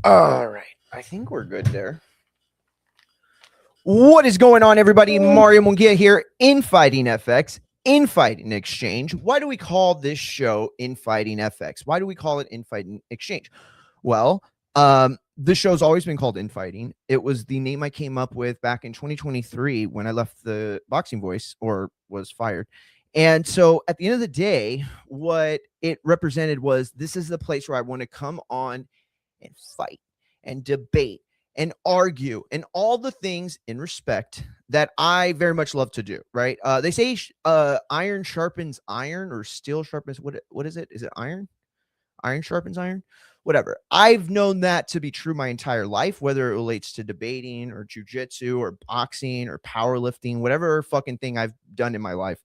All right. I think we're good there. What is going on, everybody? Mario Munguia here, Infighting FX, Infighting Exchange. Why do we call this show Infighting FX? Why do we call it Infighting Exchange? Well, this show's always been called Infighting. It was the name I came up with back in 2023 when I left the Boxing Voice or was fired. And so at the end of the day, what it represented was this is the place where I want to come on and fight and debate and argue and all the things in respect that I very much love to do, right? They say iron sharpens iron or steel sharpens, what is it? Is it iron? Iron sharpens iron? Whatever. I've known that to be true my entire life, whether it relates to debating or jujitsu or boxing or powerlifting, whatever fucking thing I've done in my life.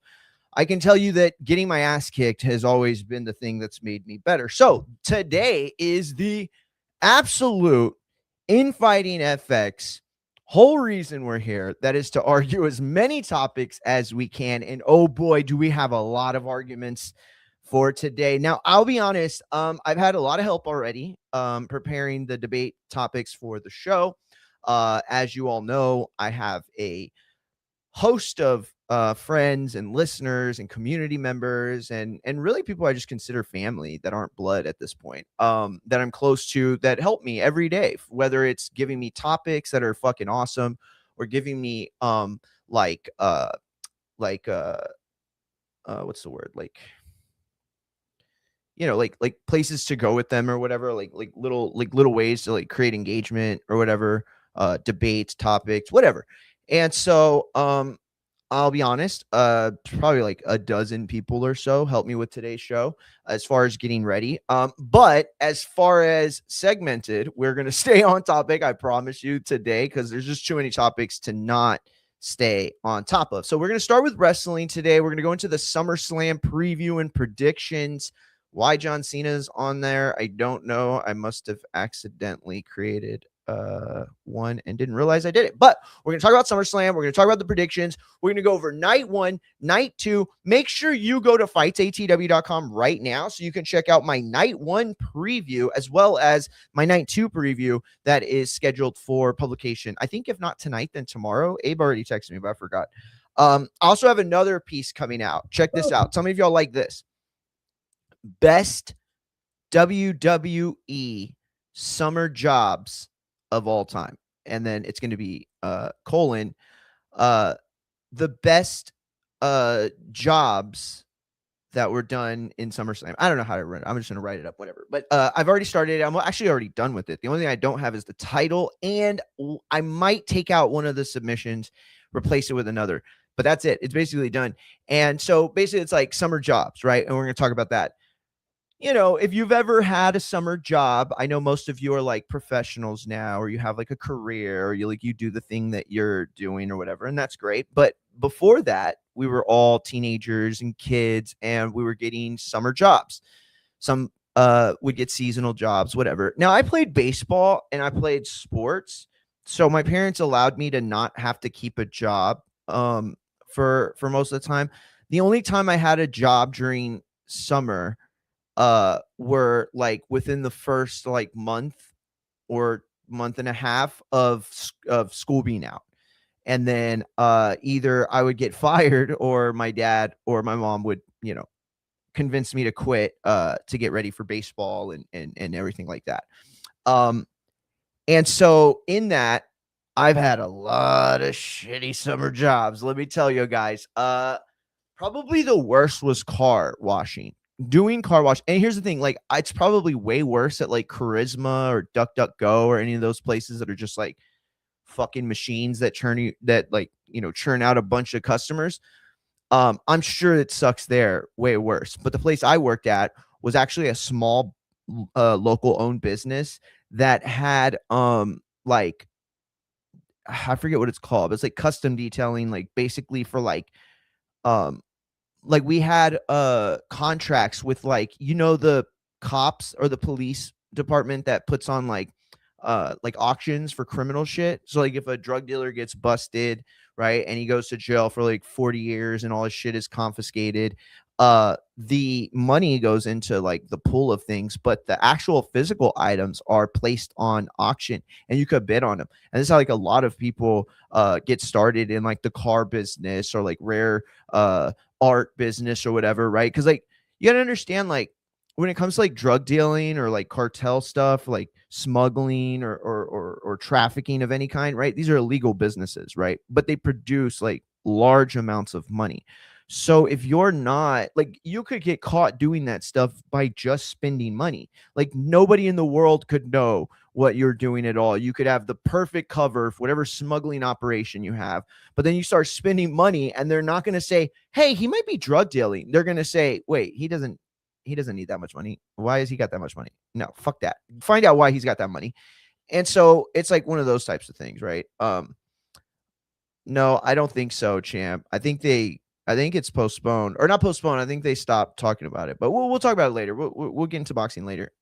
I can tell you that getting my ass kicked has always been the thing that's made me better. So today is the absolute Infighting FX whole reason we're here. That is to argue as many topics as we can. And oh boy, do we have a lot of arguments for today. Now, I'll be honest, I've had a lot of help already preparing the debate topics for the show. As you all know, I have a host of friends and listeners and community members and really people I just consider family that aren't blood at this point, that I'm close to, that help me every day, whether it's giving me topics that are fucking awesome or giving me what's the word, like, you know, like places to go with them or whatever, like little ways to like create engagement or whatever, debates, topics, whatever. And so I'll be honest, probably like a dozen people or so helped me with today's show as far as getting ready. But as far as segmented, we're going to stay on topic, I promise you, today, because there's just too many topics to not stay on top of. So we're going to start with wrestling today. We're going to go into the SummerSlam preview and predictions. Why John Cena's on there, I don't know. I must have accidentally created one and didn't realize I did it. But we're going to talk about SummerSlam. We're going to talk about the predictions. We're going to go over night 1, night 2. Make sure you go to fightsatw.com right now so you can check out my night 1 preview as well as my night 2 preview that is scheduled for publication. I think if not tonight, then tomorrow. Abe already texted me, but I forgot. I also have another piece coming out. Check this out. Some of y'all like this. Best WWE summer jobs of all time. And then it's going to be the best jobs that were done in SummerSlam. I don't know how to run it. I'm just going to write it up, whatever. But I've already started. I'm actually already done with it. The only thing I don't have is the title, and I might take out one of the submissions, replace it with another. But that's it. It's basically done. And so basically it's like summer jobs, right? And we're going to talk about that. You know, if you've ever had a summer job, I know most of you are like professionals now, or you have like a career, or you do the thing that you're doing or whatever, and that's great. But before that, we were all teenagers and kids, and we were getting summer jobs. Some would get seasonal jobs, whatever. Now, I played baseball and I played sports, so my parents allowed me to not have to keep a job for most of the time. The only time I had a job during summer were like within the first like month or month and a half of school being out. And then either I would get fired or my dad or my mom would, you know, convince me to quit to get ready for baseball and everything like that. And so in that, I've had a lot of shitty summer jobs. Let me tell you guys, probably the worst was car washing. Doing car wash. And here's the thing, like, it's probably way worse at like Charisma or DuckDuckGo or any of those places that are just like fucking machines that churn out a bunch of customers. I'm sure it sucks there way worse. But the place I worked at was actually a small local owned business that had like, I forget what it's called, but it's like custom detailing, like basically for like we had contracts with, like, you know, the cops or the police department that puts on like like auctions for criminal shit. So like if a drug dealer gets busted, right, and he goes to jail for like 40 years and all his shit is confiscated, the money goes into like the pool of things, but the actual physical items are placed on auction and you could bid on them. And this is how like a lot of people get started in like the car business or like rare art business or whatever, right? Because like you gotta understand, like when it comes to like drug dealing or like cartel stuff, like smuggling or trafficking of any kind, right? These are illegal businesses, right? But they produce like large amounts of money. So if you're not like, you could get caught doing that stuff by just spending money. Like nobody in the world could know what you're doing at all. You could have the perfect cover for whatever smuggling operation you have, but then you start spending money and they're not going to say, hey, he might be drug dealing. They're going to say, wait, he doesn't need that much money. Why has he got that much money? No, fuck that. Find out why he's got that money. And so it's like one of those types of things, right? No, I don't think so, champ. I think it's postponed or not postponed. I think they stopped talking about it, but we'll talk about it later. We'll get into boxing later.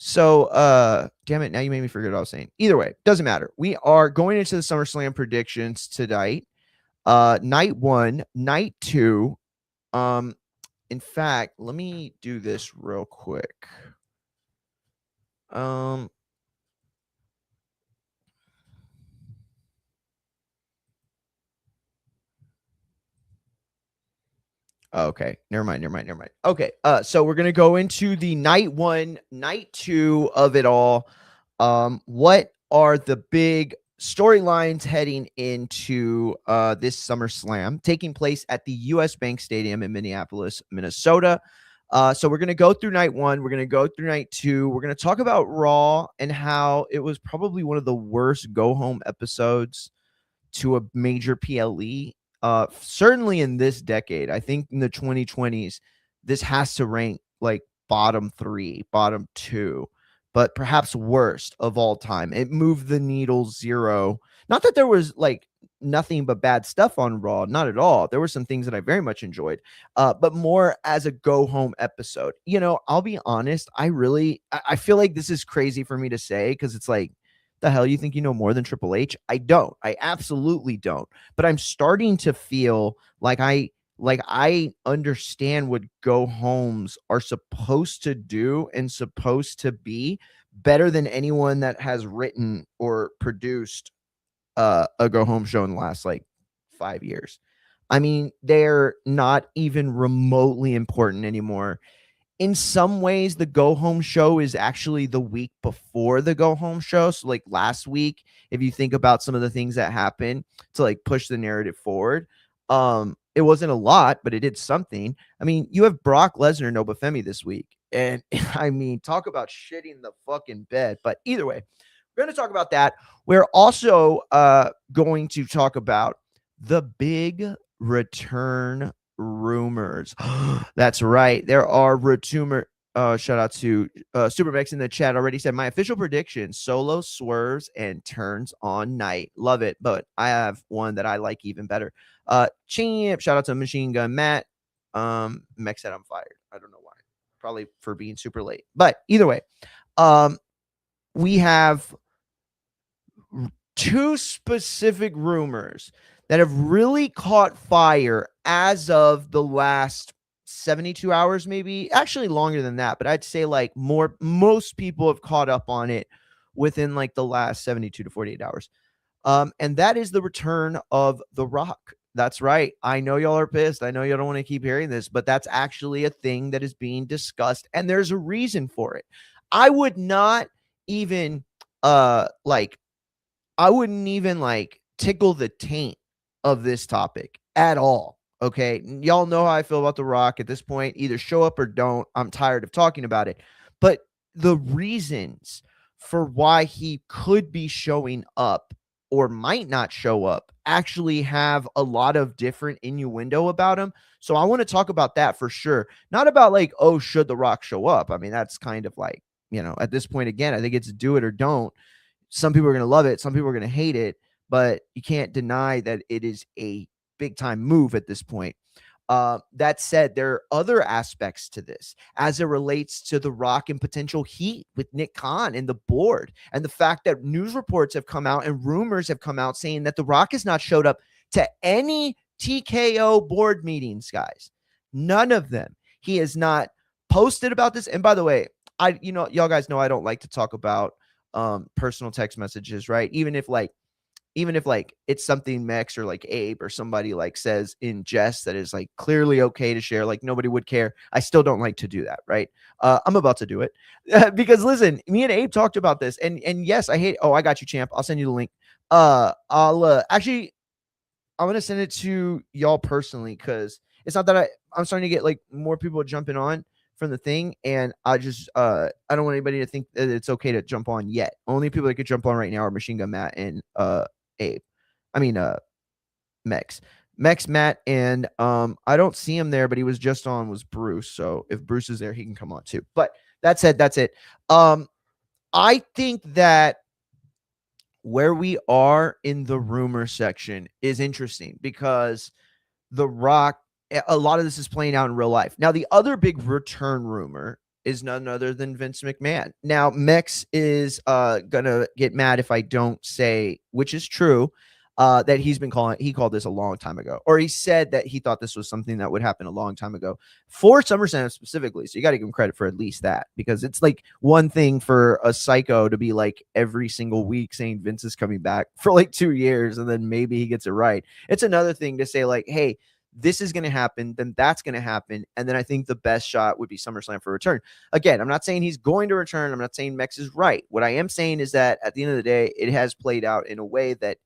So damn it, now you made me forget what I was saying. Either way, doesn't matter. We are going into the SummerSlam predictions tonight. Night 1, night 2. In fact, let me do this real quick. Okay, never mind. Okay, so we're gonna go into the night 1, night 2 of it all. What are the big storylines heading into this SummerSlam taking place at the US Bank Stadium in Minneapolis, Minnesota? So we're gonna go through night 1, we're gonna go through night 2, we're gonna talk about Raw and how it was probably one of the worst go home episodes to a major PLE. Certainly in this decade. I think in the 2020s, this has to rank like bottom 3, bottom 2, but perhaps worst of all time. It moved the needle 0. Not that there was like nothing but bad stuff on Raw, not at all. There were some things that I very much enjoyed, but more as a go home episode. You know, I'll be honest. I feel like this is crazy for me to say because it's like, the hell, you think you know more than Triple H? I don't. I absolutely don't. But I'm starting to feel like I understand what go homes are supposed to do and supposed to be better than anyone that has written or produced a go home show in the last like 5 years. I mean, they're not even remotely important anymore. In some ways, the go home show is actually the week before the go home show. So like last week, if you think about some of the things that happened to like push the narrative forward, it wasn't a lot, but it did something. I mean, you have Brock Lesnar, Nova Femi this week. And I mean, talk about shitting the fucking bed. But either way, we're going to talk about that. We're also going to talk about the big return rumors. That's right. There are rumor. Shout out to Superbex in the chat already said my official prediction: Solo swerves and turns on night. Love it, but I have one that I like even better. Champ. Shout out to Machine Gun Matt. Mech said I'm fired. I don't know why. Probably for being super late. But either way, we have 2 specific rumors that have really caught fire as of the last 72 hours, maybe actually longer than that. But I'd say like most people have caught up on it within like the last 72 to 48 hours. And that is the return of The Rock. That's right. I know y'all are pissed. I know y'all don't want to keep hearing this, but that's actually a thing that is being discussed. And there's a reason for it. I would not even I wouldn't even like tickle the taint of this topic at all. Okay. Y'all know how I feel about The Rock at this point. Either show up or don't. I'm tired of talking about it. But the reasons for why he could be showing up or might not show up actually have a lot of different innuendo about him. So I want to talk about that for sure. Not about like, oh, should The Rock show up? I mean, that's kind of like, you know, at this point, again, I think it's do it or don't. Some people are going to love it. Some people are going to hate it, but you can't deny that it is a big time move at this point. That said, there are other aspects to this as it relates to The Rock and potential heat with Nick Khan and the board, and the fact that news reports have come out and rumors have come out saying that The Rock has not showed up to any TKO board meetings, guys. None of them. He has not posted about this. And by the way, y'all guys know I don't like to talk about personal text messages, right? Even if it's something Mex or like Abe or somebody like says in jest that is like clearly okay to share, like nobody would care, I still don't like to do that, right? I'm about to do it because listen, me and Abe talked about this, and yes, I got you, champ. I'll send you the link. I'll actually, I'm gonna send it to y'all personally because it's not that I'm starting to get like more people jumping on from the thing, and I just I don't want anybody to think that it's okay to jump on yet. Only people that could jump on right now are Machine Gun Matt and Abe. I mean Mex, Matt, and I don't see him there, but he was just on was Bruce. So if Bruce is there, he can come on too. But that said, that's it. I think that where we are in the rumor section is interesting because The Rock, a lot of this is playing out in real life. Now, the other big return rumor is none other than Vince McMahon. Now, Mex is gonna get mad if I don't say, which is true, that he called this a long time ago, or he said that he thought this was something that would happen a long time ago for SummerSlam specifically. So you got to give him credit for at least that, because it's like one thing for a psycho to be like every single week saying Vince is coming back for like 2 years and then maybe he gets it right. It's another thing to say like, hey, this is going to happen, then that's going to happen. And then I think the best shot would be SummerSlam for return. Again, I'm not saying he's going to return. I'm not saying Mex is right. What I am saying is that at the end of the day, it has played out in a way that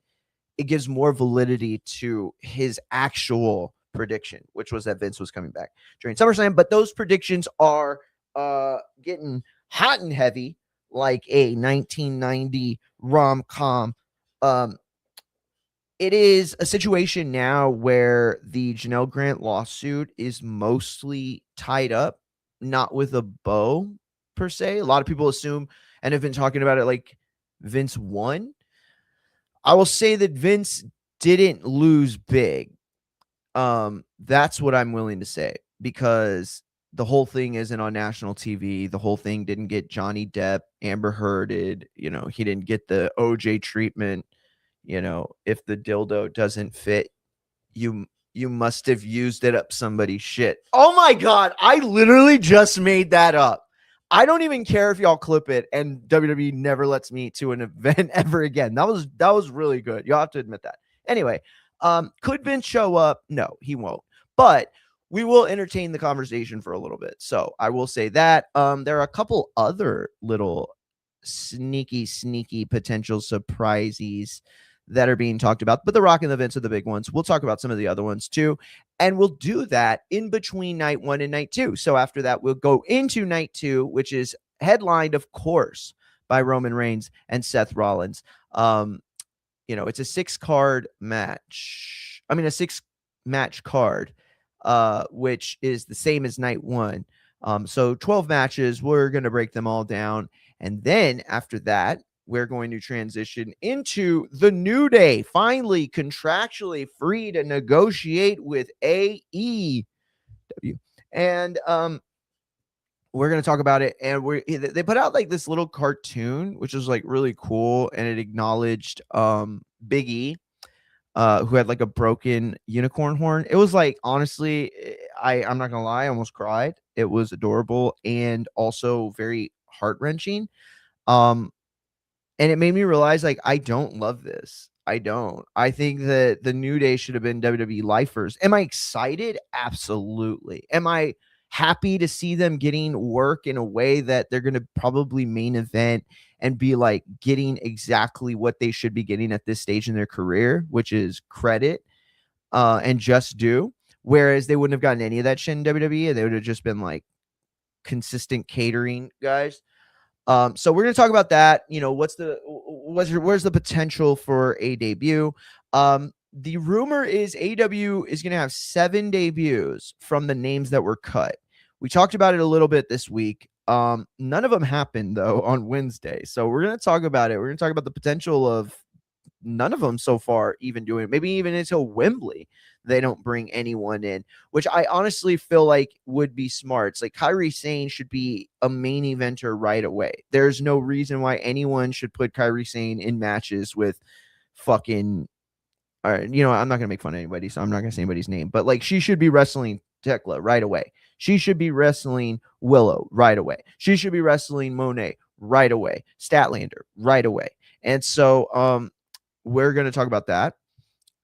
it gives more validity to his actual prediction, which was that Vince was coming back during SummerSlam. But those predictions are getting hot and heavy like a 1990 rom-com. It is a situation now where the Janelle Grant lawsuit is mostly tied up, not with a bow per se. A lot of people assume and have been talking about it like Vince won. I will say that Vince didn't lose big. That's what I'm willing to say, because the whole thing isn't on national TV. The whole thing didn't get Johnny Depp, Amber Hearded. He didn't get the OJ treatment. If the dildo doesn't fit, you must have used it up somebody's shit. Oh my God. I literally just made that up. I don't even care if y'all clip it and WWE never lets me to an event ever again. That was really good. You'll have to admit that. Anyway, could Vince show up? No, he won't. But we will entertain the conversation for a little bit. So I will say that there are a couple other little sneaky potential surprises that are being talked about, but The Rock and the Vince are the big ones. We'll talk about some of the other ones too, and we'll do that in between night 1 and night 2. So after that, we'll go into night 2, which is headlined, of course, by Roman Reigns and Seth Rollins. It's a 6-card match. I mean, a 6-match card, which is the same as night 1. So 12 matches. We're going to break them all down, and then after that, we're going to transition into the New Day, finally contractually free to negotiate with AEW. And we're going to talk about it. And they put out like this little cartoon, which was like really cool. And it acknowledged Big E, who had like a broken unicorn horn. It was like, honestly, I'm not going to lie, I almost cried. It was adorable and also very heart-wrenching. And it made me realize, like, I don't love this. I don't. I think that the New Day should have been WWE lifers. Am I excited? Absolutely. Am I happy to see them getting work in a way that they're going to probably main event and be like getting exactly what they should be getting at this stage in their career, which is credit and just due. Whereas they wouldn't have gotten any of that shit in WWE. They would have just been like consistent catering guys. So we're going to talk about that. Where's the potential for a debut? The rumor is AEW is going to have 7 debuts from the names that were cut. We talked about it a little bit this week. None of them happened though on Wednesday. So we're going to talk about it. We're going to talk about the potential of none of them so far even doing it. Maybe even until Wembley, they don't bring anyone in, which I honestly feel like would be smart. It's like Kairi Sane should be a main eventer right away. There's no reason why anyone should put Kairi Sane in matches with fucking, all right, I'm not gonna make fun of anybody, so I'm not gonna say anybody's name, but like she should be wrestling Tekla right away. She should be wrestling Willow right away. She should be wrestling Monet right away. Statlander right away. And so we're gonna talk about that.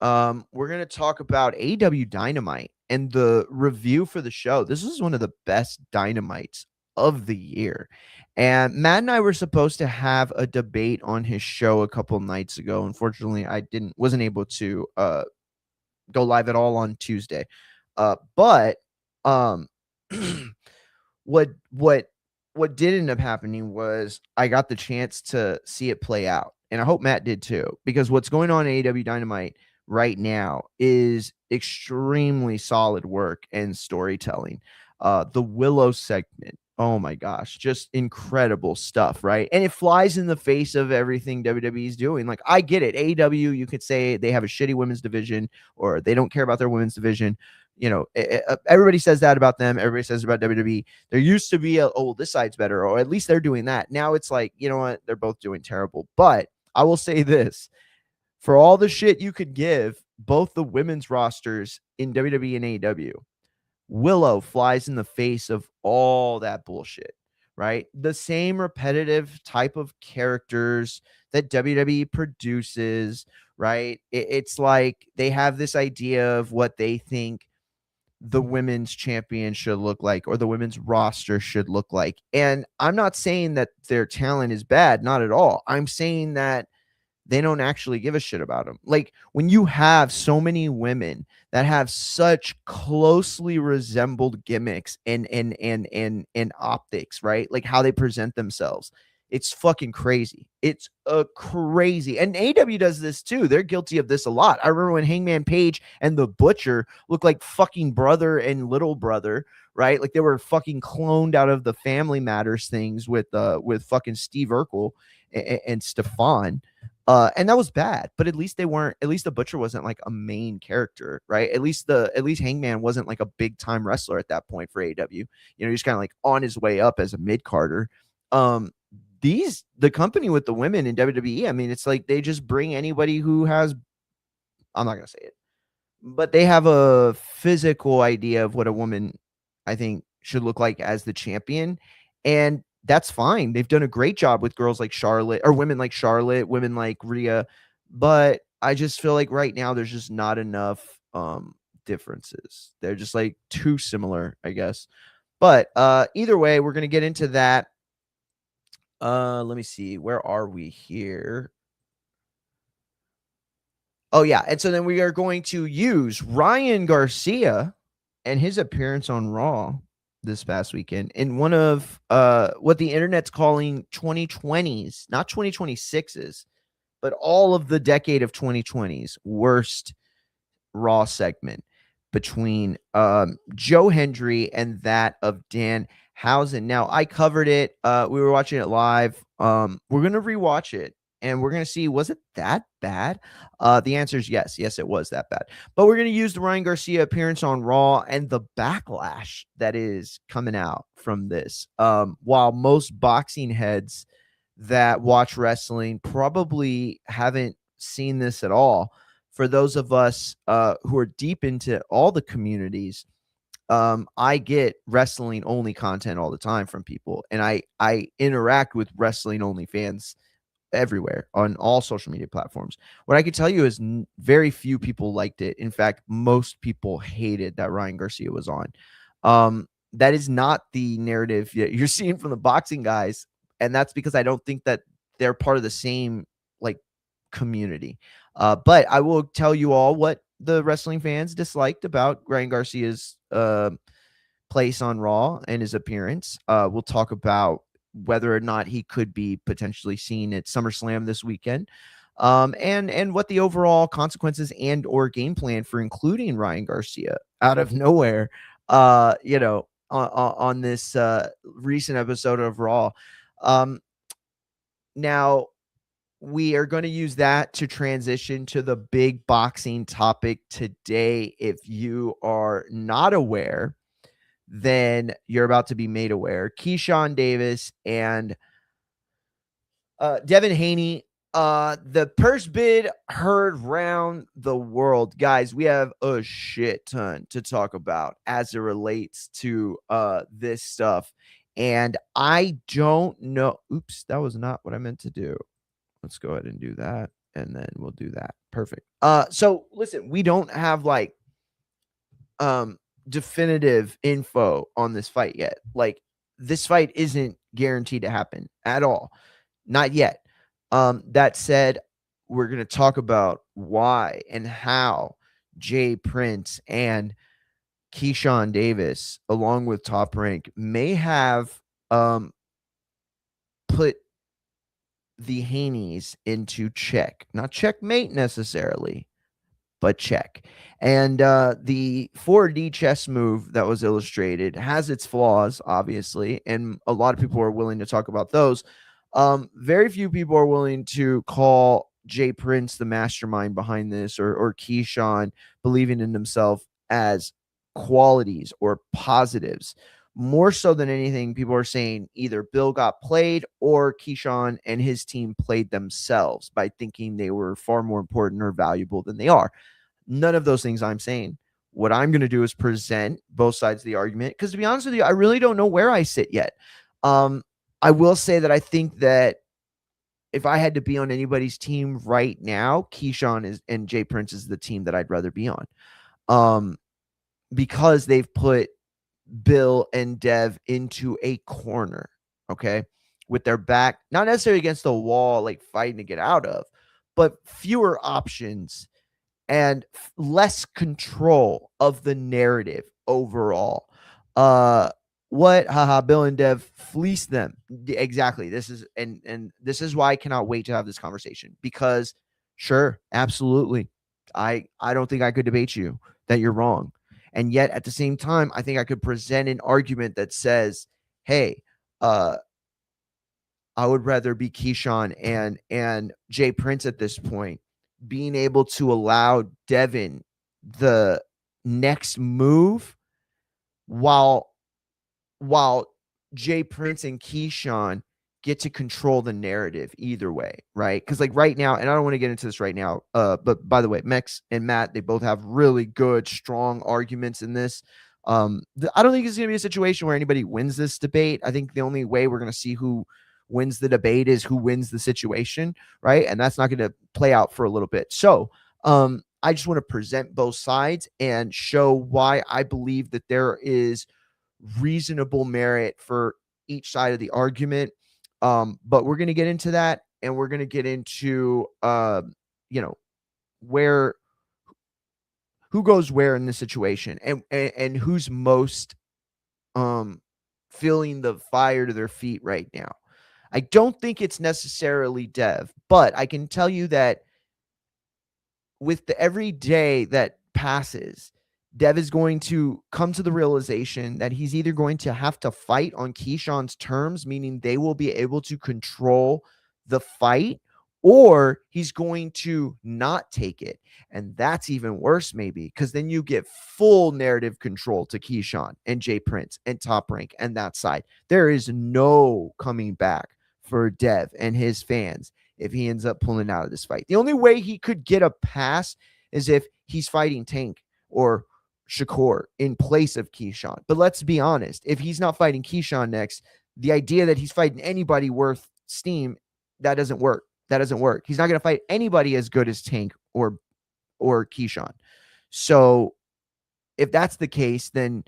We're gonna talk about AW Dynamite and the review for the show. This is one of the best Dynamites of the year. And Matt and I were supposed to have a debate on his show a couple nights ago. Unfortunately, I wasn't able to go live at all on Tuesday. But what did end up happening was I got the chance to see it play out. And I hope Matt did too, because what's going on in AW Dynamite right now is extremely solid work and storytelling. The Willow segment, oh my gosh, just incredible stuff, right? And it flies in the face of everything WWE is doing. Like, I get it. AEW, you could say they have a shitty women's division or they don't care about their women's division. Everybody says that about them. Everybody says about WWE. There used to be this side's better, or at least they're doing that. Now it's like, you know what? They're both doing terrible. But I will say this. For all the shit you could give both the women's rosters in WWE and AEW, Willow flies in the face of all that bullshit, right? The same repetitive type of characters that WWE produces, right? It's like they have this idea of what they think the women's champion should look like or the women's roster should look like. And I'm not saying that their talent is bad, not at all. I'm saying that they don't actually give a shit about them. Like, when you have so many women that have such closely resembled gimmicks and optics, right? Like how they present themselves. It's fucking crazy. It's crazy. And AW does this too. They're guilty of this a lot. I remember when Hangman Page and the Butcher looked like fucking brother and little brother, right? Like they were fucking cloned out of the Family Matters things with fucking Steve Urkel and Stefan. And that was bad, but at least the Butcher wasn't like a main character, right? At least Hangman wasn't like a big time wrestler at that point for AEW. He's kind of like on his way up as a mid-carder. The company with the women in WWE, I mean, it's like they just bring anybody who has, I'm not going to say it, but they have a physical idea of what a woman, I think, should look like as the champion. And that's fine. They've done a great job with girls like Charlotte, or women like Charlotte, women like Rhea. But I just feel like right now there's just not enough differences. They're just like too similar, I guess. But either way, we're going to get into that. Let me see. Where are we here? Oh, yeah. And so then we are going to use Ryan Garcia and his appearance on Raw this past weekend in one of what the internet's calling 2020s, not 2026s, but all of the decade of 2020s worst Raw segment between Joe Hendry and that of Dan Housen. Now, I covered it. We were watching it live. We're going to rewatch it. And we're going to see, was it that bad? The answer is yes. Yes, it was that bad. But we're going to use the Ryan Garcia appearance on Raw and the backlash that is coming out from this. While most boxing heads that watch wrestling probably haven't seen this at all, for those of us who are deep into all the communities, I get wrestling only content all the time from people. And I interact with wrestling only fans everywhere on all social media platforms. What I can tell you is very few people liked it. In fact, most people hated that Ryan Garcia was on. That is not the narrative you're seeing from the boxing guys. And that's because I don't think that they're part of the same like community. But I will tell you all what the wrestling fans disliked about Ryan Garcia's place on Raw and his appearance. We'll talk about whether or not he could be potentially seen at SummerSlam this weekend, and what the overall consequences and or game plan for including Ryan Garcia out of nowhere, on this recent episode of Raw. Now, we are going to use that to transition to the big boxing topic today. If you are not aware, then you're about to be made aware. Keyshawn Davis and Devin Haney, the purse bid heard round the world. Guys, we have a shit ton to talk about as it relates to this stuff. And I don't know. Oops, that was not what I meant to do. Let's go ahead and do that. And then we'll do that. Perfect. So listen, we don't have like definitive info on this fight yet. Like, this fight isn't guaranteed to happen at all. Not yet. That said, we're going to talk about why and how Jay Prince and Keyshawn Davis, along with Top Rank, may have put the Haneys into check. Not checkmate necessarily, but check. And the 4D chess move that was illustrated has its flaws, obviously, and a lot of people are willing to talk about those. Very few people are willing to call Jay Prince the mastermind behind this, or Keyshawn believing in himself as qualities or positives. More so than anything, people are saying either Bill got played or Keyshawn and his team played themselves by thinking they were far more important or valuable than they are. None of those things I'm saying. What I'm going to do is present both sides of the argument, because to be honest with you, I really don't know where I sit yet. I will say that I think that if I had to be on anybody's team right now, Keyshawn and Jay Prince is the team that I'd rather be on. Because they've put Bill and Dev into a corner, okay, with their back, not necessarily against the wall, like fighting to get out of, but fewer options and less control of the narrative overall. Bill and Dev fleeced them. Exactly. This is and this is why I cannot wait to have this conversation, because sure, absolutely, I don't think I could debate you that you're wrong. And yet at the same time, I think I could present an argument that says, hey, I would rather be Keyshawn and Jay Prince at this point, being able to allow Devin the next move while Jay Prince and Keyshawn get to control the narrative either way, right? Because like right now, and I don't want to get into this right now, but by the way, Mex and Matt, they both have really good, strong arguments in this. I don't think it's going to be a situation where anybody wins this debate. I think the only way we're going to see who wins the debate is who wins the situation, right? And that's not going to play out for a little bit. So I just want to present both sides and show why I believe that there is reasonable merit for each side of the argument. But we're going to get into that, and we're going to get into where, who goes where in this situation, and who's most feeling the fire to their feet right now. I don't think it's necessarily Dev, but I can tell you that with every day that passes, Dev is going to come to the realization that he's either going to have to fight on Keyshawn's terms, meaning they will be able to control the fight, or he's going to not take it. And that's even worse, maybe, because then you get full narrative control to Keyshawn and Jay Prince and Top Rank and that side. There is no coming back for Dev and his fans if he ends up pulling out of this fight. The only way he could get a pass is if he's fighting Tank or Shakur in place of Keyshawn. But let's be honest, if he's not fighting Keyshawn next, the idea that he's fighting anybody worth steam, that doesn't work. That doesn't work. He's not going to fight anybody as good as Tank or Keyshawn. So if that's the case, then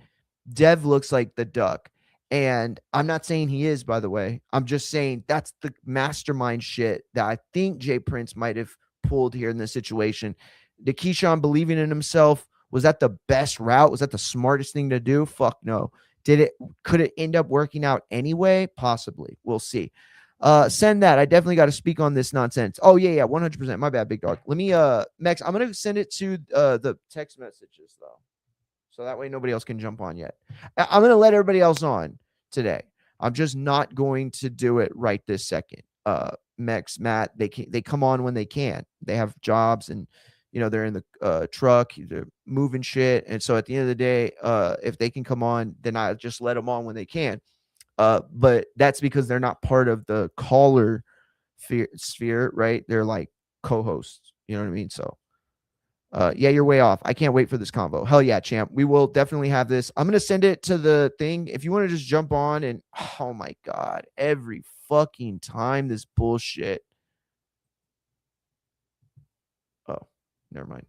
Dev looks like the duck. And I'm not saying he is, by the way. I'm just saying that's the mastermind shit that I think Jay Prince might have pulled here in this situation. Did Keyshawn believing in himself, was that the best route? Was that the smartest thing to do? Fuck no. Could it end up working out anyway? Possibly. We'll see. Send that. I definitely got to speak on this nonsense. Oh, yeah, 100%. My bad, big dog. Let me, Max, I'm going to send it to the text messages, though, so that way nobody else can jump on yet. I'm going to let everybody else on today. I'm just not going to do it right this second. Mex, Matt, they come on when they can. They have jobs, and they're in the truck, they're moving shit, and so at the end of the day, if they can come on, then I just let them on when they can. But that's because they're not part of the caller sphere, right? They're like co-hosts. You know what I mean? So yeah, you're way off. I can't wait for this convo. Hell yeah, champ. We will definitely have this. I'm going to send it to the thing. If you want to just jump on and, oh my God, every fucking time this bullshit. Oh, never mind.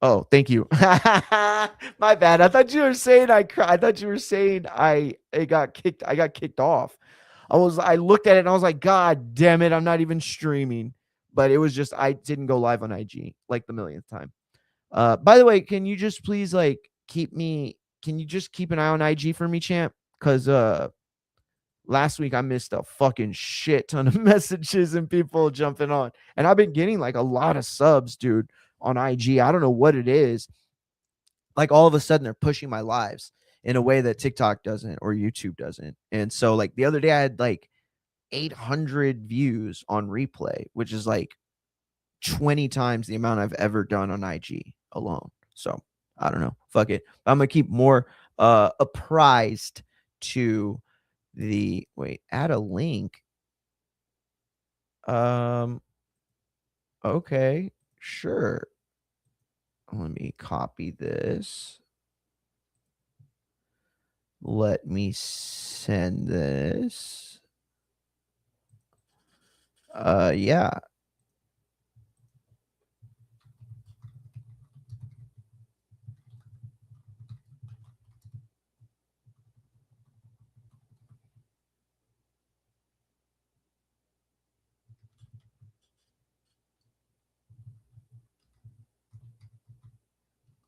Oh, thank you. My bad. I thought you were saying I thought you were saying I got kicked off. I looked at it and I was like, God damn it, I'm not even streaming. But it was just I didn't go live on IG like the millionth time. By the way, can you just please can you just keep an eye on IG for me, champ? Because last week I missed a fucking shit ton of messages and people jumping on. And I've been getting like a lot of subs, dude, on IG. I don't know what it is. Like all of a sudden they're pushing my lives in a way that TikTok doesn't or YouTube doesn't. And so like the other day I had like 800 views on replay, which is like 20 times the amount I've ever done on IG alone. So I don't know. Fuck it. I'm gonna keep more apprised to the add a link. Okay, sure. Let me copy this. Let me send this. Yeah.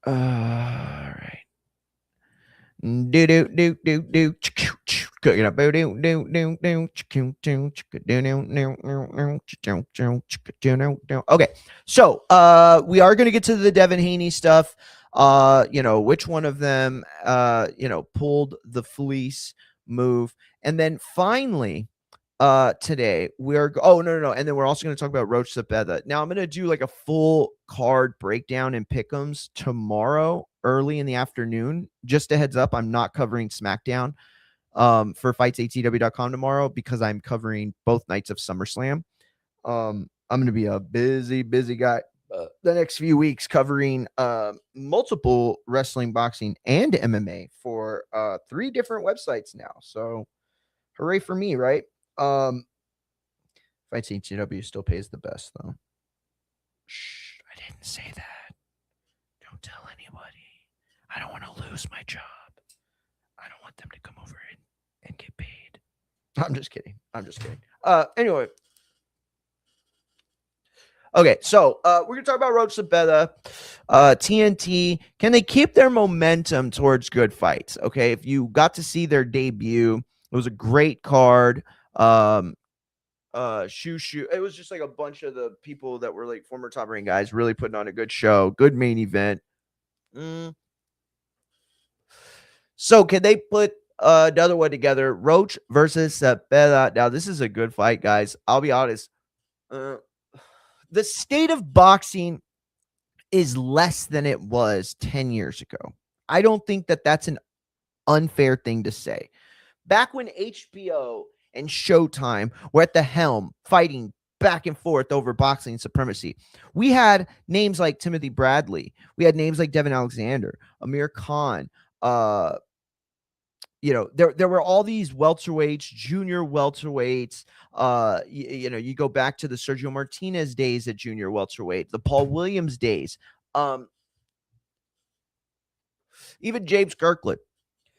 All right. Do do do do do. Okay, so we are going to get to the Devin Haney stuff. Which one of them pulled the fleece move, and then finally today we're no, and then we're also going to talk about Roach Sabetha. Now I'm going to do like a full card breakdown and pick'ems tomorrow early in the afternoon. Just a heads up, I'm not covering SmackDown for fightsatw.com tomorrow because I'm covering both nights of SummerSlam. I'm going to be a busy guy the next few weeks covering multiple wrestling, boxing, and MMA for 3 different websites now. So hooray for me, right? FightsATW still pays the best, though. Shh, I didn't say that. Don't tell anybody. I don't want to lose my job. I don't want them to come over and get paid. I'm just kidding. Anyway. Okay, so we're going to talk about Roach Sabetha, TNT. Can they keep their momentum towards good fights? Okay, if you got to see their debut, it was a great card. Shoo. It was just like a bunch of the people that were like former top ring guys really putting on a good show, good main event. So can they put the other one together? Roach versus Sabetha. Now this is a good fight, guys. I'll be honest. The state of boxing is less than it was 10 years ago. I don't think that that's an unfair thing to say. Back when HBO and Showtime were at the helm fighting back and forth over boxing supremacy, we had names like Timothy Bradley. We had names like Devin Alexander, Amir Khan. There were all these welterweights, junior welterweights. You go back to the Sergio Martinez days at junior welterweight, the Paul Williams days, even James Kirkland.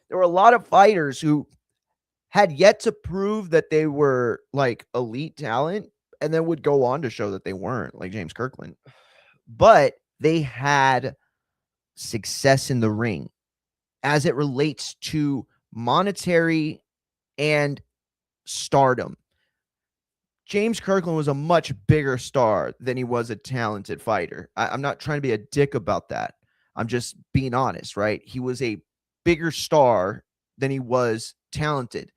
There were a lot of fighters who had yet to prove that they were like elite talent and then would go on to show that they weren't, like James Kirkland. But they had success in the ring as it relates to monetary and stardom. James Kirkland was a much bigger star than he was a talented fighter. I'm not trying to be a dick about that. I'm just being honest, right? He was a bigger star than he was talented.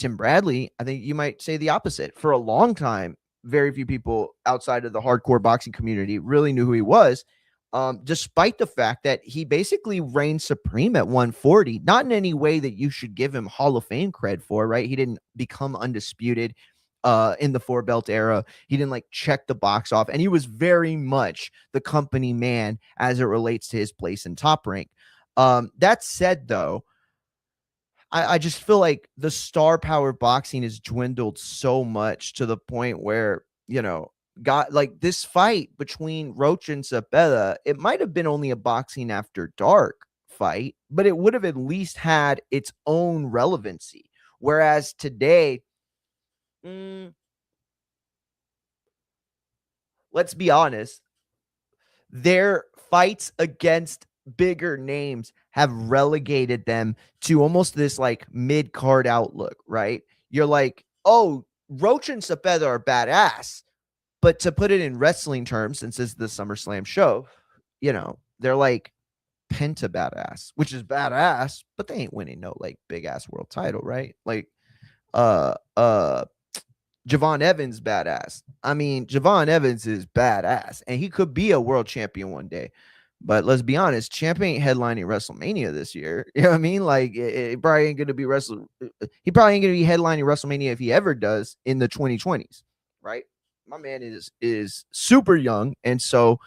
Tim Bradley, I think you might say the opposite. For a long time, very few people outside of the hardcore boxing community really knew who he was, despite the fact that he basically reigned supreme at 140, not in any way that you should give him Hall of Fame cred for, right? He didn't become undisputed in the 4-belt era. He didn't like check the box off, and he was very much the company man as it relates to his place in Top Rank. That said, though, I just feel like the star power boxing has dwindled so much to the point where, got like this fight between Roach and Cepeda, it might have been only a boxing after dark fight, but it would have at least had its own relevancy. Whereas today, let's be honest, their fights against bigger names have relegated them to almost this like mid-card outlook, right? You're like, oh, Roach and Cepeda are badass. But to put it in wrestling terms, since this is the SummerSlam show, they're like Penta badass, which is badass, but they ain't winning no like big ass world title, right? Like Javon Evans badass. I mean, Javon Evans is badass, and he could be a world champion one day. But let's be honest, Champ ain't headlining WrestleMania this year. You know what I mean? Like, it probably ain't going to be he probably ain't going to be headlining WrestleMania if he ever does in the 2020s, right? My man is super young, and so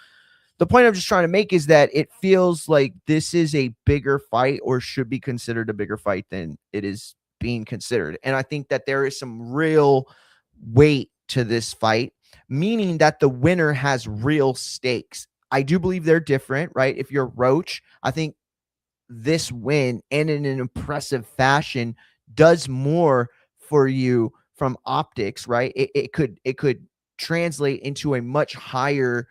the point I'm just trying to make is that it feels like this is a bigger fight, or should be considered a bigger fight than it is being considered. And I think that there is some real weight to this fight, meaning that the winner has real stakes. I do believe they're different, right? If you're Roach, I think this win, and in an impressive fashion, does more for you from optics, right? It could translate into a much higher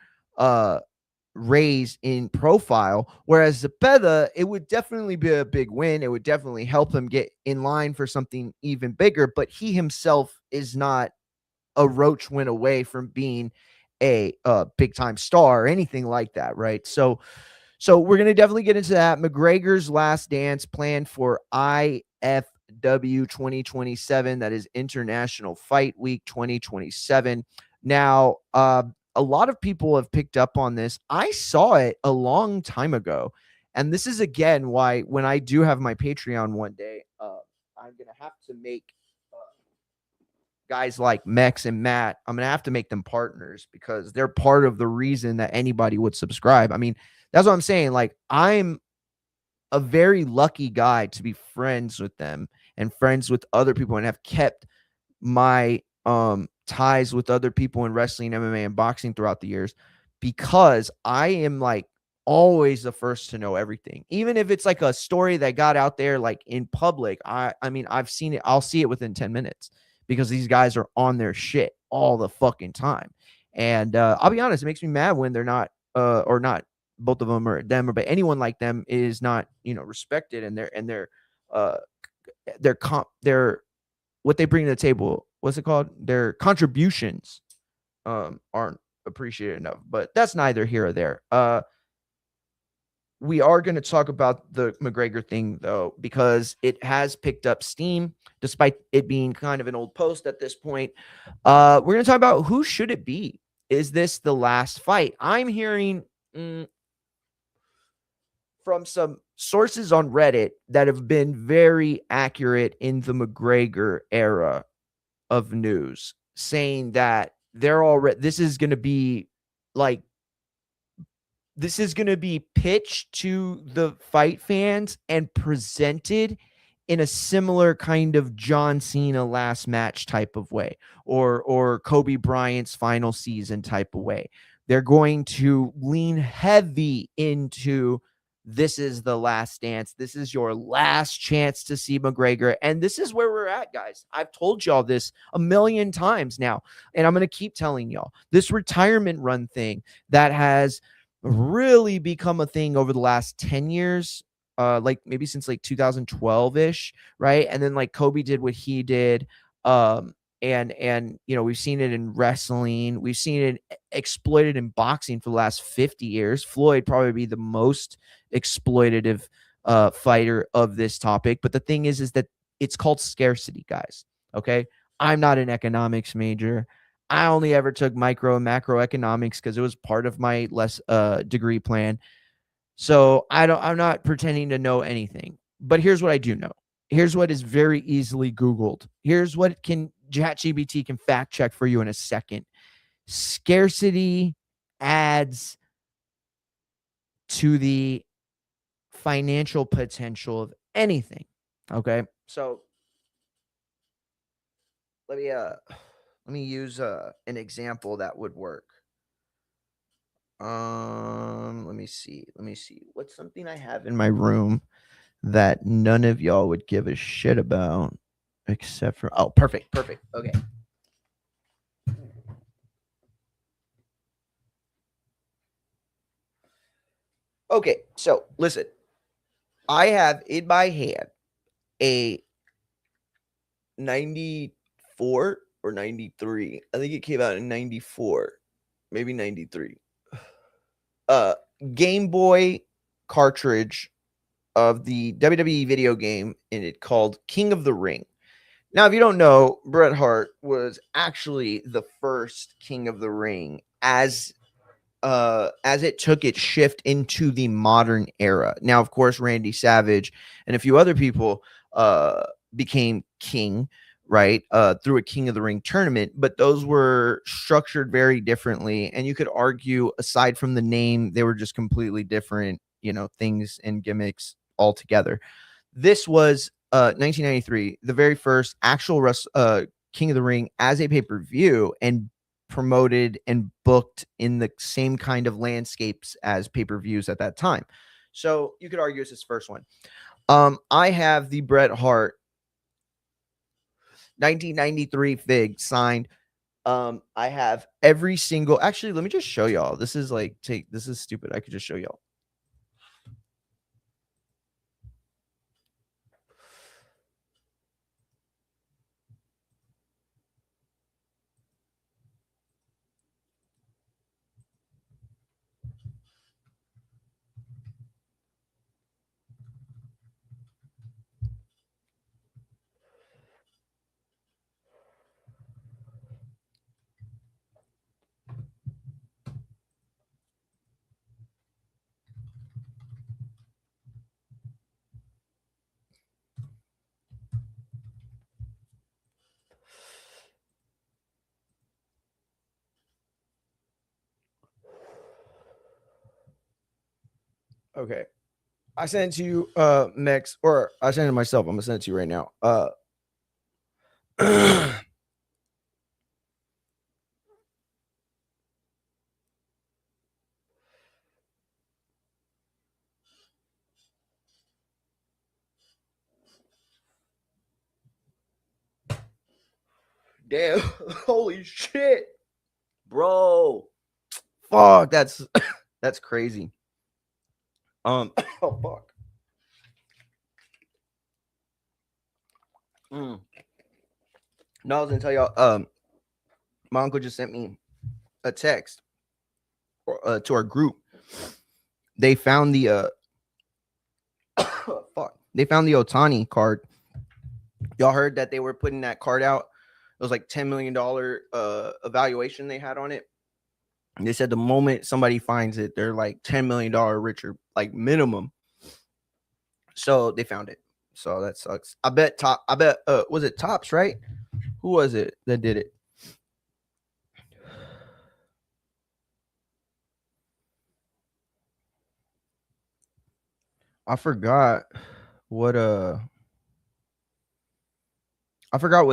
raise in profile, whereas Zepeda, it would definitely be a big win. It would definitely help him get in line for something even bigger, but he himself is not a Roach win away from being a big time star or anything like that, right? So we're going to definitely get into that. McGregor's last dance planned for IFW2027, that is International Fight Week 2027. Now, a lot of people have picked up on this. I saw it a long time ago. And this is, again, why when I do have my Patreon one day, I'm going to have to make guys like Mex and Matt, I'm going to have to make them partners, because they're part of the reason that anybody would subscribe. I mean, that's what I'm saying. Like, I'm a very lucky guy to be friends with them and friends with other people, and have kept my ties with other people in wrestling, MMA, and boxing throughout the years, because I am like always the first to know everything. Even if it's like a story that got out there like in public, I mean, I've seen it. I'll see it within 10 minutes, because these guys are on their shit all the fucking time. And I'll be honest, it makes me mad when they're not, or not both of them, or them, or but anyone like them is not, respected, and their what they bring to the table, what's it called? Their contributions aren't appreciated enough. But that's neither here or there. We are going to talk about the McGregor thing, though, because it has picked up steam, despite it being kind of an old post at this point. We're going to talk about, who should it be? Is this the last fight? I'm hearing from some sources on Reddit that have been very accurate in the McGregor era of news, saying that they're already, this is going to be pitched to the fight fans and presented in a similar kind of John Cena last match type of way, or Kobe Bryant's final season type of way. They're going to lean heavy into, this is the last dance. This is your last chance to see McGregor. And this is where we're at, guys. I've told y'all this a million times now, and I'm going to keep telling y'all. This retirement run thing that has really become a thing over the last 10 years, like maybe since like 2012-ish, right? And then like Kobe did what he did. And we've seen it in wrestling. We've seen it exploited in boxing for the last 50 years. Floyd probably be the most exploitative fighter of this topic. But the thing is that it's called scarcity, guys. Okay. I'm not an economics major. I only ever took micro and macroeconomics because it was part of my degree plan. So I'm not pretending to know anything. But here's what I do know. Here's what is very easily Googled. Here's what ChatGPT can fact check for you in a second. Scarcity adds to the financial potential of anything. Okay. So let me use an example that would work. Let me see. What's something I have in my room that none of y'all would give a shit about except for perfect. Okay. Okay, so listen. I have in my hand a 94 or 93. I think it came out in 94, maybe 93. Game Boy cartridge of the WWE video game, and it called King of the Ring. Now, if you don't know, Bret Hart was actually the first King of the Ring as it took its shift into the modern era. Now, of course, Randy Savage and a few other people became king, right? Through a King of the Ring tournament, but those were structured very differently. And you could argue, aside from the name, they were just completely different, things and gimmicks altogether. This was 1993, the very first actual King of the Ring as a pay-per-view, and promoted and booked in the same kind of landscapes as pay-per-views at that time. So you could argue it's his first one. I have the Bret Hart 1993 fig signed. I have every single, actually, let me just show y'all. This is this is stupid. I could just show y'all. Okay. I sent it to you, Mex, or I sent it to myself. I'm gonna send it to you right now. Damn. Holy shit. Bro. Fuck, that's that's crazy. Oh fuck. No, I was gonna tell y'all. My uncle just sent me a text to our group. They found the fuck. They found the Otani card. Y'all heard that they were putting that card out. It was like $10 million evaluation they had on it. And they said the moment somebody finds it, they're like $10 million richer, like minimum. So they found it. So that sucks. I bet was it Tops, right? Who was it that did it? I forgot what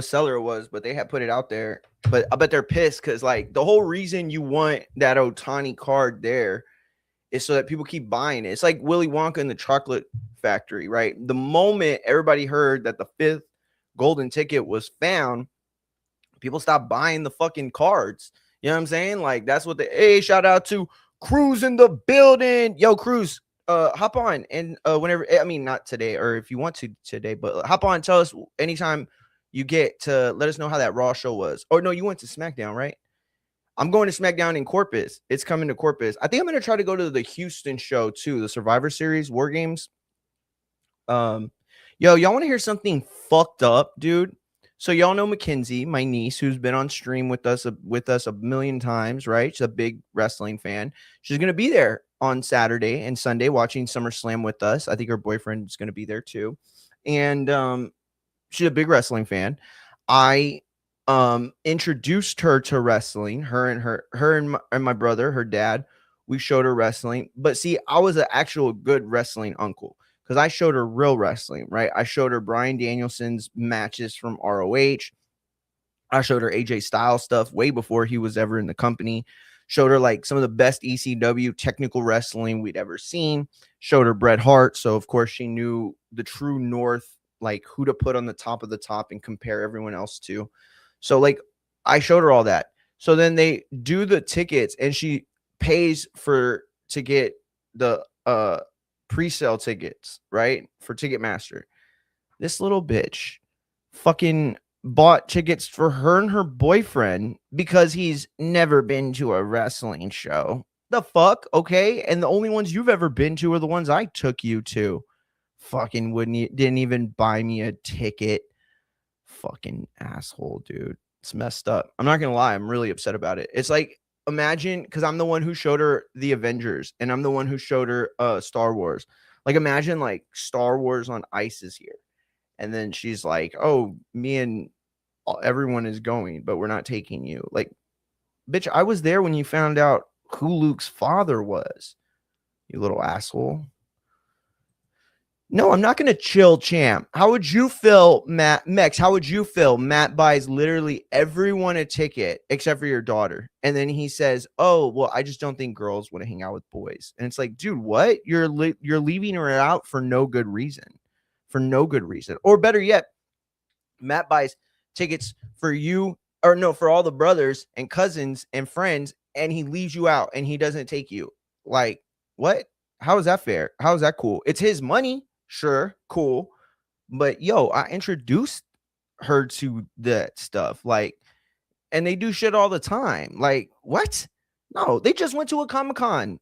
seller it was, but they had put it out there. But I bet they're pissed because like the whole reason you want that Otani card there is so that people keep buying it. It's like Willy Wonka and the Chocolate Factory, right? The moment everybody heard that the 5th golden ticket was found, people stopped buying the fucking cards. You know what I'm saying? Like that's what shout out to Cruz in the building. Yo, Cruz, hop on and whenever, I mean, not today, or if you want to today, but hop on, tell us anytime you get to let us know how that Raw show was. Oh no, you went to SmackDown, right? I'm going to SmackDown in Corpus. It's coming to Corpus. I think I'm going to try to go to the Houston show too, the Survivor Series War Games. Yo, y'all want to hear something fucked up, dude? So y'all know Mackenzie, my niece, who's been on stream with us a million times, right? She's a big wrestling fan. She's gonna be there on Saturday and Sunday watching SummerSlam with us. I think her boyfriend's gonna be there too, and she's a big wrestling fan. I introduced her to wrestling. Her and my brother, her dad. We showed her wrestling, but see, I was an actual good wrestling uncle because I showed her real wrestling, right? I showed her Bryan Danielson's matches from ROH. I showed her AJ Styles stuff way before he was ever in the company. Showed her like some of the best ECW technical wrestling we'd ever seen. Showed her Bret Hart. So, of course, she knew the true north, like who to put on the top of the top and compare everyone else to. So, like, I showed her all that. So then they do the tickets and she pays to get the pre-sale tickets, right? For Ticketmaster. This little bitch fucking bought tickets for her and her boyfriend because he's never been to a wrestling show. The fuck? Okay. And the only ones you've ever been to are the ones I took you to. Fucking didn't even buy me a ticket. Fucking asshole, dude. It's messed up. I'm not gonna lie, I'm really upset about it. It's like, imagine, because I'm the one who showed her the Avengers and I'm the one who showed her Star Wars. Like, imagine like Star Wars on Ice is here. And then she's like, oh, me and everyone is going, but we're not taking you. Like, bitch, I was there when you found out who Luke's father was, you little asshole. No, I'm not going to chill, champ. How would you feel, Matt? Mex, how would you feel? Matt buys literally everyone a ticket except for your daughter. And then he says, oh, well, I just don't think girls want to hang out with boys. And it's like, dude, what? You're leaving her out for no good reason. For no good reason. Or better yet, Matt buys tickets for you, or no, for all the brothers and cousins and friends, and he leaves you out and he doesn't take you. Like, what? How is that fair? How is that cool? It's his money. Sure, cool. But yo, I introduced her to that stuff. Like, and they do shit all the time. Like, what? No, they just went to a Comic-Con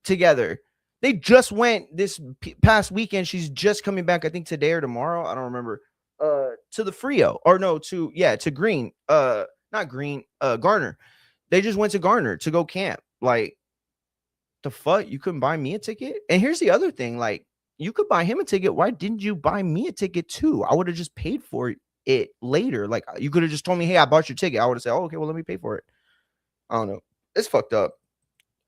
together. They just went this past weekend. She's just coming back, I think today or tomorrow. I don't remember. To the Frio, or no, to Green. Not Green, Garner. They just went to Garner to go camp. Like, the fuck? You couldn't buy me a ticket? And here's the other thing, like, you could buy him a ticket. Why didn't you buy me a ticket too? I would have just paid for it later. Like, you could have just told me, hey, I bought your ticket. I would have said, oh, okay, well, let me pay for it. I don't know. It's fucked up.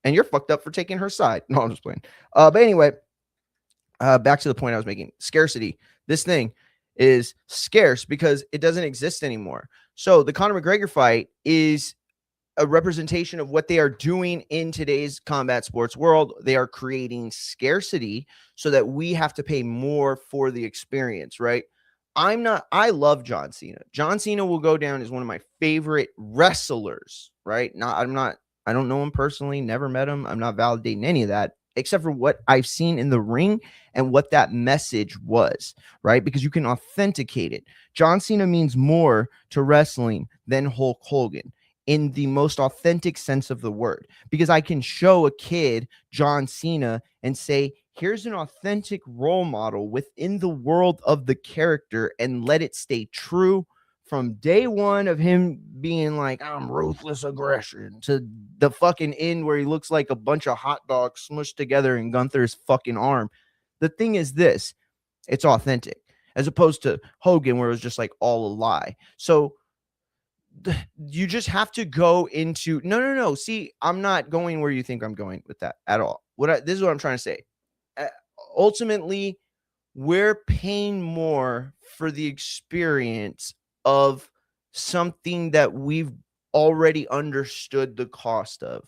And you're fucked up for taking her side. No, I'm just playing. But anyway, back to the point I was making. Scarcity. This thing is scarce because it doesn't exist anymore. So the Conor McGregor fight is a representation of what they are doing in today's combat sports world. They are creating scarcity so that we have to pay more for the experience, right? I love John Cena. John Cena will go down as one of my favorite wrestlers, right? I don't know him personally, never met him. I'm not validating any of that, except for what I've seen in the ring and what that message was, right? Because you can authenticate it. John Cena means more to wrestling than Hulk Hogan in the most authentic sense of the word, because I can show a kid John Cena and say, here's an authentic role model within the world of the character, and let it stay true from day one of him being like, I'm ruthless aggression, to the fucking end where he looks like a bunch of hot dogs smushed together in Gunther's fucking arm. The thing is this, it's authentic, as opposed to Hogan where it was just like all a lie. So you just have to go into no. See, I'm not going where you think I'm going with that at all. This is what I'm trying to say. Ultimately, we're paying more for the experience of something that we've already understood the cost of,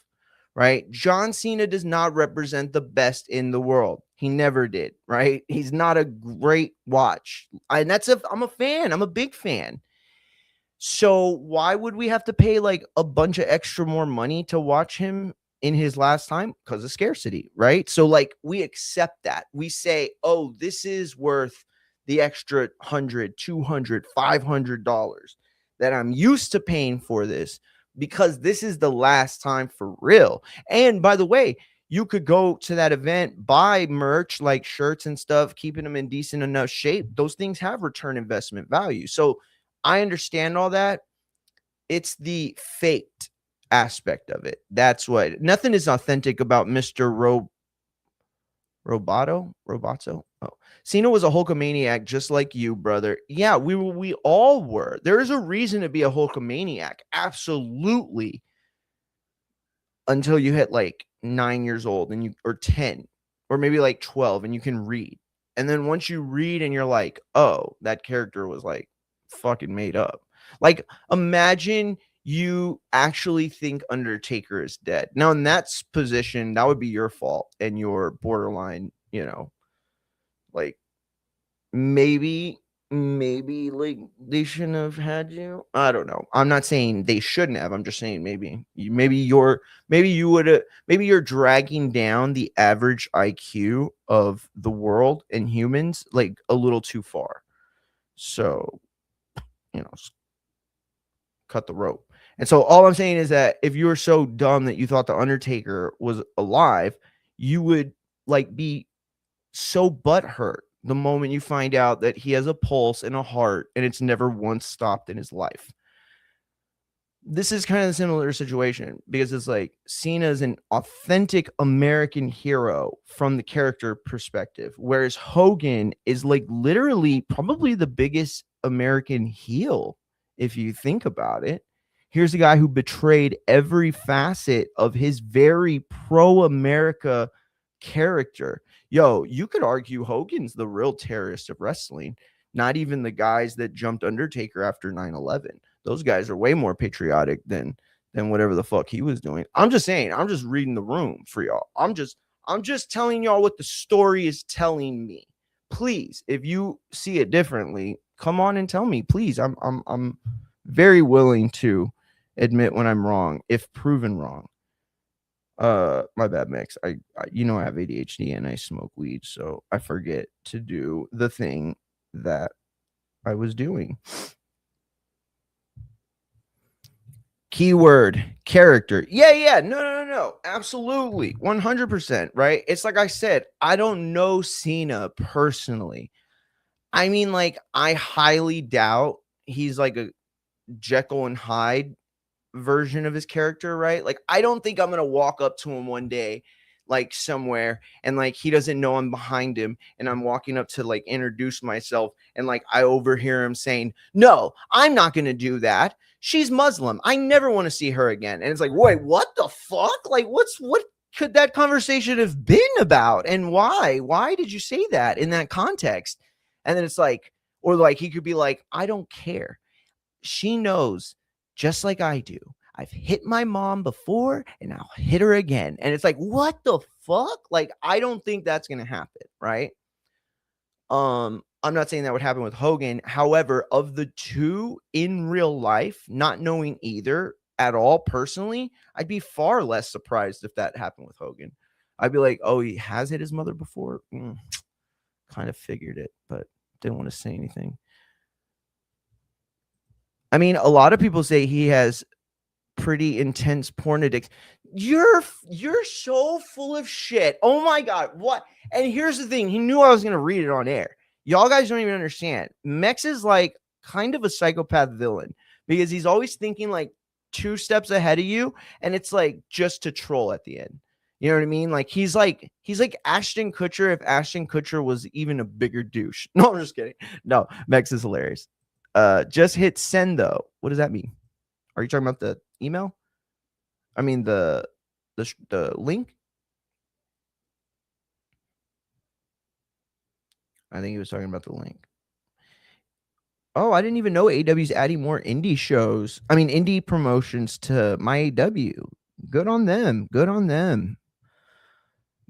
right? John Cena does not represent the best in the world. He never did, right? He's not a great watch. I'm a fan. I'm a big fan. So why would we have to pay like a bunch of extra more money to watch him in his last time? Because of scarcity, right? So like, we accept that. We say, oh, this is worth the extra $100, $200, $500 that I'm used to paying for this, because this is the last time for real. And by the way, you could go to that event, buy merch like shirts and stuff, keeping them in decent enough shape. Those things have return investment value. So I understand all that. It's the faked aspect of it. That's what, nothing is authentic about Mr. Roboto. Oh, Cena was a Hulkamaniac just like you, brother. Yeah, we all were. There is a reason to be a Hulkamaniac. Absolutely. Until you hit like 9 years old and you, or 10, or maybe like 12, and you can read. And then once you read and you're like, oh, that character was like fucking made up. Like, imagine you actually think Undertaker is dead. Now, in that position, that would be your fault and your borderline, like maybe like they shouldn't have had you. I don't know. I'm not saying they shouldn't have. I'm just saying maybe you're dragging down the average IQ of the world and humans like a little too far. So, cut the rope. And so all I'm saying is that if you were so dumb that you thought the Undertaker was alive, you would like be so butthurt the moment you find out that he has a pulse and a heart and it's never once stopped in his life. This is kind of a similar situation because it's like Cena is an authentic American hero from the character perspective, whereas Hogan is like literally probably the biggest American heel if you think about it. Here's a guy who betrayed every facet of his very pro-America character. Yo, you could argue Hogan's the real terrorist of wrestling, not even the guys that jumped Undertaker after 9/11. Those guys are way more patriotic than whatever the fuck he was doing. I'm just saying, I'm just reading the room for y'all. I'm just telling y'all what the story is telling me. Please, if you see it differently, come on and tell me, please. I'm very willing to admit when I'm wrong if proven wrong. My bad, Max. I I have ADHD and I smoke weed, so I forget to do the thing that I was doing. Keyword character. Yeah. No. Absolutely. 100%. Right. It's like I said, I don't know Cena personally. I mean, like, I highly doubt he's like a Jekyll and Hyde version of his character, right? Like, I don't think I'm gonna walk up to him one day, like somewhere, and like he doesn't know I'm behind him, and I'm walking up to like introduce myself, and like I overhear him saying, "No, I'm not gonna do that. She's Muslim. I never want to see her again." And it's like, wait, what the fuck? Like, what could that conversation have been about, and why? Why did you say that in that context? And then it's like, or like he could be like, I don't care. She knows just like I do. I've hit my mom before and I'll hit her again. And it's like, what the fuck? Like, I don't think that's going to happen. Right. I'm not saying that would happen with Hogan. However, of the two in real life, not knowing either at all personally, I'd be far less surprised if that happened with Hogan. I'd be like, oh, he has hit his mother before. Kind of figured it, but didn't want to say anything. I mean, a lot of people say he has pretty intense porn addiction. You're so full of shit. Oh my God. What? And here's the thing. He knew I was going to read it on air. Y'all guys don't even understand. Mex is like kind of a psychopath villain because he's always thinking like 2 steps ahead of you. And it's like just to troll at the end. You know what I mean? Like he's like Ashton Kutcher if Ashton Kutcher was even a bigger douche. No, I'm just kidding. No, Mex is hilarious. Just hit send though. What does that mean? Are you talking about the email? I mean the link. I think he was talking about the link. Oh, I didn't even know AEW's adding more indie shows. I mean indie promotions to my AEW. Good on them. Good on them.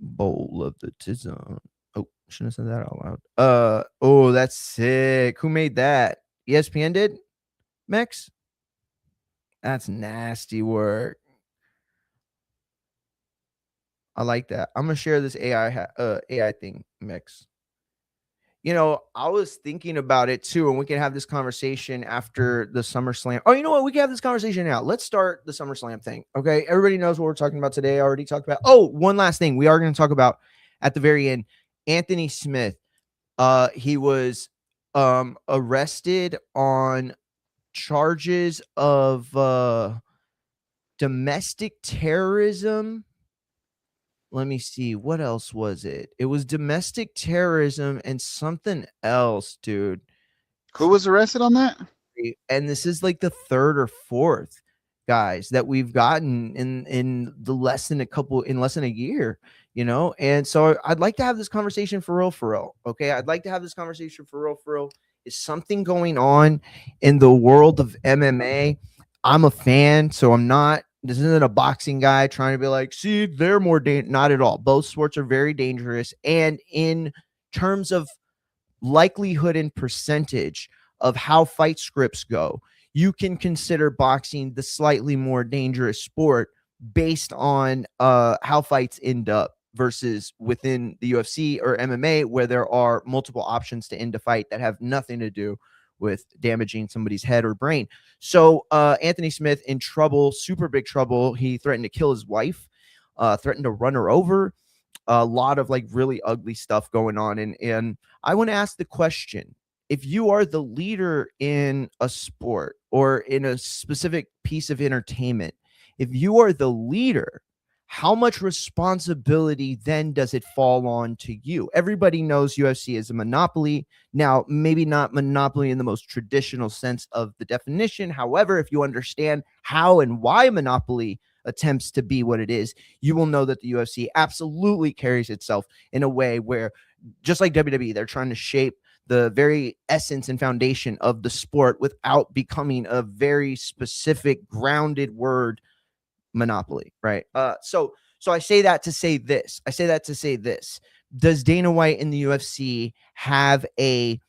Bowl of the Tizon. Oh, shouldn't have said that out loud. Oh, that's sick. Who made that? ESPN did? Mex? That's nasty work. I like that. I'm gonna share this AI thing, Mix. I was thinking about it too, and we can have this conversation after the SummerSlam. Oh, you know what? We can have this conversation now. Let's start the SummerSlam thing. Okay, everybody knows what we're talking about today. I already talked about. Oh, one last thing. We are going to talk about at the very end. Anthony Smith. He was arrested on charges of domestic terrorism. Let me see. What else was it? It was domestic terrorism and something else, dude. Who was arrested on that? And this is like the third or fourth guys that we've gotten in less than a year, and so I'd like to have this conversation for real. Okay, I'd like to have this conversation for real. Is something going on in the world of MMA? I'm a fan, so this isn't a boxing guy trying to be like, see, they're more not at all. Both sports are very dangerous, and in terms of likelihood and percentage of how fight scripts go, you can consider boxing the slightly more dangerous sport based on how fights end up versus within the UFC or MMA, where there are multiple options to end a fight that have nothing to do with damaging somebody's head or brain. So Anthony Smith in trouble, super big trouble. He threatened to kill his wife, threatened to run her over. A lot of like really ugly stuff going on. And I want to ask the question, if you are the leader in a sport or in a specific piece of entertainment, if you are the leader, how much responsibility then does it fall on to you? Everybody knows UFC is a monopoly. Now, maybe not monopoly in the most traditional sense of the definition. However, if you understand how and why monopoly attempts to be what it is, you will know that the UFC absolutely carries itself in a way where, just like WWE, they're trying to shape the very essence and foundation of the sport without becoming a very specific grounded word, monopoly, right? So I say that to say this. Does Dana White in the UFC have a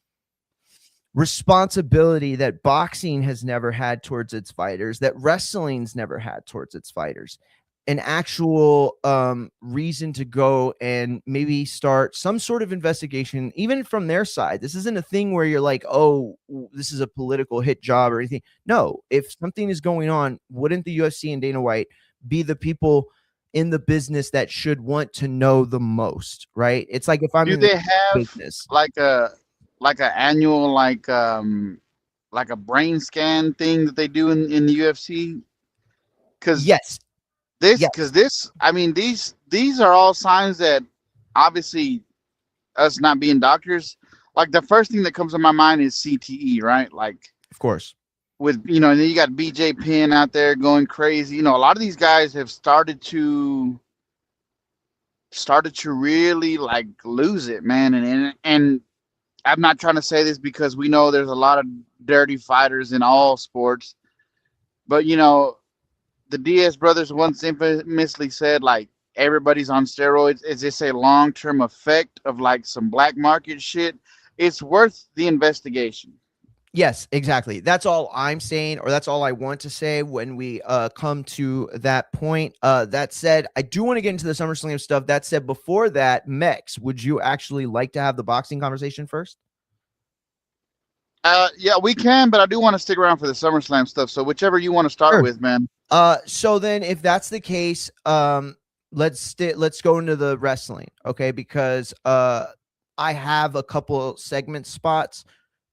responsibility that boxing has never had towards its fighters, that wrestling's never had towards its fighters? An actual reason to go and maybe start some sort of investigation, even from their side. This isn't a thing where you're like, oh, this is a political hit job or anything. No, if something is going on, wouldn't the UFC and Dana White be the people in the business that should want to know the most, right? It's like if I'm Do in the they have business. like a annual like a brain scan thing that they do in the UFC? Because Yes. I mean, these are all signs that obviously us not being doctors, like the first thing that comes to my mind is CTE, right? Like Of course. with and then you got BJ Penn out there going crazy. A lot of these guys have started to really like lose it, man. And I'm not trying to say this because we know there's a lot of dirty fighters in all sports, but the Diaz brothers once infamously said, like, everybody's on steroids. Is this a long term effect of like some black market shit? It's worth the investigation. Yes, exactly. That's all I'm saying, or that's all I want to say when we come to that point. That said, I do want to get into the SummerSlam stuff. That said, before that, Mex, would you actually like to have the boxing conversation first? Yeah, we can, but I do want to stick around for the SummerSlam stuff. So whichever you want to start Sure. with, man. So then if that's the case, let's go into the wrestling, okay? Because I have a couple segment spots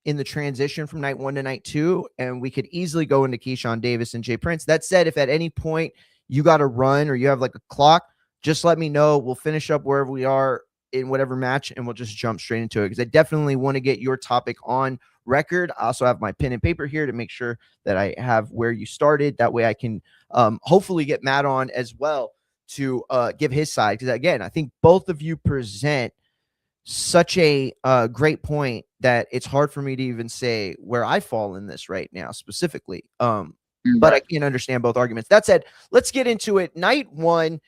in the transition from night 1 to night 2, and we could easily go into Keyshawn Davis and Jay Prince. That said, if at any point you got to run or you have like a clock, just let me know. We'll finish up wherever we are in whatever match, and we'll just jump straight into it, because I definitely want to get your topic on record. I also have my pen and paper here to make sure that I have where you started. That way I can hopefully get Matt on as well to give his side, because again, I think both of you present such a great point that it's hard for me to even say where I fall in this right now specifically. But I can understand both arguments. That said, let's get into it. Night 1,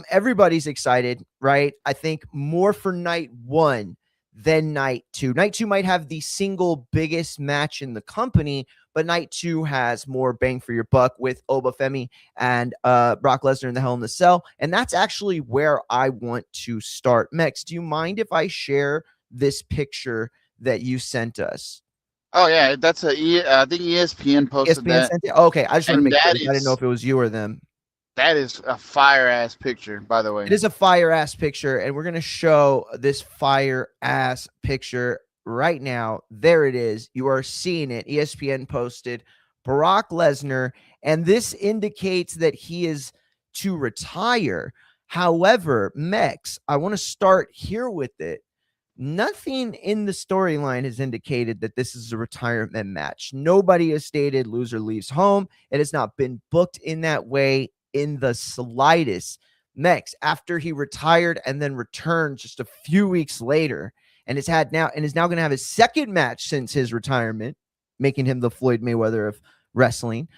everybody's excited, right? I think more for night 1 than night 2. Night 2 might have the single biggest match in the company, but night 2 has more bang for your buck with Obafemi and Brock Lesnar in the Hell in the Cell. And that's actually where I want to start. Mex, do you mind if I share this picture that you sent us? Oh yeah, that's I think ESPN posted ESPN that, sent it? Okay, I just want to and make sure. I didn't know if it was you or them. that is a fire ass picture, by the way. It is a fire ass picture, and we're going to show this fire ass picture right now. There it is. You are seeing it. ESPN posted Brock Lesnar, and this indicates that he is to retire. However, Mex, I want to start here with it. Nothing in the storyline has indicated that this is a retirement match. Nobody has stated loser leaves home. It has not been booked in that way in the slightest. Mex, after he retired and then returned just a few weeks later, and is now going to have his second match since his retirement, making him the Floyd Mayweather of wrestling.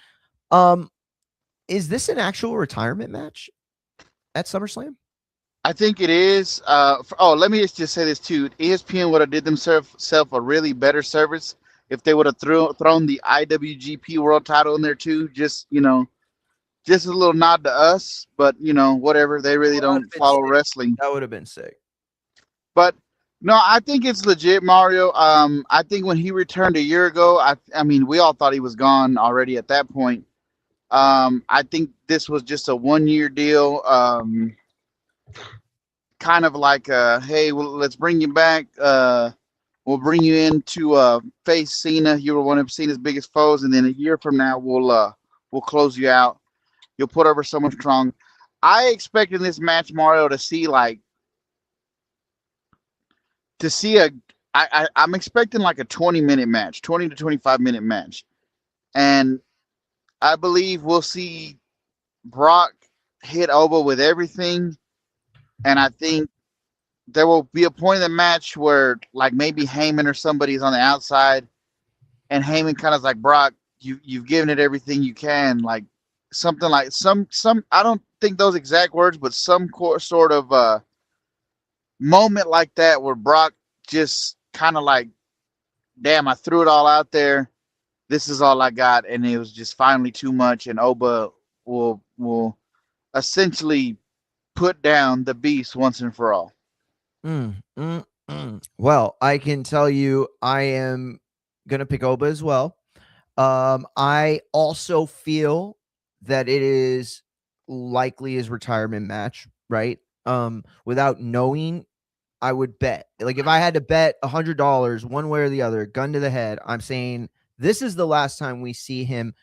Is this an actual retirement match at SummerSlam? I think it is. Let me just say this too. ESPN would have did themselves a really better service if they would have thrown the IWGP World Title in there too. Just just a little nod to us. But whatever. They really don't follow wrestling. That would have been sick. But no, I think it's legit, Mario. I think when he returned a year ago, I mean, we all thought he was gone already at that point. I think this was just a 1-year deal. Kind of like, hey, well, let's bring you back. We'll bring you in to face Cena. You were one of Cena's biggest foes, and then a year from now, we'll close you out. You'll put over someone strong. I expect in this match, Mario, to see I'm expecting like a 20-minute match, 20 to 25-minute match, and I believe we'll see Brock hit Oba with everything. And I think there will be a point in the match where, like, maybe Heyman or somebody's on the outside, and Heyman kind of like, Brock, you've given it everything you can, like something like some. I don't think those exact words, but some sort of moment like that where Brock just kind of like, damn, I threw it all out there. This is all I got, and it was just finally too much, and Oba will essentially put down the beast once and for all. Well, I can tell you I am going to pick Oba as well. I also feel that it is likely his retirement match, right? Without knowing, I would bet. Like, if I had to bet $100 one way or the other, gun to the head, I'm saying this is the last time we see him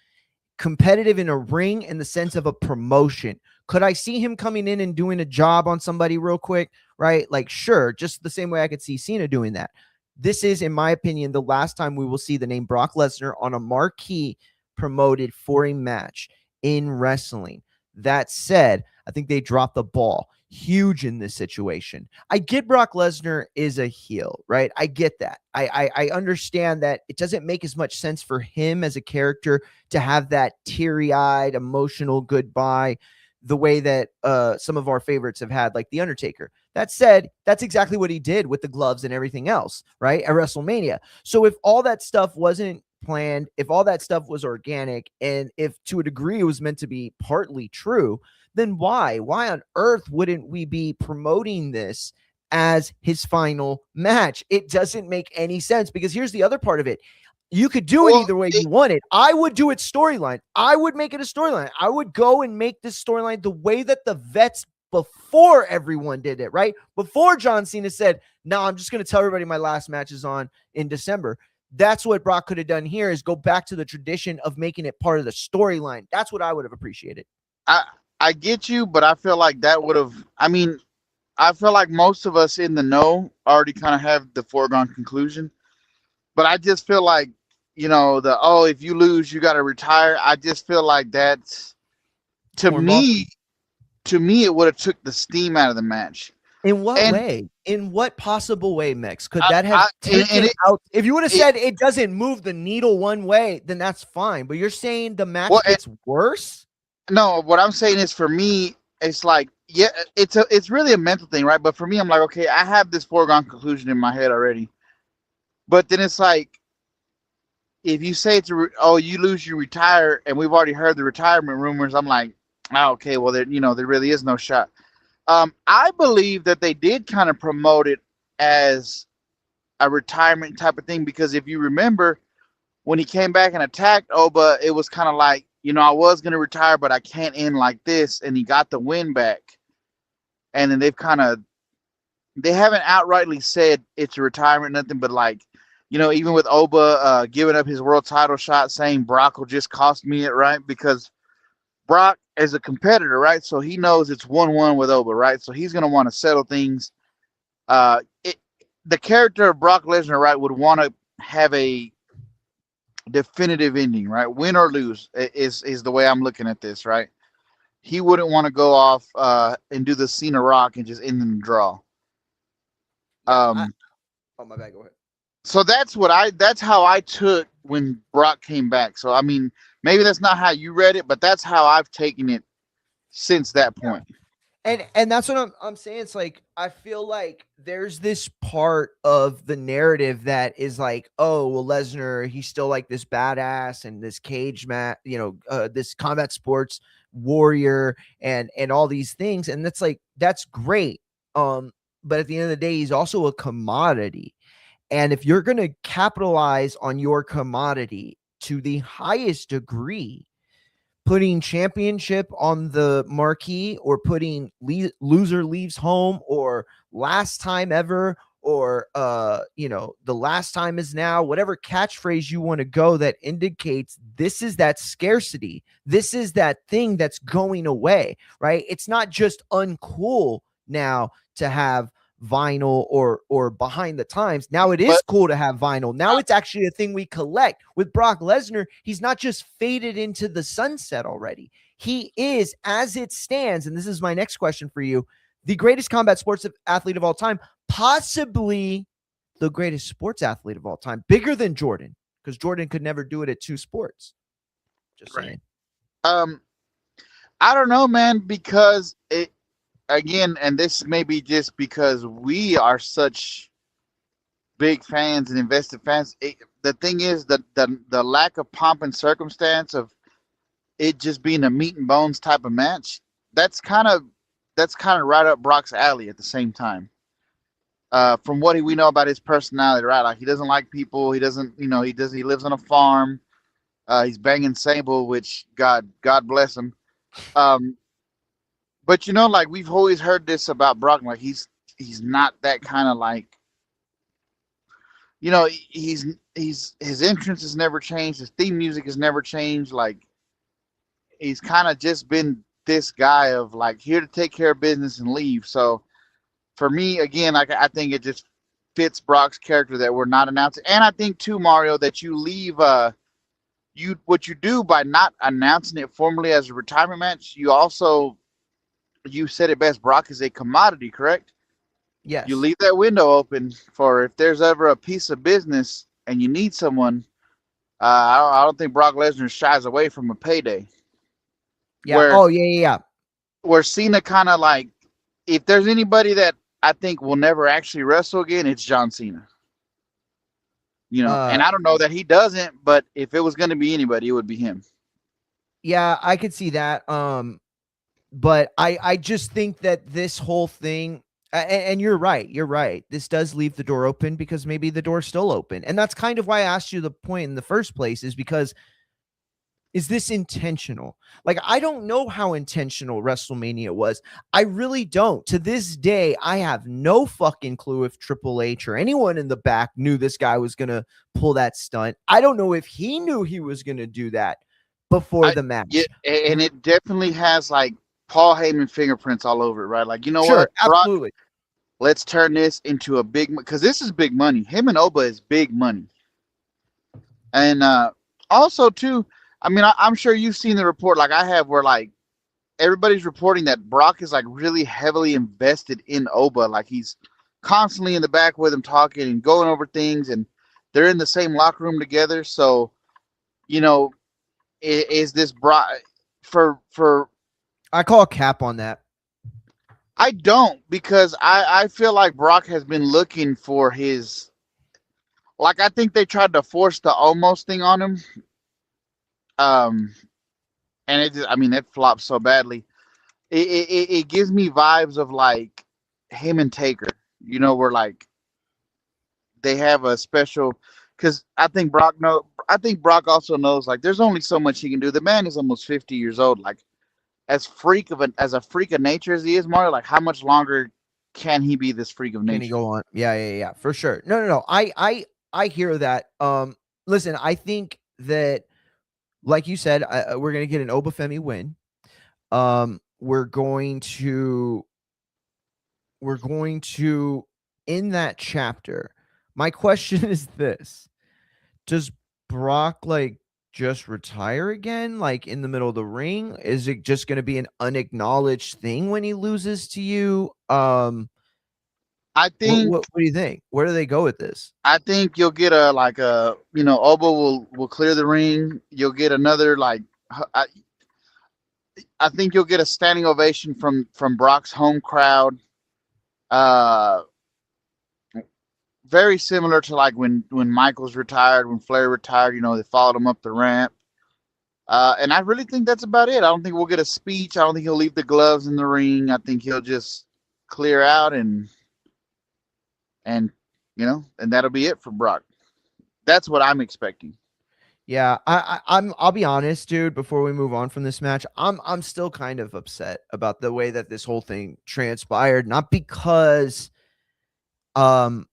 competitive in a ring in the sense of a promotion. Could I see him coming in and doing a job on somebody real quick, right? Like, sure, just the same way I could see Cena doing that. This is, in my opinion, the last time we will see the name Brock Lesnar on a marquee promoted for a match in wrestling. That said, I think they dropped the ball huge in this situation. I get Brock Lesnar is a heel, right? I get that. I understand that it doesn't make as much sense for him as a character to have that teary-eyed, emotional goodbye the way that some of our favorites have had, like The Undertaker. That said, that's exactly what he did with the gloves and everything else, right? At WrestleMania. So if all that stuff wasn't planned, if all that stuff was organic, and if to a degree it was meant to be partly true, then why on earth wouldn't we be promoting this as his final match? It doesn't make any sense, because here's the other part of it. You could do it either way you want it. I would do it storyline. I would make it a storyline. I would go and make this storyline the way that the vets before everyone did it, right? Before John Cena said, no, I'm just going to tell everybody my last match is on in December. That's what Brock could have done here, is go back to the tradition of making it part of the storyline. That's what I would have appreciated. I get you, but I feel like that would have, I feel like most of us in the know already kind of have the foregone conclusion. But I just feel like, if you lose, you got to retire. I just feel like that's, to me, it would have took the steam out of the match. In what way? In what possible way, Mex? Could that have taken it out? If you would have said it doesn't move the needle one way, then that's fine. But you're saying the match gets worse? No, what I'm saying is, for me, it's like, yeah, it's really a mental thing, right? But for me, I'm like, okay, I have this foregone conclusion in my head already. But then it's like, if you say you lose, you retire, and we've already heard the retirement rumors, I'm like, oh, okay, well, there really is no shot. I believe that they did kind of promote it as a retirement type of thing, because if you remember, when he came back and attacked Oba, it was kind of like, I was going to retire, but I can't end like this. And he got the win back. And then they haven't outrightly said it's a retirement, nothing, but like, Even with Oba giving up his world title shot, saying Brock will just cost me it, right? Because Brock is a competitor, right? So he knows it's 1-1 with Oba, right? So he's going to want to settle things. The character of Brock Lesnar, right, would want to have a definitive ending, right? Win or lose is the way I'm looking at this, right? He wouldn't want to go off and do the Cena Rock and just end in the draw. Yeah, oh, my bad. Go ahead. So that's how I took when Brock came back. So I mean, maybe that's not how you read it, but that's how I've taken it since that point. And that's what I'm saying. It's like, I feel like there's this part of the narrative that is like, oh, well, Lesnar, he's still like this badass and this cage match, this combat sports warrior and all these things. And that's like, that's great. But at the end of the day, he's also a commodity. And if you're going to capitalize on your commodity to the highest degree, putting championship on the marquee or putting loser leaves home or last time ever or the last time is now, whatever catchphrase you want to go that indicates this is that scarcity, this is that thing that's going away, right? It's not just uncool now to have vinyl or behind the times. Now it is cool to have vinyl. Now it's actually a thing we collect. With Brock Lesnar, he's not just faded into the sunset already. He is, as it stands, and this is my next question for you, the greatest combat sports athlete of all time, possibly the greatest sports athlete of all time, bigger than Jordan, because Jordan could never do it at two sports. Just saying. I don't know, man, because again, and this may be just because we are such big fans and invested fans. The thing is that the lack of pomp and circumstance of it just being a meat and bones type of match, that's kind of right up Brock's alley at the same time. From what we know about his personality, right? Like, he doesn't like people. He doesn't, he lives on a farm. He's banging Sable, which God bless him. But like, we've always heard this about Brock, like he's not that kind of like, his entrance has never changed, his theme music has never changed. Like, he's kind of just been this guy of like, here to take care of business and leave. So for me, again, I think it just fits Brock's character that we're not announcing. And I think too, Mario, that you leave what you do by not announcing it formally as a retirement match, you said it best, Brock is a commodity, correct? Yes. You leave that window open for if there's ever a piece of business and you need someone. I don't think Brock Lesnar shies away from a payday. Yeah. Yeah. Where Cena kind of like, if there's anybody that I think will never actually wrestle again, it's John Cena. And I don't know that he doesn't, but if it was going to be anybody, it would be him. Yeah, I could see that. But I just think that this whole thing, and you're right. This does leave the door open because maybe the door's still open. And that's kind of why I asked you the point in the first place, is because, is this intentional? Like, I don't know how intentional WrestleMania was. I really don't. To this day, I have no fucking clue if Triple H or anyone in the back knew this guy was going to pull that stunt. I don't know if he knew he was going to do that before the match. Yeah, and it definitely has like Paul Heyman fingerprints all over it, right? Like, sure, what? Absolutely. Brock, let's turn this into a big, because this is big money. Him and Oba is big money. And also, too, I mean, I'm sure you've seen the report like I have where like everybody's reporting that Brock is like really heavily invested in Oba. Like, he's constantly in the back with him talking and going over things, and they're in the same locker room together. So, is this Brock for I call a cap on that. I don't, because I feel like Brock has been looking for his, like, I think they tried to force the almost thing on him. And it flopped so badly. It gives me vibes of like him and Taker, where like they have a special, because I think Brock also knows like there's only so much he can do. The man is almost 50 years old. Like, as a freak of nature as he is, Mario, like, how much longer can he be this freak of nature? Can he go on? Yeah, for sure. No. I hear that. Listen, I think that, like you said, we're gonna get an Obafemi win. We're going to in that chapter. My question is this: does Brock like just retire again, like in the middle of the ring? Is it just going to be an unacknowledged thing when he loses to you? I think What do you think? Where do they go with this? I think you'll get a like a Oba will clear the ring. You'll get another like I think you'll get a standing ovation from Brock's home crowd. Uh, Very similar to like when Michaels retired, when Flair retired. They followed him up the ramp. And I really think that's about it. I don't think we'll get a speech. I don't think he'll leave the gloves in the ring. I think he'll just clear out and and that'll be it for Brock. That's what I'm expecting. Yeah, I'll be honest, dude, before we move on from this match, I'm still kind of upset about the way that this whole thing transpired, um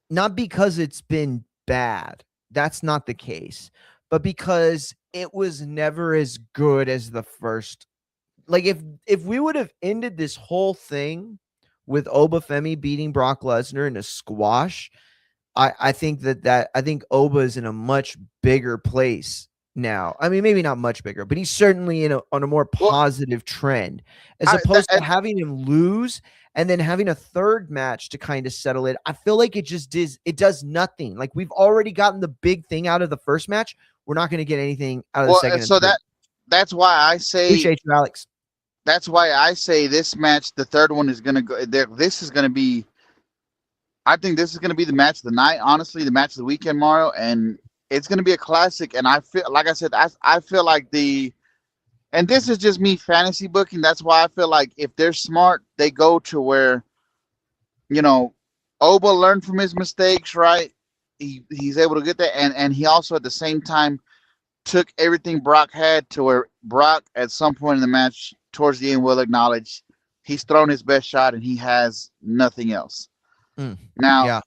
not because it's been bad. That's not the case. But because it was never as good as the first. Like if we would have ended this whole thing with Obafemi beating Brock Lesnar in a squash, I think I think Oba is in a much bigger place now. I mean, maybe not much bigger, but he's certainly on a more positive trend, as opposed to having him lose and then having a third match to kind of settle it. I feel like it does nothing. Like, we've already gotten the big thing out of the first match. We're not going to get anything out of the second. So that's why I say, appreciate you, Alex. That's why I say this match, the third one, is going to go there. This is going to be, I think this is going to be the match of the night. Honestly, the match of the weekend, Mario, and it's going to be a classic. And I feel, like I said, I feel like and this is just me fantasy booking. That's why I feel like if they're smart, they go to where, Oba learned from his mistakes, right? He's able to get that, and he also at the same time took everything Brock had to where Brock at some point in the match towards the end will acknowledge he's thrown his best shot and he has nothing else. Now, yeah,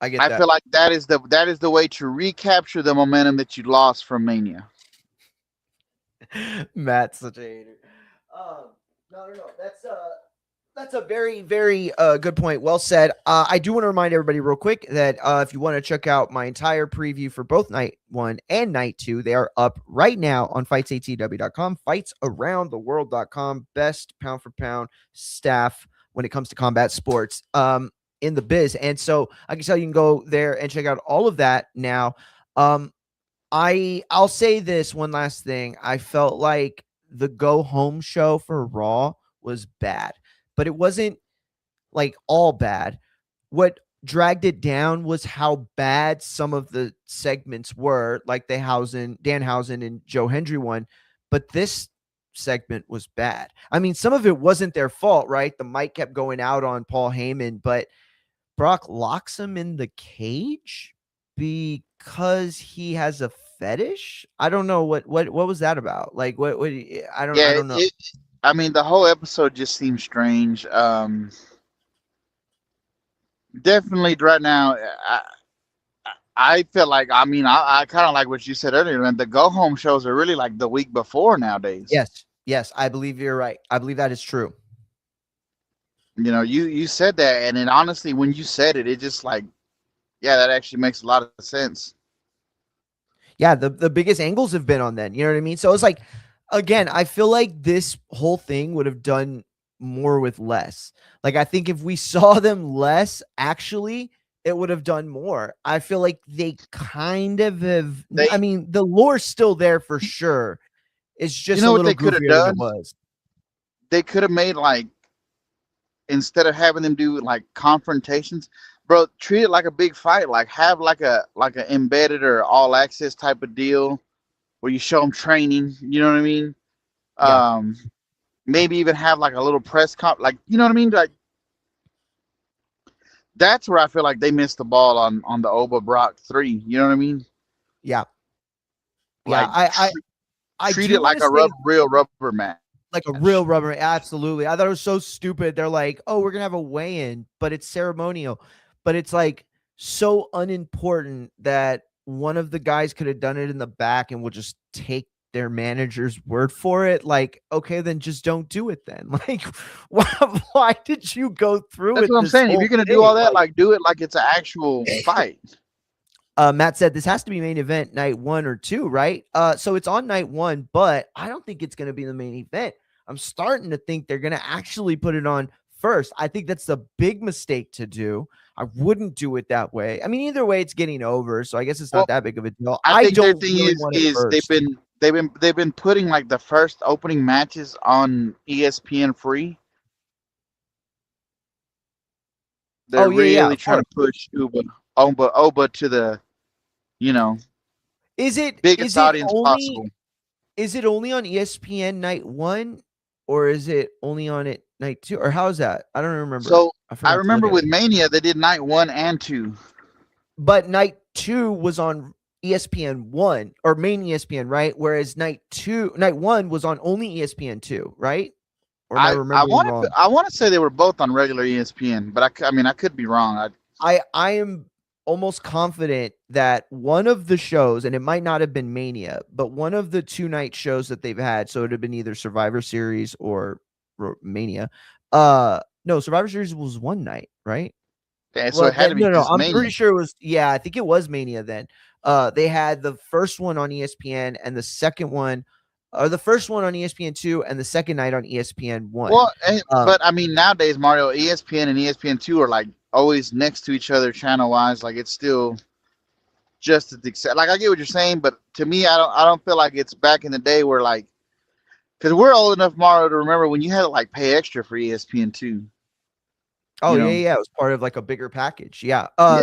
I feel like that is the way to recapture the momentum that you lost from Mania. Matt's such a hater. No. That's a very, very good point. Well said. I do want to remind everybody real quick that if you want to check out my entire preview for both night 1 and night 2, they are up right now on fightsatw.com, fightsaroundtheworld.com, best pound for pound staff when it comes to combat sports in the biz. And so I can tell you can go there and check out all of that now. I'll say this one last thing. I felt like the go home show for Raw was bad, but it wasn't like all bad. What dragged it down was how bad some of the segments were, like the Danhausen and Joe Hendry one. But this segment was bad. I mean, some of it wasn't their fault, right? The mic kept going out on Paul Heyman, but Brock locks him in the cage because he has a fetish. I don't know what was that about. Like what I don't know. I mean, the whole episode just seems strange. Definitely right now, I feel like, I kind of like what you said earlier, man. The go home shows are really like the week before nowadays. Yes, I believe you're right. I believe that is true. You said that, and then honestly, when you said it, it just like, yeah, that actually makes a lot of sense. Yeah, the biggest angles have been on then. You know what I mean? So it's like, again, I feel like this whole thing would have done more with less. Like, I think if we saw them less, actually, it would have done more. I feel like they kind of have. I mean, the lore's still there for sure. It's just a little goofier than it was. They could have made, like, instead of having them do like confrontations, bro, treat it like a big fight. Like, have like a embedded or all access type of deal where you show them training. You know what I mean? Yeah. Maybe even have like a little press comp. Like, you know what I mean? Like, that's where I feel like they missed the ball on the Oba Brock 3. You know what I mean? Yeah. Like, I treat it like a real rubber match. Like a real rubber. Absolutely. I thought it was so stupid. They're like, oh, we're going to have a weigh-in, but it's ceremonial. But it's like, so unimportant that one of the guys could have done it in the back and we'll just take their manager's word for it. Like, okay, then just don't do it then. Like, why did you go through That's with what I'm this saying. If whole you're gonna do thing? all that, Like, like do it like it's an actual fight. Matt said this has to be main event night 1 or 2, right? So it's on night 1, but I don't think it's going to be the main event. I'm starting to think they're going to actually put it on first. I think that's a big mistake to do. I wouldn't do it that way. I mean, either way, it's getting over, so I guess it's Well, not that big of a deal. I I think their don't thing really is want it is first. they've been putting like the first opening matches on ESPN free. Oh They're yeah, really of trying course. to push Oba to the, you know, Is it biggest is it audience only possible. is it only on ESPN night 1 or is it only on it night 2 or how is that? I don't remember. So I I forgot to look remember at with it. Mania they did night 1 and 2. But night 2 was on ESPN 1 or main ESPN, right? Whereas night 1 was on only ESPN 2, right? Or am I remembering wrong? I want to say they were both on regular ESPN, but I mean I could be wrong. I am almost confident that one of the shows, and it might not have been Mania, but one of the 2 night shows that they've had, so it would have been either Survivor Series or Mania. No, Survivor Series was one night, right? Yeah, so Well, it had to then be no, just I'm Mania. pretty sure it was. Yeah, I think it was Mania then. They had the first one on ESPN and the second one, or the first one on ESPN 2 and the second night on ESPN 1. Well, Um, but I mean nowadays Mario ESPN and ESPN2 are like always next to each other channel wise. Like it's still just as accept. Like I get what you're saying, but to me I don't feel like it's back in the day where like because we're old enough Mario to remember when you had to like pay extra for ESPN2. oh You yeah, know? yeah, it was part of like a bigger package. Yeah. Yeah.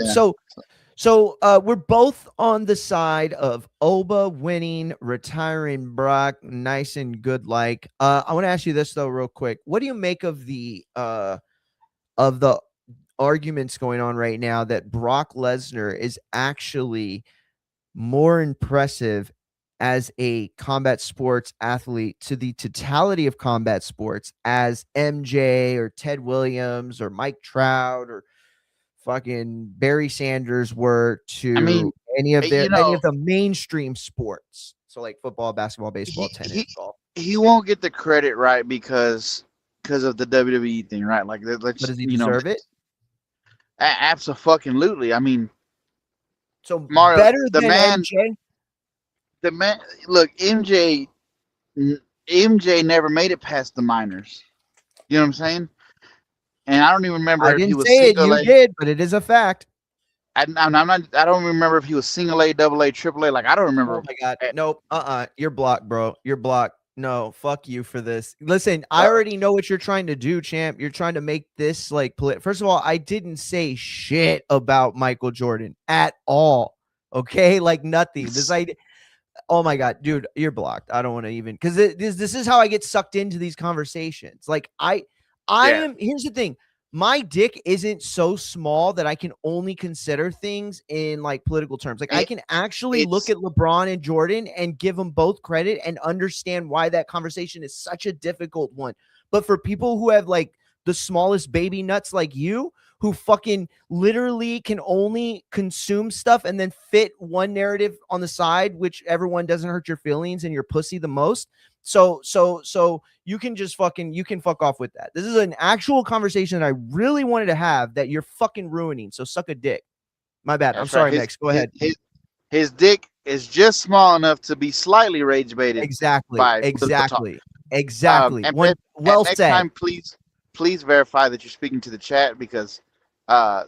So we're both on the side of Oba winning, retiring Brock, nice and good. Like, I want to ask you this though, real quick. What do you make of the arguments going on right now that Brock Lesnar is actually more impressive as a combat sports athlete to the totality of combat sports as MJ or Ted Williams or Mike Trout or fucking Barry Sanders were I mean, to you any know, of the mainstream sports. So like football, basketball, baseball, he tennis, he golf. he won't get the credit right because of the WWE thing, right? Like But let's does he deserve it? absolutely. I mean, So Mario, better than MJ? the man. Look, MJ never made it past the minors. You know what I'm saying? And I don't even remember I if he didn't was say it, single you A. did, but it is a fact. I'm not. I don't remember if he was single A, double A, triple A. Like I don't Oh remember. my god. Eh, Nope. You're blocked, bro. You're blocked. No, fuck you for this. Listen, I Uh, already know what you're trying to do, champ. You're trying to make this like first of all, I didn't say shit about Michael Jordan at all. Okay, like nothing. This idea. Oh my god, dude, you're blocked. I don't want to even because this is how I get sucked into these conversations. Like I yeah, am. Here's the thing. My dick isn't so small that I can only consider things in like political terms. Like I it, can actually look it's at LeBron and Jordan and give them both credit and understand why that conversation is such a difficult one. But for people who have like the smallest baby nuts like you, who fucking literally can only consume stuff and then fit one narrative on the side, which everyone doesn't hurt your feelings and your pussy the most. So you can just you can fuck off with that. This is an actual conversation that I really wanted to have that you're fucking ruining. So suck a dick. My bad. I'm that's right. sorry, Mex. Go ahead. His dick is just small enough to be slightly rage baited Exactly. by political talk. Exactly. Exactly. One And well next said. time, please verify that you're speaking to the chat because uh,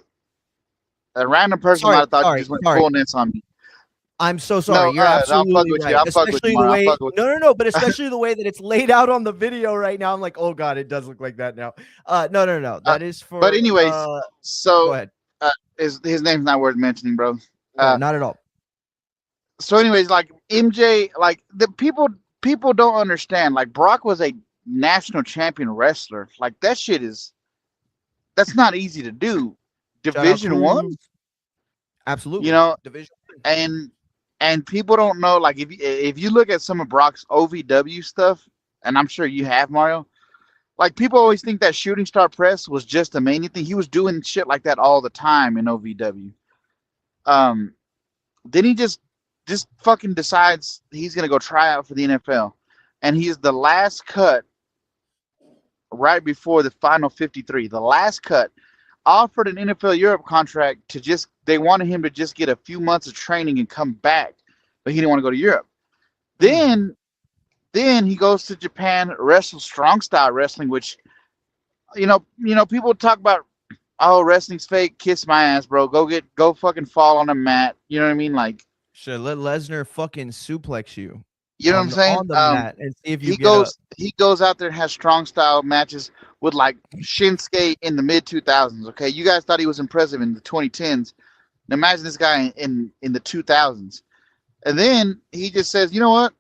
a random person might Sorry, have thought you sorry, just went sorry. full nets on me. I'm so sorry. No, You're no, I'm fucking absolutely with you. right. I'm fucking with you, Especially the Mario. I'm way fucking with no, but especially the way that it's laid out on the video right now. I'm like, oh god, it does look like that now. No. uh, That is but for anyways, go so ahead. his name's not worth mentioning, bro. No, Uh, not at all. so anyways, like MJ, like the people don't understand. Like Brock was a national champion wrestler. Like that's not easy to do. Shout out Division one, Cruz. you Absolutely. know, Division. and people don't know. Like if you look at some of Brock's OVW stuff, and I'm sure you have Mario. Like people always think that shooting star press was just a Mania thing. He was doing shit like that all the time in OVW. Um, then he just fucking decides he's gonna go try out for the NFL, and he's the last cut right before the final 53. The last cut offered an NFL Europe contract to just they wanted him to just get a few months of training and come back, but he didn't want to go to Europe. Then he goes to Japan, wrestles strong style wrestling, which people talk about, oh, wrestling's fake. Kiss my ass, bro. Go fucking fall on a mat. You know what I mean? Like, should let Lesnar fucking suplex you. You know what I'm saying? On the mat and see if you he goes out there and has strong style matches with like Shinsuke in the mid 2000s. Okay, you guys thought he was impressive in the 2010s. Now imagine this guy in the 2000s, and then he just says, you know what?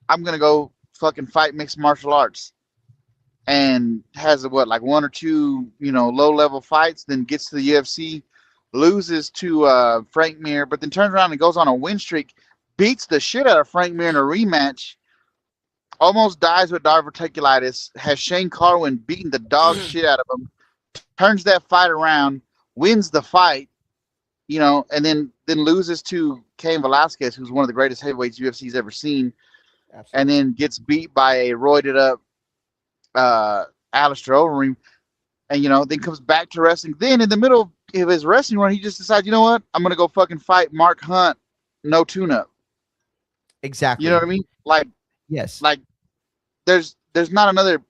I'm gonna go fucking fight mixed martial arts, and has like one or two low level fights. Then gets to the UFC, loses to Frank Mir, but then turns around and goes on a win streak. Beats the shit out of Frank Mir in a rematch, almost dies with diverticulitis, has Shane Carwin beating the dog shit out of him, turns that fight around, wins the fight, and then loses to Cain Velasquez, who's one of the greatest heavyweights UFC's ever seen. Absolutely. And then gets beat by a roided up Alistair Overeem, and then comes back to wrestling. Then in the middle of his wrestling run, he just decides, you know what? I'm gonna go fucking fight Mark Hunt, no tune-up. Exactly. You know what I mean? Like, yes. Like, there's not another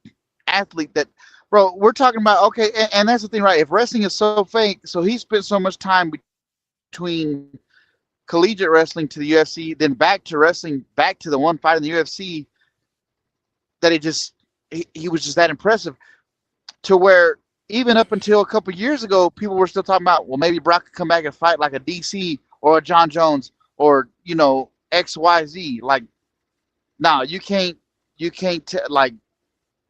athlete that, bro. We're talking about, okay, and that's the thing, right? If wrestling is so fake, so he spent so much time between collegiate wrestling to the UFC, then back to wrestling, back to the one fight in the UFC, that he was just that impressive, to where even up until a couple years ago, people were still talking about, well, maybe Brock could come back and fight like a DC or a John Jones or XYZ. Like, no, you can't like,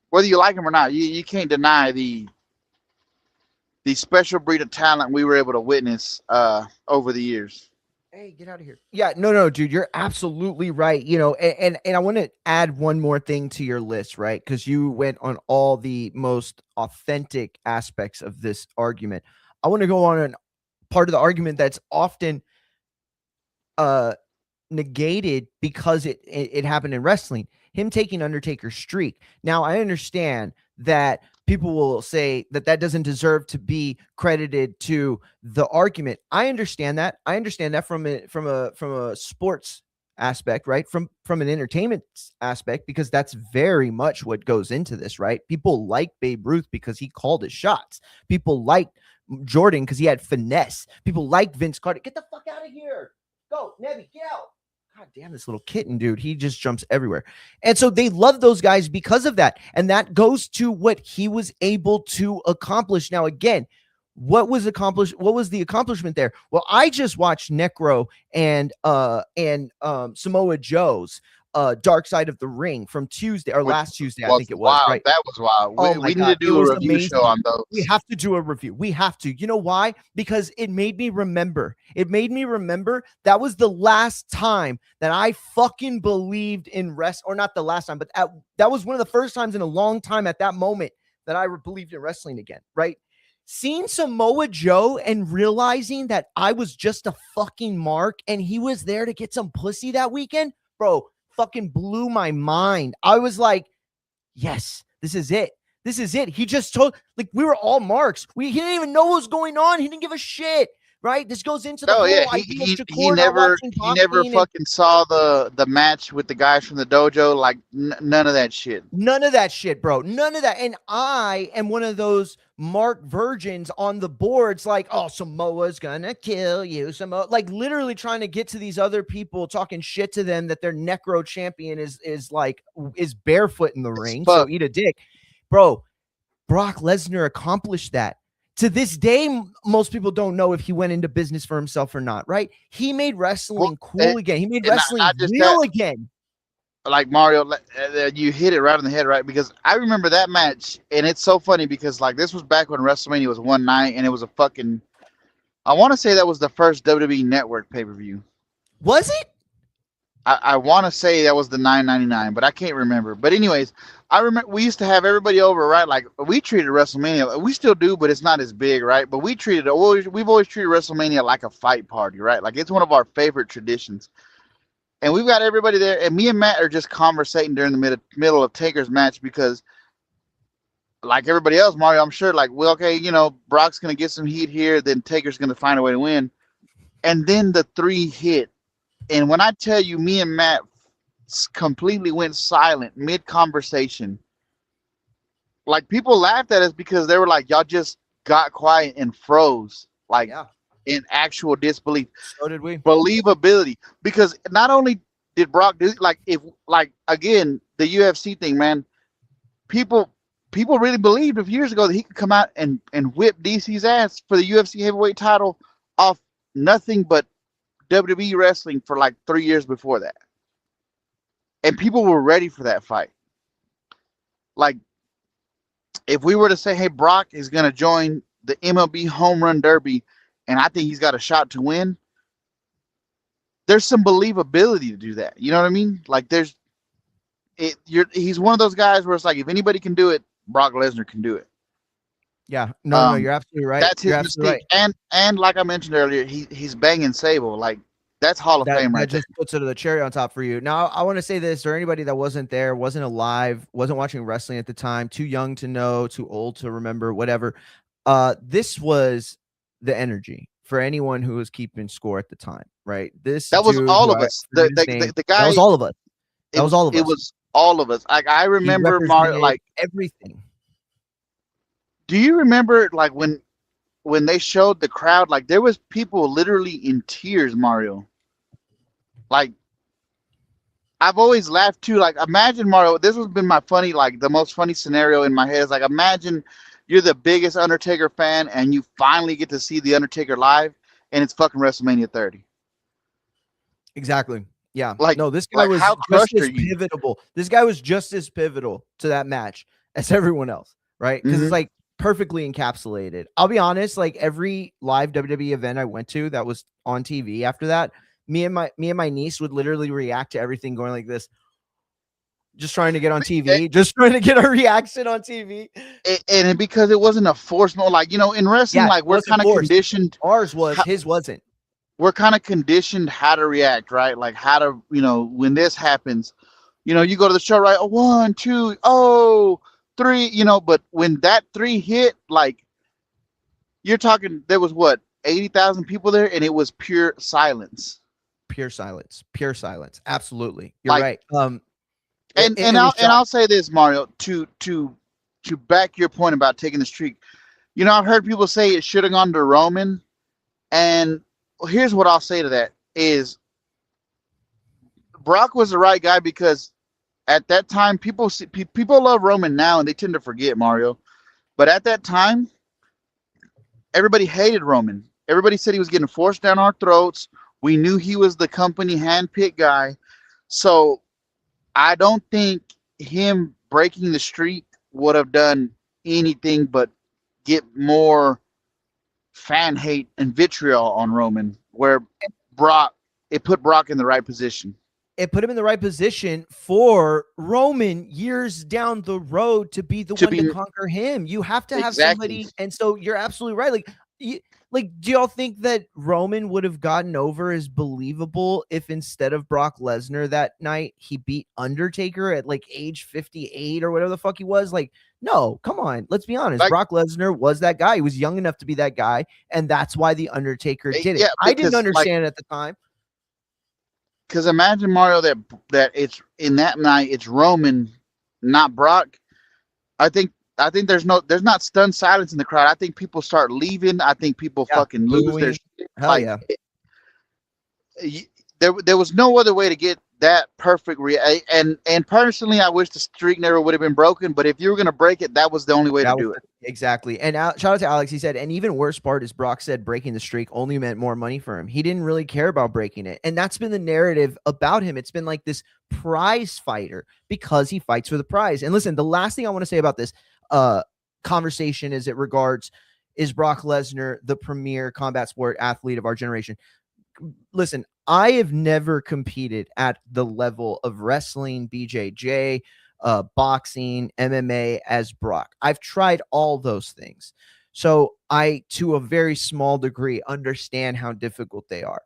whether you like him or not, you can't deny the special breed of talent we were able to witness over the years. Hey, get out of here. Yeah, no, dude, you're absolutely right. And I want to add one more thing to your list, right? Because you went on all the most authentic aspects of this argument. I want to go on part of the argument that's often negated because it happened in wrestling, him taking Undertaker's streak. Now, I understand that people will say that doesn't deserve to be credited to the argument. I understand that. From a sports aspect, right? From an entertainment aspect, because that's very much what goes into this, right? People like Babe Ruth because he called his shots. People like Jordan because he had finesse. People like Vince Carter. Get the fuck out of here. Go, Nebby, get out. God damn, this little kitten, dude. He just jumps everywhere. And so they love those guys because of that. And that goes to what he was able to accomplish. Now, again, what was accomplished? What was the accomplishment there? Well, I just watched Necro and Samoa Joe's Dark Side of the Ring from Tuesday or last Tuesday, I think it was. Wild. Right? That was wild. We need to do a review show on those. We have to do a review. We have to. You know why? Because it made me remember. That was the last time that I fucking believed in or not the last time, but that was one of the first times in a long time at that moment that I believed in wrestling again, right? Seeing Samoa Joe and realizing that I was just a fucking mark and he was there to get some pussy that weekend, bro, fucking blew my mind. I was like, yes, this is it. He just told, like, we were all marks. He didn't even know what was going on. He didn't give a shit, right? This goes into the whole idea of he never fucking saw the match with the guys from the dojo. Like, none of that shit. None of that shit, bro. None of that. And I am one of those mark virgins on the boards, like, oh, Samoa's gonna kill you. Samoa, like, literally trying to get to these other people, talking shit to them that their necro champion is barefoot in the ring. So eat a dick, bro. Brock Lesnar accomplished that. To this day, most people don't know if he went into business for himself or not, right? He made wrestling cool again. He made wrestling real again. Like, Mario, you hit it right on the head, right? Because I remember that match, and it's so funny because, like, this was back when WrestleMania was one night, and it was a fucking, I want to say that was the first WWE Network pay-per-view. Was it? I want to say that was the 9.99, but I can't remember. But anyways, I remember we used to have everybody over, right? Like we treated WrestleMania, we still do, but it's not as big, right? But we've always treated WrestleMania like a fight party, right? Like it's one of our favorite traditions. And we've got everybody there, and me and Matt are just conversating during the middle of Taker's match because, like everybody else, Mario, I'm sure, like, well, okay, Brock's gonna get some heat here, then Taker's gonna find a way to win, and then the 3 hit. And when I tell you, me and Matt completely went silent mid-conversation. Like, people laughed at us because they were like, y'all just got quiet and froze. Like, in actual disbelief. So did we. Believability. Because not only did Brock do, again, the UFC thing, man, people really believed a few years ago that he could come out and whip DC's ass for the UFC heavyweight title off nothing but WWE wrestling for like 3 years before that. And people were ready for that fight. Like, if we were to say, hey, Brock is going to join the MLB Home Run Derby, and I think he's got a shot to win, there's some believability to do that. You know what I mean? Like, he's one of those guys where it's like, if anybody can do it, Brock Lesnar can do it. Yeah, no, you're absolutely right. That's his mystique. Right. And like I mentioned earlier, he's banging Sable. Like, that's Hall of Fame, right? That just puts it to the cherry on top for you. Now, I want to say this for anybody that wasn't there, wasn't alive, wasn't watching wrestling at the time, too young to know, too old to remember, whatever. This was the energy for anyone who was keeping score at the time, right? That was all of us. The guy. That was all of us. That was all of us. It was all of us. I remember Mario, like everything. Do you remember like when they showed the crowd, like there was people literally in tears, Mario? Like, I've always laughed too. Like, imagine, Mario, this has been the most funny scenario in my head is like, imagine you're the biggest Undertaker fan and you finally get to see the Undertaker live and it's fucking WrestleMania 30. Exactly. Yeah. Like, no, this guy was how just as crushed are you? pivotal. This guy was just as pivotal to that match as everyone else, right? Because it's like perfectly encapsulated. I'll be honest, like every live WWE event I went to that was on TV after that, me and my niece would literally react to everything going like this, just trying to get on TV, just trying to get a reaction on TV. And because it wasn't a forced, like, in wrestling, like we're kind of conditioned. Ours was, his wasn't. We're kind of conditioned how to react, right? Like how to, when this happens, you go to the show, right? 1, 2, 3, but when that 3 hit, like you're talking, there was 80,000 people there, and it was pure silence. Pure silence. Absolutely, you're right. I'll say this, Mario, to back your point about taking the streak. I've heard people say it should have gone to Roman, and here's what I'll say to that is Brock was the right guy because at that time people love Roman now and they tend to forget, Mario. But at that time, everybody hated Roman. Everybody said he was getting forced down our throats. We knew he was the company handpicked guy. So I don't think him breaking the streak would have done anything but get more fan hate and vitriol on Roman, where it put Brock in the right position. It put him in the right position for Roman years down the road to be the one to conquer him. You have to have somebody. And so you're absolutely right. Do y'all think that Roman would have gotten over as believable if instead of Brock Lesnar that night, he beat Undertaker at like age 58 or whatever the fuck he was? Like, no, come on. Let's be honest. Brock Lesnar was that guy. He was young enough to be that guy. And that's why the Undertaker did it. I didn't understand it at the time. Because imagine, Mario, that it's in that night, it's Roman, not Brock. I think there's not stunned silence in the crowd. I think people start leaving. I think people fucking lose their shit. Hell yeah. There was no other way to get that perfect and personally, I wish the streak never would have been broken. But if you were going to break it, that was the only way to do it. Exactly. And shout out to Alex. He said, and even worse part is Brock said breaking the streak only meant more money for him. He didn't really care about breaking it. And that's been the narrative about him. It's been like this prize fighter because he fights for the prize. And listen, the last thing I want to say about this conversation as it regards is Brock Lesnar the premier combat sport athlete of our generation. Listen, I have never competed at the level of wrestling, BJJ, boxing, MMA as Brock. I've tried all those things. So I, to a very small degree, understand how difficult they are.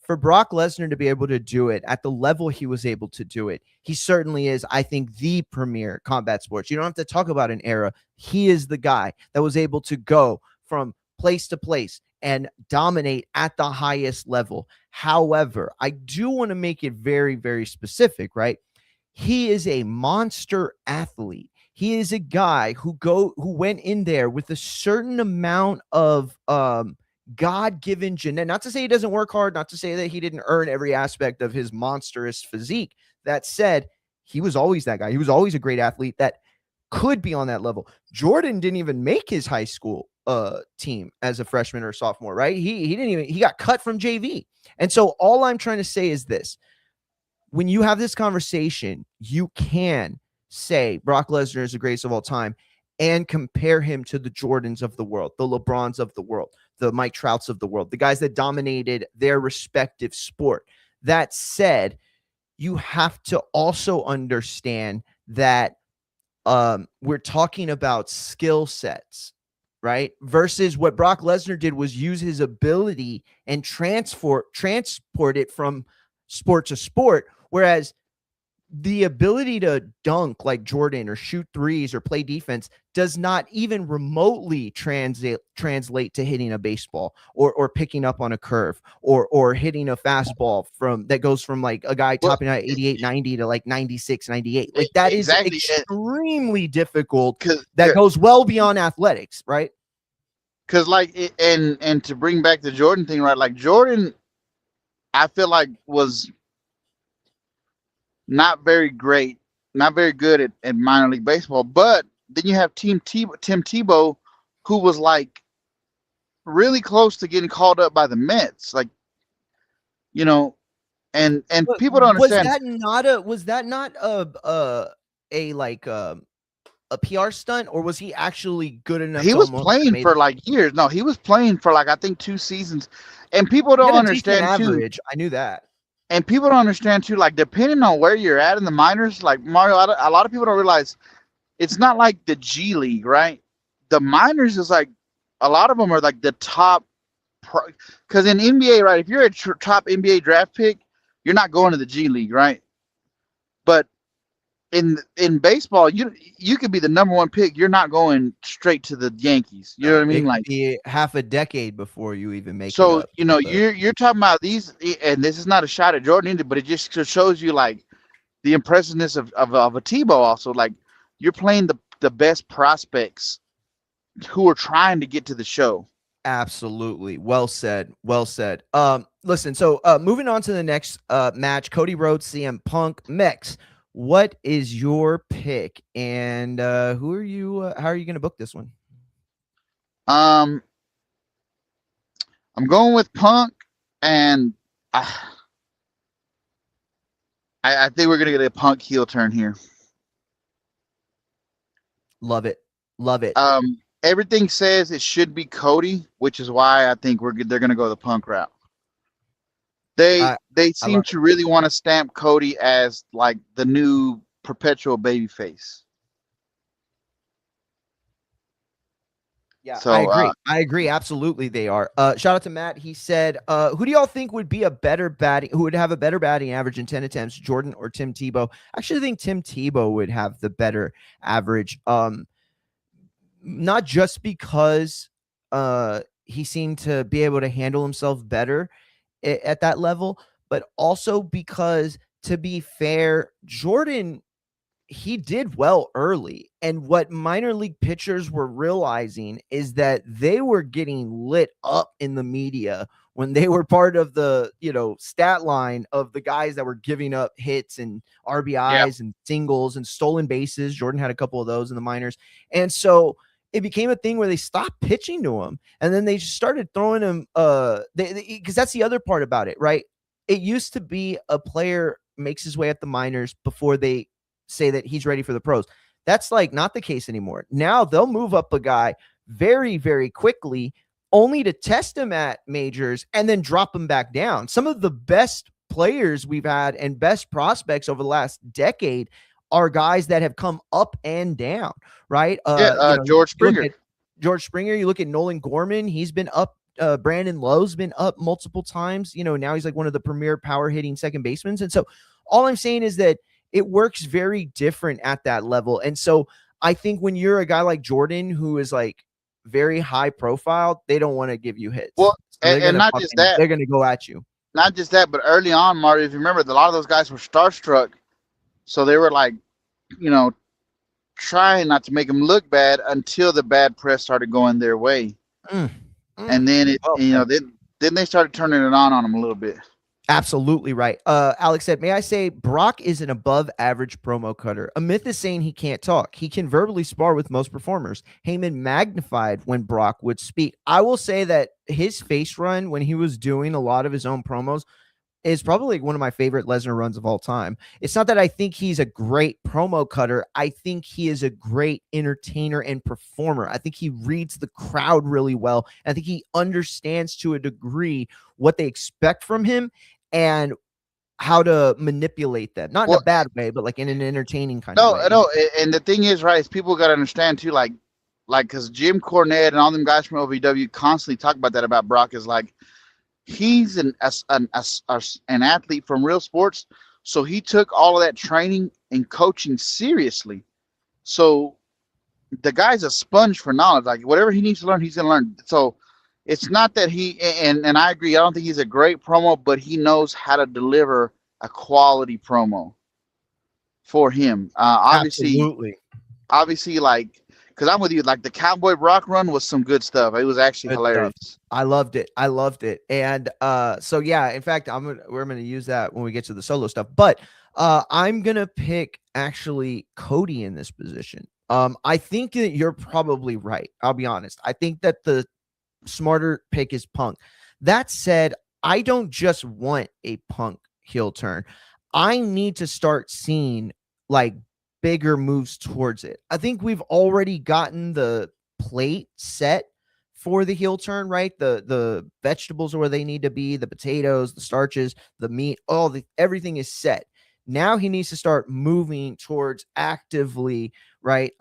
For Brock Lesnar to be able to do it at the level he was able to do it, he certainly is, I think, the premier combat sports. You don't have to talk about an era. He is the guy that was able to go from place to place and dominate at the highest level. However, I do want to make it very, very specific, right? He is a monster athlete. He is a guy who went in there with a certain amount of God-given genetic. Not to say he doesn't work hard, not to say that he didn't earn every aspect of his monstrous physique. That said, he was always that guy. He was always a great athlete that could be on that level. Jordan didn't even make his high school team as a freshman or sophomore, right? He got cut from JV. And so all I'm trying to say is this: when you have this conversation, you can say Brock Lesnar is the greatest of all time and compare him to the Jordans of the world, the LeBrons of the world, the Mike Trouts of the world, the guys that dominated their respective sport. That said, you have to also understand that we're talking about skill sets, right? Versus what Brock Lesnar did was use his ability and transport it from sport to sport. Whereas the ability to dunk like Jordan or shoot threes or play defense does not even remotely translate to hitting a baseball or picking up on a curve or hitting a fastball that goes from like a guy topping out 88, 90 to like 96, 98. Like that exactly. is extremely difficult. That goes well beyond athletics, right? Because like, and to bring back the Jordan thing, right? Like Jordan, I feel like was not very great, not very good at minor league baseball. But then you have Tim Tebow, who was like really close to getting called up by the Mets, like, you know, and But people don't understand. Was that not a PR stunt, or was he actually good enough He to was almost playing made for like years. No, he was playing for like I think 2 seasons, and people he don't had a decent understand too. average? I knew that. And people don't understand too, like depending on where you're at in the minors, like Mario, a lot of people don't realize it's not like the G League, right? The minors is like a lot of them are like the top, because in NBA, right? If you're a top NBA draft pick, you're not going to the G League, right? But in baseball, you could be the number 1 pick, you're not going straight to the Yankees. You know what I mean? It could Like, be half a decade before you even make it so up. you're talking about these, and this is not a shot at Jordan either, but it just shows you like the impressiveness of a Tebow. Also, like you're playing the best prospects who are trying to get to the show. Absolutely. Well said. Well said. Listen, so moving on to the next match, Cody Rhodes, CM Punk. Mex, what is your pick, and who are you? How are you going to book this one? I'm going with Punk, and I think we're gonna get a Punk heel turn here. Love it. Love it. Everything says it should be Cody, which is why I think they're gonna go the Punk route. They seem to really want to stamp Cody as like the new perpetual babyface. Yeah, so, I agree. I agree. Absolutely, they are. Shout out to Matt. He said, "Who do y'all think would be a better batting? Who would have a better batting average in 10 attempts, Jordan or Tim Tebow?" I actually think Tim Tebow would have the better average. Not just because he seemed to be able to handle himself better at that level, but also because, to be fair, Jordan, he did well early. And what minor league pitchers were realizing is that they were getting lit up in the media when they were part of the, stat line of the guys that were giving up hits and RBIs and singles and stolen bases. Jordan had a couple of those in the minors. And so it became a thing where they stopped pitching to him, and then they just started throwing him because that's the other part about it, right? It used to be a player makes his way at the minors before they say that he's ready for the pros. That's like not the case anymore. Now they'll move up a guy very, very quickly only to test him at majors and then drop him back down. Some of the best players we've had and best prospects over the last decade are guys that have come up and down, right? George You look Springer. at George Springer, you look at Nolan Gorman, he's been up. Brandon Lowe's been up multiple times. Now he's like one of the premier power hitting second basemen. And so all I'm saying is that it works very different at that level. And so I think when you're a guy like Jordan, who is like very high profile, they don't want to give you hits. Well, So and not just that, they're going to go at you. Not just that, but early on, Mario, if you remember, a lot of those guys were starstruck, so they were like, trying not to make them look bad until the bad press started going their way, and then then they started turning it on them a little bit. Absolutely right. Alex said, may I say, Brock is an above average promo cutter. A myth is saying he can't talk. He can verbally spar with most performers. Heyman magnified when Brock would speak. I will say that his face run when he was doing a lot of his own promos is probably one of my favorite Lesnar runs of all time. It's not that I think he's a great promo cutter. I think he is a great entertainer and performer. I think he reads the crowd really well. I think he understands to a degree what they expect from him and how to manipulate them. Not in a bad way, but like in an entertaining kind of way. No, and the thing is, right, is people got to understand too, like, because Jim Cornette and all them guys from OVW constantly talk about that about Brock, is like, he's an athlete from real sports, so he took all of that training and coaching seriously. So the guy's a sponge for knowledge. Like, whatever he needs to learn, he's going to learn. So it's not that and I agree, I don't think he's a great promo, but he knows how to deliver a quality promo for him. Obviously, like, because I'm with you, like the Cowboy Brock run was some good stuff. It was actually hilarious. Stuff. I loved it. And so yeah, in fact, we're gonna use that when we get to the solo stuff. But I'm gonna pick actually Cody in this position. I think that you're probably right. I'll be honest. I think that the smarter pick is Punk. That said, I don't just want a Punk heel turn. I need to start seeing like bigger moves towards it. I think we've already gotten the plate set for the heel turn, right? The vegetables are where they need to be, the potatoes, the starches, the meat, everything is set. Now he needs to start moving towards actively, right?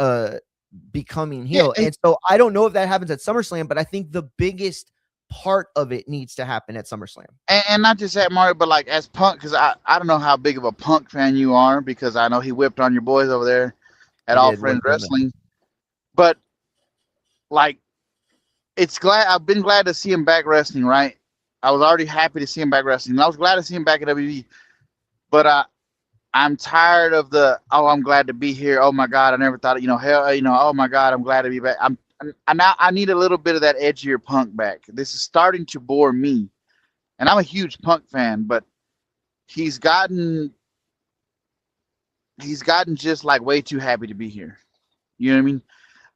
Becoming heel. And so I don't know if that happens at SummerSlam, but I think the biggest part of it needs to happen at SummerSlam. And not just that, Mario, but like as Punk, because I don't know how big of a Punk fan you are, because I know he whipped on your boys over there at All Friends Wrestling. But like, I've been glad to see him back wrestling, right? I was already happy to see him back wrestling. And I was glad to see him back at WWE. But I'm tired of I'm glad to be here. Oh my God, I never thought, oh my God, I'm glad to be back. I need a little bit of that edgier Punk back. This is starting to bore me. And I'm a huge Punk fan, but he's gotten just like way too happy to be here. You know what I mean?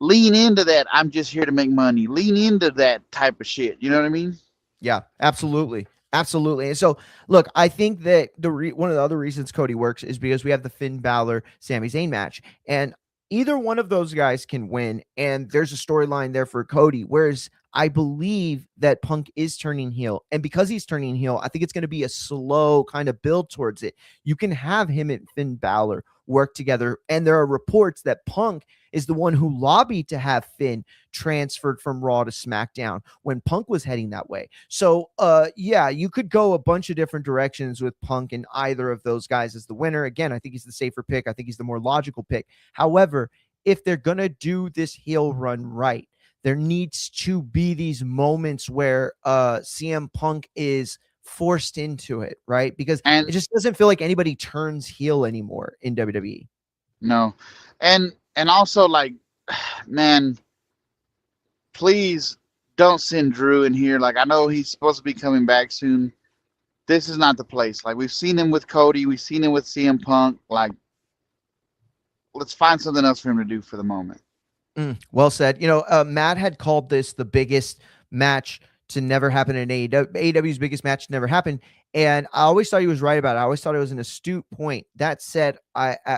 Lean into that. I'm just here to make money. Lean into that type of shit. You know what I mean? Yeah, absolutely. Absolutely. And so, look, I think that one of the other reasons Cody works is because we have the Finn Balor Sami Zayn match, and either one of those guys can win, and there's a storyline there for Cody, whereas I believe that Punk is turning heel, and because he's turning heel, I think it's going to be a slow kind of build towards it. You can have him and Finn Balor work together, and there are reports that Punk is the one who lobbied to have Finn transferred from Raw to SmackDown when Punk was heading that way. So, yeah, you could go a bunch of different directions with Punk, and either of those guys is the winner. Again, I think he's the safer pick. I think he's the more logical pick. However, if they're going to do this heel run right, there needs to be these moments where CM Punk is forced into it, right? Because it just doesn't feel like anybody turns heel anymore in WWE. No. And also, like, man, please don't send Drew in here. Like, I know he's supposed to be coming back soon. This is not the place. Like, we've seen him with Cody. We've seen him with CM Punk. Like, let's find something else for him to do for the moment. Well said. Matt had called this the biggest match to never happen in AEW. AEW's biggest match to never happen. And I always thought he was right about it. I always thought it was an astute point. That said,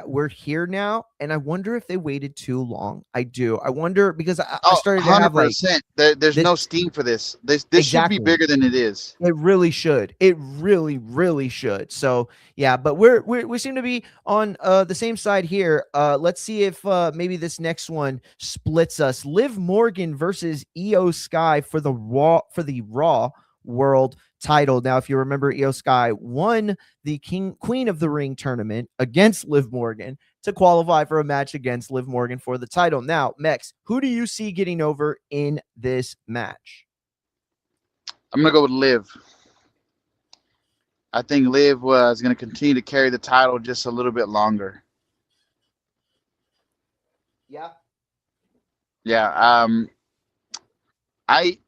we're here now, and I wonder if they waited too long. I do. I wonder because I Oh, started to have like 100%. There's this no steam for this. This should be exactly. bigger than it is. It really should. It really, really should. So yeah, but we seem to be on the same side here. Let's see if maybe this next one splits us. Liv Morgan versus Io Sky for the Raw World title. Now, if you remember, Io Sky won the Queen of the Ring tournament against Liv Morgan to qualify for a match against Liv Morgan for the title. Now, Mex, who do you see getting over in this match? I'm gonna go with Liv. I think Liv was going to continue to carry the title just a little bit longer. Yeah. Yeah. I,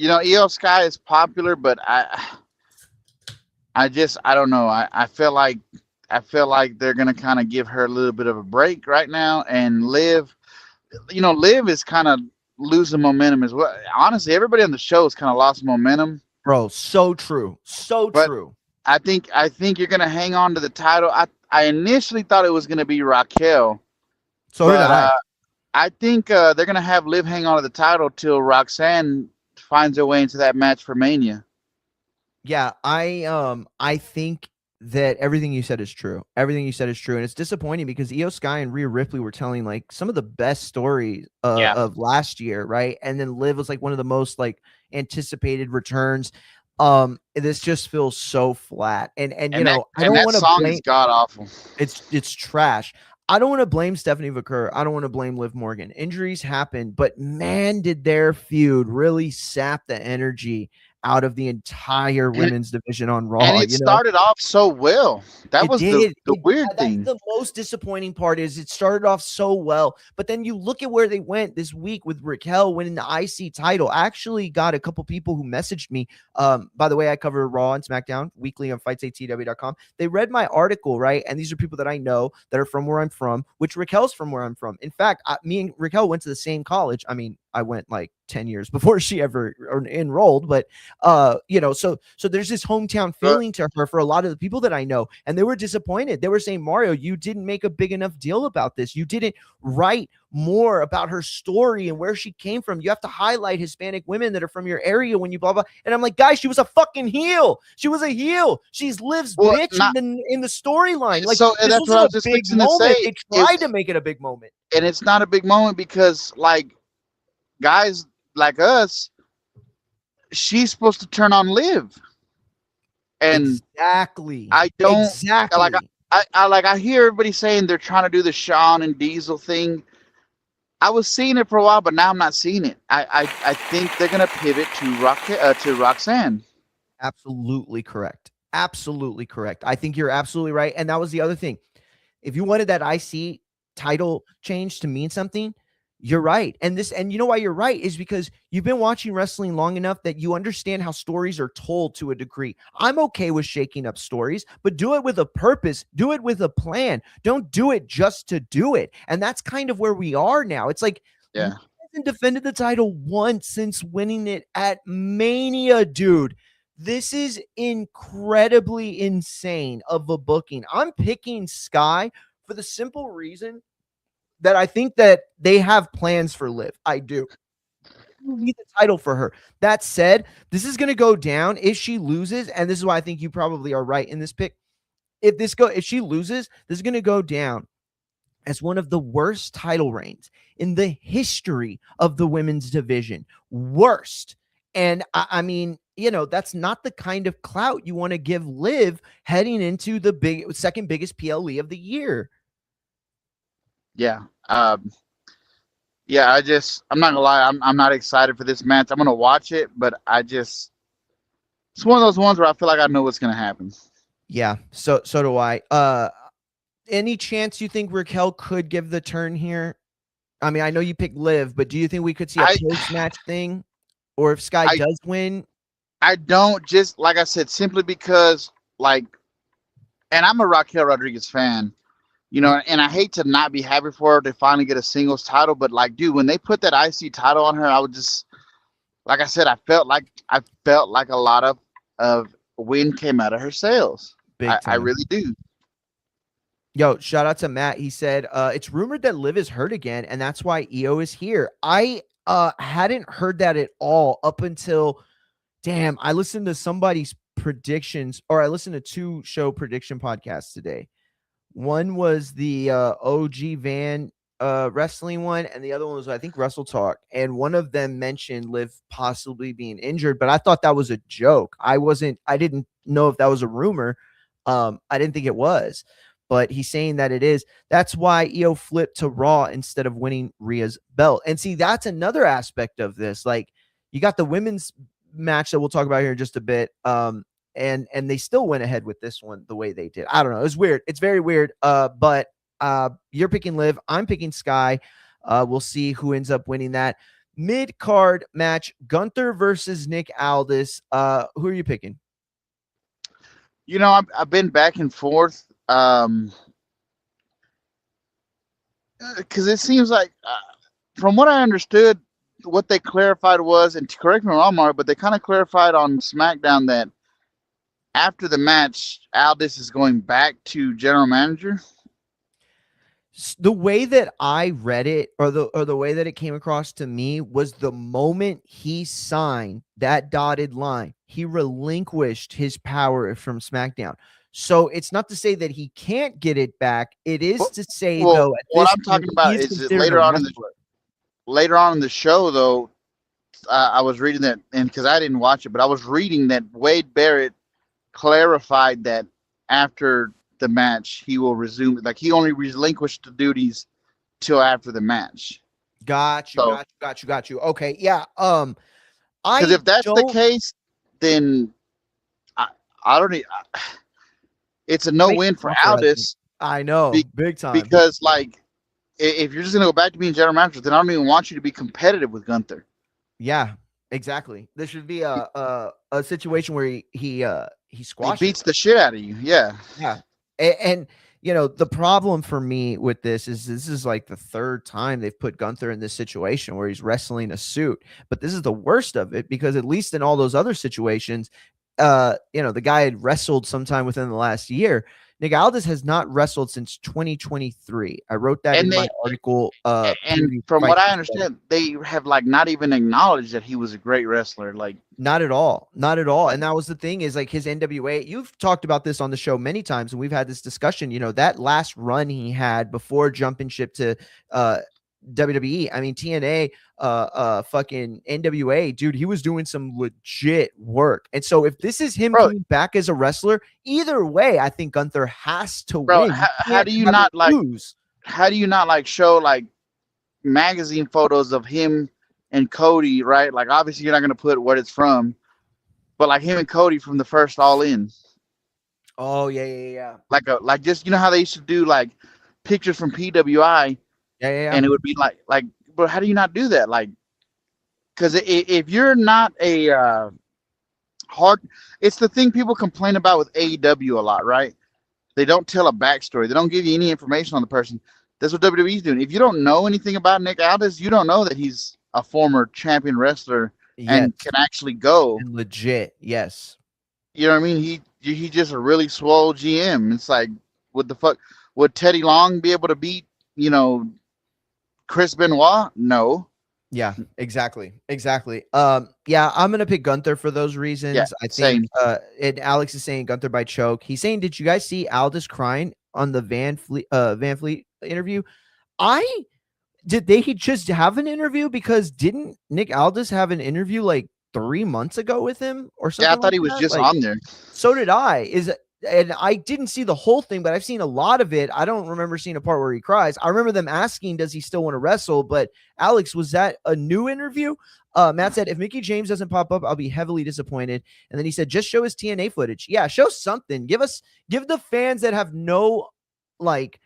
Io Sky is popular, but I don't know. I feel like they're going to kind of give her a little bit of a break right now, and Liv is kind of losing momentum as well. Honestly, everybody on the show has kind of lost momentum. Bro, so true. So but true. I think you're gonna hang on to the title. I initially thought it was gonna be Raquel. So did I. I think they're gonna have Liv hang on to the title till Roxanne finds her way into that match for Mania. Yeah, I think that everything you said is true. Everything you said is true, and it's disappointing because Io Sky and Rhea Ripley were telling like some of the best stories of last year, right? And then Liv was like one of the most like anticipated returns. This just feels so flat, and I don't want to song blame. Is god awful. It's trash. I don't want to blame Stephanie Vaquer. I don't want to blame Liv Morgan. Injuries happen, but man, did their feud really sap the energy out of the entire women's division on Raw. And it started off so well. That was the weird thing. The most disappointing part is it started off so well, but then you look at where they went this week with Raquel winning the IC title. I actually got a couple people who messaged me. By the way, I cover Raw and SmackDown weekly on FightsATW.com. They read my article, right? And these are people that I know that are from where I'm from, which Raquel's from where I'm from. In fact, me and Raquel went to the same college. I mean, I went like 10 years before she ever enrolled, but so there's this hometown feeling to her for a lot of the people that I know, and they were disappointed. They were saying, Mario, you didn't make a big enough deal about this. You didn't write more about her story and where she came from. You have to highlight Hispanic women that are from your area when you blah blah. And I'm like, guys, she was a fucking heel. She was a heel. She's Liv's bitch in the storyline. Like, so that's what I was just fixing to say. They tried to make it a big moment, and it's not a big moment because like guys like us, she's supposed to turn on Liv. And exactly. I don't I hear everybody saying they're trying to do the Shawn and Diesel thing. I was seeing it for a while, but now I'm not seeing it. I think they're gonna pivot to Roxanne. Absolutely correct. Absolutely correct. I think you're absolutely right. And that was the other thing. If you wanted that IC title change to mean something, you're right. And you know why you're right is because you've been watching wrestling long enough that you understand how stories are told to a degree. I'm okay with shaking up stories, but do it with a purpose. Do it with a plan. Don't do it just to do it. And that's kind of where we are now. It's like, yeah, he hasn't defended the title once since winning it at Mania, dude. This is incredibly insane of a booking. I'm picking Sky for the simple reason that I think that they have plans for Liv. I do. Need the title for her. That said, this is going to go down if she loses, and this is why I think you probably are right in this pick. If she loses, this is going to go down as one of the worst title reigns in the history of the women's division. Worst. And I mean, that's not the kind of clout you want to give Liv heading into the second biggest PLE of the year. Yeah. I'm not gonna lie. I'm not excited for this match. I'm gonna watch it, but it's one of those ones where I feel like I know what's gonna happen. Yeah. So do I. Any chance you think Raquel could give the turn here? I mean, I know you picked Liv, but do you think we could see a post-match thing? Or if Sky does win? I don't, just like I said, simply because and I'm a Raquel Rodriguez fan. And I hate to not be happy for her to finally get a singles title, but dude, when they put that IC title on her, I would just, like I said, I felt like a lot of wind came out of her sails. Big I time. really do. Yo, shout out to Matt. He said, it's rumored that Liv is hurt again, and that's why EO is here. I hadn't heard that at all up until, damn, I listened to somebody's predictions, or I listened to 2 show prediction podcasts today. One was the OG Van wrestling one, and the other one was, I think, Wrestle Talk. And one of them mentioned Liv possibly being injured, but I thought that was a joke. I didn't know if that was a rumor. I didn't think it was, but he's saying that it is. That's why EO flipped to Raw instead of winning Rhea's belt. And see, that's another aspect of this. Like, you got the women's match that we'll talk about here in just a bit. And they still went ahead with this one the way they did. I don't know. It's weird. It's very weird. But you're picking Liv. I'm picking Sky. We'll see who ends up winning that mid-card match. Gunther versus Nick Aldis. Who are you picking? You know, I've been back and forth. Because it seems like, from what I understood, what they clarified was, and correct me if I'm wrong, Mark, but they kind of clarified on SmackDown that after the match, Aldis is going back to general manager. The way that I read it, or the way that it came across to me, was the moment he signed that dotted line, he relinquished his power from SmackDown. So it's not to say that he can't get it back. It is to say, though, what I'm talking about is that later on in the show, though, I was reading that, and because I didn't watch it, but I was reading that Wade Barrett clarified that after the match he will resume, like he only relinquished the duties till after the match. Got you. Okay, yeah. Because if that's the case, then I don't. It's a no-win for Aldis. I know, big time. Because like, if you're just gonna go back to being general manager, then I don't even want you to be competitive with Gunther. Yeah, exactly. This should be a situation where he squashes. He beats the shit out of you. Yeah. And you know, the problem for me with this is like the 3rd time they've put Gunther in this situation where he's wrestling a suit. But this is the worst of it, because at least in all those other situations, you know, the guy had wrestled sometime within the last year. Nick Aldis has not wrestled since 2023. I wrote that in my article. And from what I understand, they have like not even acknowledged that he was a great wrestler. Like, not at all. And that was the thing, is like his NWA. You've talked about this on the show many times, and we've had this discussion. You know, that last run he had before jumping ship to WWE. I mean, TNA, fucking NWA, dude, he was doing some legit work. And so if this is him coming back as a wrestler, either way, I think Gunther has to win. How do you not lose? How do you not like show like magazine photos of him and Cody, right? Like, obviously you're not going to put what it's from, but like him and Cody from the first All In. Oh yeah. Like just, you know how they used to do like pictures from PWI. Yeah. And it would be like, but how do you not do that? Like, because if you're not a it's the thing people complain about with AEW a lot, right? They don't tell a backstory. They don't give you any information on the person. That's what WWE's doing. If you don't know anything about Nick Aldis, you don't know that he's a former champion wrestler and can actually go. And legit, yes. You know what I mean? He just a really swole GM. It's like, what the fuck? Would Teddy Long be able to beat, you know, Chris Benoit? No. Yeah, exactly. Yeah, I'm gonna pick Gunther for those reasons. Yeah, I think and Alex is saying Gunther by choke. He's saying, did you guys see Aldis crying on the Van Fleet interview? Did they just have an interview? Because didn't Nick Aldis have an interview like 3 months ago with him or something? Yeah, I thought he was just on there. So did I. And I didn't see the whole thing, but I've seen a lot of it. I don't remember seeing a part where he cries. I remember them asking, does he still want to wrestle? But Alex, was that a new interview? Matt said, if Mickie James doesn't pop up, I'll be heavily disappointed. And then he said, just show his TNA footage. Yeah, show something. Give the fans that have no like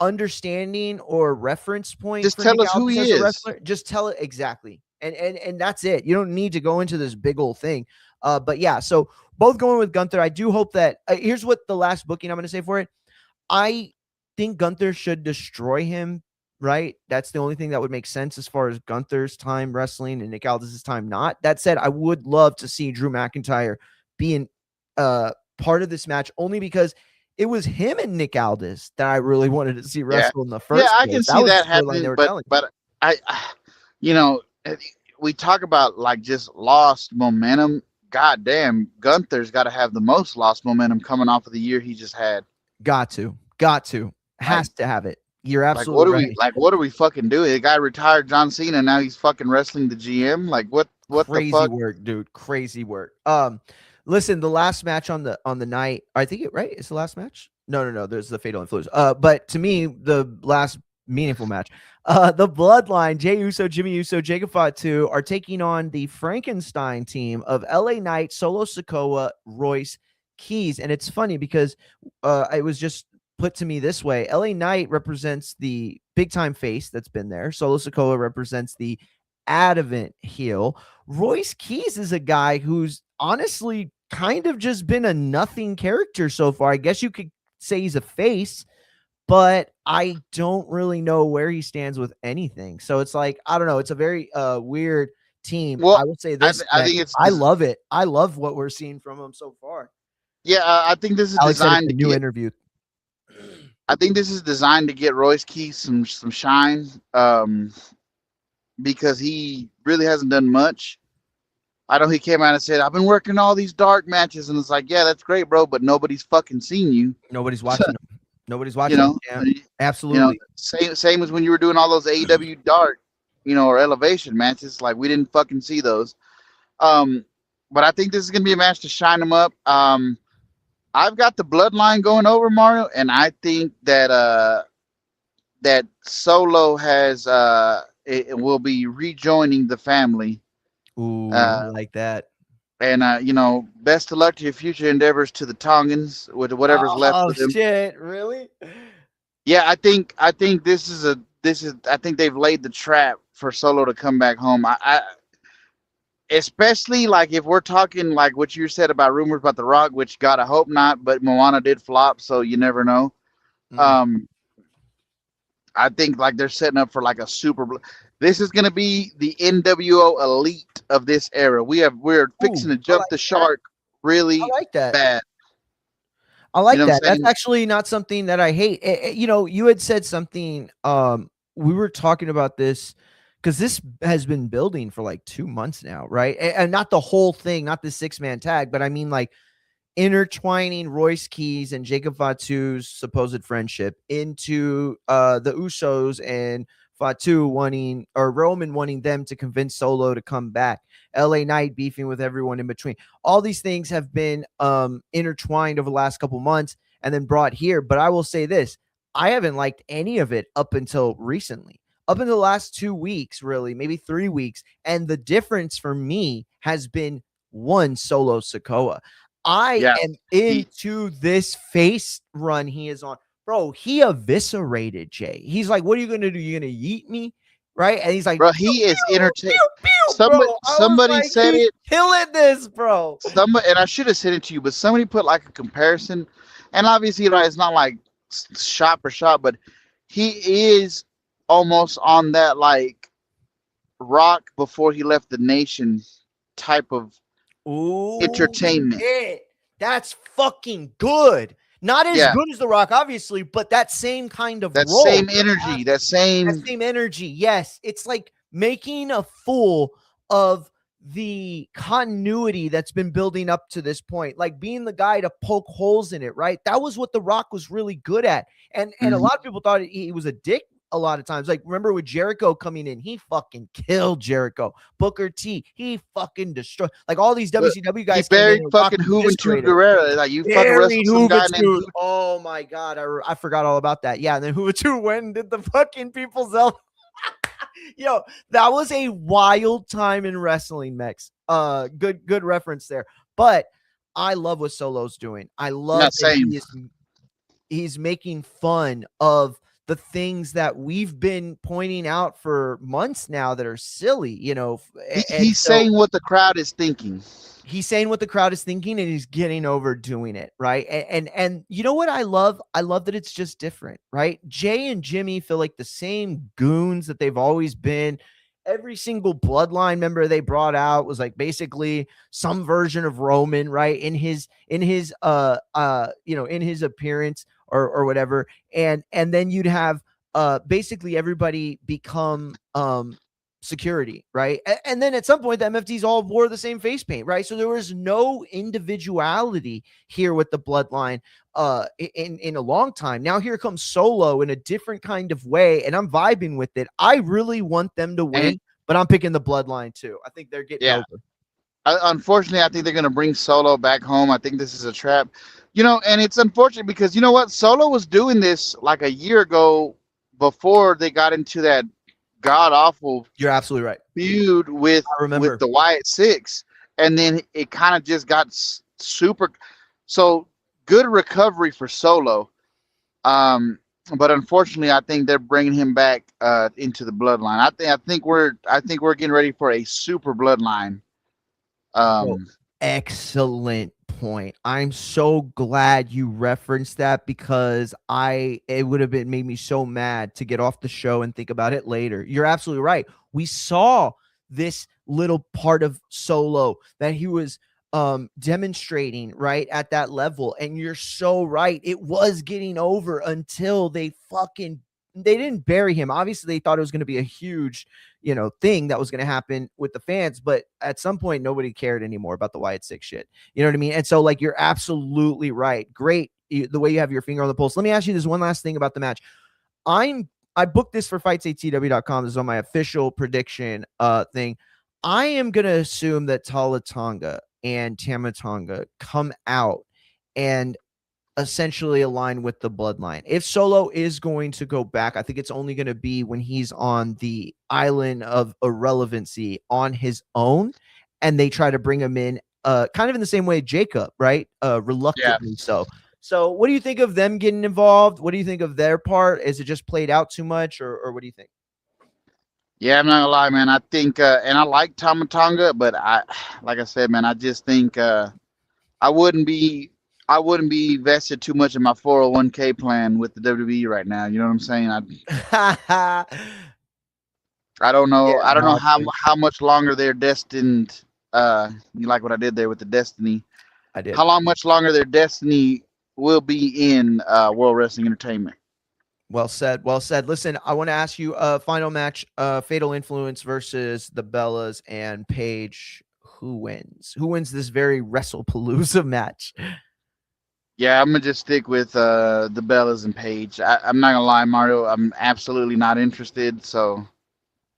understanding or reference point. Just tell us who he is. Just tell it exactly. And that's it. You don't need to go into this big old thing. But yeah, so both going with Gunther. I do hope that here's what the last booking I'm going to say for it. I think Gunther should destroy him, right? That's the only thing that would make sense as far as Gunther's time wrestling and Nick Aldis' time not. That said, I would love to see Drew McIntyre be part of this match only because it was him and Nick Aldis that I really wanted to see Yeah, wrestle in the yeah, first I place. can That see was that the storyline they happening, were but telling. you know, we talk about like just lost momentum. God damn, Gunther's got to have the most lost momentum coming off of the year he just had. Got to, Like, has to have it. You're like what absolutely are we right. like? What are we fucking doing? The guy retired John Cena, now he's fucking wrestling the GM. Like, what the Crazy fuck? work, dude. Crazy work. Listen, the last match on the night, I think right? It's the last match. No. There's the Fatal Influence. But to me, the last meaningful match, the Bloodline, Jey Uso, Jimmy Uso, Jacob Fatu are taking on the Frankenstein team of LA Knight, Solo Sikoa, Royce Keys, and it's funny because it was just put to me this way: LA Knight represents the big time face that's been there. Solo Sikoa represents the adamant heel. Royce Keys is a guy who's honestly kind of just been a nothing character so far. I guess you could say he's a face, but I don't really know where he stands with anything. So it's like, I don't know. It's a very weird team. Well, I will say this, I Max, think it's I love it. I love what we're seeing from him so far. yeah. I think this is Alex said it's designed a to new get. interview. I think this is designed to get Royce Keys some shine, because he really hasn't done much. I know he came out and said, "I've been working all these dark matches," and it's like, yeah, that's great, bro, but nobody's fucking seen you. Nobody's watching him. Nobody's You watching him. know, Yeah, you know, absolutely. same as when you were doing all those AEW dark, or elevation matches. Like, we didn't fucking see those. Um, but I think this is gonna be a match to shine them up. I've got the bloodline going over, Mario, and I think that that Solo has it will be rejoining the family. Ooh, I Uh, like that. and best of luck to your future endeavors to the Tongans with whatever's left Oh of them. shit! Really? Yeah, I think this is I think they've laid the trap for Solo to come back home. I especially like if we're talking like what you said about rumors about The Rock, which God I hope not, but Moana did flop, so you never know. Mm. Um, I think like they're setting up for like a This is going to be the NWO elite of this era. We're fixing Ooh, to I jump like the that. shark I really like that. bad. I You know like what that. I'm That's saying? actually not something that I hate. You had said something. We were talking about this because this has been building for like 2 months now, right? And not the whole thing, not the 6-man tag, but I mean like intertwining Royce Keys and Jacob Fatu's supposed friendship into the Usos and Fatu wanting or Roman wanting them to convince Solo to come back. LA Knight beefing with everyone in between. All these things have been intertwined over the last couple months and then brought here. But I will say this: I haven't liked any of it up until recently. Up until the last 2 weeks, really, maybe 3 weeks. And the difference for me has been one Solo Sokoa. I Yeah. am He, into this face run he is on. Bro, he eviscerated Jay. He's like, what are you going to do? You're going to yeet me? Right? And he's like, bro, pew, he is pew, entertaining. pew, pew, bro. I was Somebody like, said he's it. killing this, bro. Somebody, and I should have sent it to you, but somebody put like a comparison, and obviously, it's not like shot for shot, but he is almost on that like Rock before he left the nation type of Ooh, entertainment. shit. That's fucking good. Not as Yeah, good as The Rock, obviously, but that same kind of that role. same energy, that That same same energy. Yes. It's like making a fool of the continuity that's been building up to this point, like being the guy to poke holes in it, right? That was what The Rock was really good at. And a Mhm. lot of people thought he was a dick a lot of times. Like, remember with Jericho coming in, he fucking killed Jericho. Booker T, he fucking destroyed. Like all these Look, WCW he guys came in buried and Rock fucking Juventud eviscerated. Guerrera. Like, you fucking Buried wrestled some guy named Juventud. Oh my god, I forgot all about that. Yeah, and then Juventud went and did the fucking people's elf. Yo, that was a wild time in wrestling, Mex. Good reference there. But I love what Solo's doing. I love Not that same. he's making fun of the things that we've been pointing out for months now that are silly, and He's so saying what the crowd is thinking. he's saying what the crowd is thinking and he's getting over doing it, right? And you know what I love? I love that it's just different, right? Jay and Jimmy feel like the same goons that they've always been. every single bloodline member they brought out was like basically some version of Roman, right? In his in his appearance or whatever. And then you'd have basically everybody become security, right? And then at some point the MFTs all wore the same face paint, right? So there was no individuality here with the bloodline in a long time. Now here comes Solo in a different kind of way, and I'm vibing with it. I really want them to win, but I'm picking the bloodline too. I think they're getting over. Unfortunately, I think they're going to bring Solo back home. I think this is a trap. And it's unfortunate because you know what? Solo was doing this like a year ago before they got into that god awful You're absolutely right. feud with the Wyatt Six, and then it kind of just got super. So good recovery for Solo, but unfortunately, I think they're bringing him back into the bloodline. I think we're getting ready for a super bloodline. Excellent point. I'm so glad you referenced that because it would have made me so mad to get off the show and think about it later. You're absolutely right. We saw this little part of Solo that he was demonstrating right at that level, and you're so right. It was getting over until they didn't bury him. Obviously, they thought it was going to be a huge, thing that was going to happen with the fans. But at some point, nobody cared anymore about the Wyatt Six shit. You know what I mean? And so, like, you're absolutely right. Great, the way you have your finger on the pulse. Let me ask you this one last thing about the match. I booked this for fightsatw.com. This is on my official prediction thing. I am going to assume that Tala Tonga and Tama Tonga come out and essentially align with the bloodline. If Solo is going to go back, I think it's only going to be when he's on the island of irrelevancy on his own, and they try to bring him in kind of in the same way Jacob, right? Reluctantly so. So what do you think of them getting involved? What do you think of their part? Is it just played out too much, or what do you think? Yeah, I'm not gonna lie, man. I think, and I like Tama Tonga, but like I said, man, I just think I wouldn't be vested too much in my 401k plan with the WWE right now. You know what I'm saying? I don't know. I don't know how much longer they're destined. You like what I did there with the Destiny? I did. How much longer their Destiny will be in World Wrestling Entertainment? Well said. Well said. Listen, I want to ask you a final match, Fatal Influence versus the Bellas and Paige. Who wins? Who wins this very WrestlePalooza match? Yeah, I'm gonna just stick with the Bellas and Paige. I'm not gonna lie, Mario. I'm absolutely not interested. So,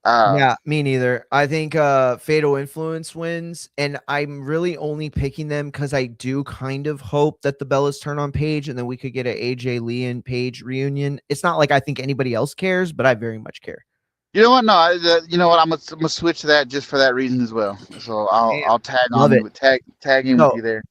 yeah, me neither. I think Fatal Influence wins, and I'm really only picking them because I do kind of hope that the Bellas turn on Paige, and then we could get an AJ Lee and Paige reunion. It's not like I think anybody else cares, but I very much care. You know what? No, you know what? I'm gonna switch to that just for that reason as well. So I'll tag in with you there.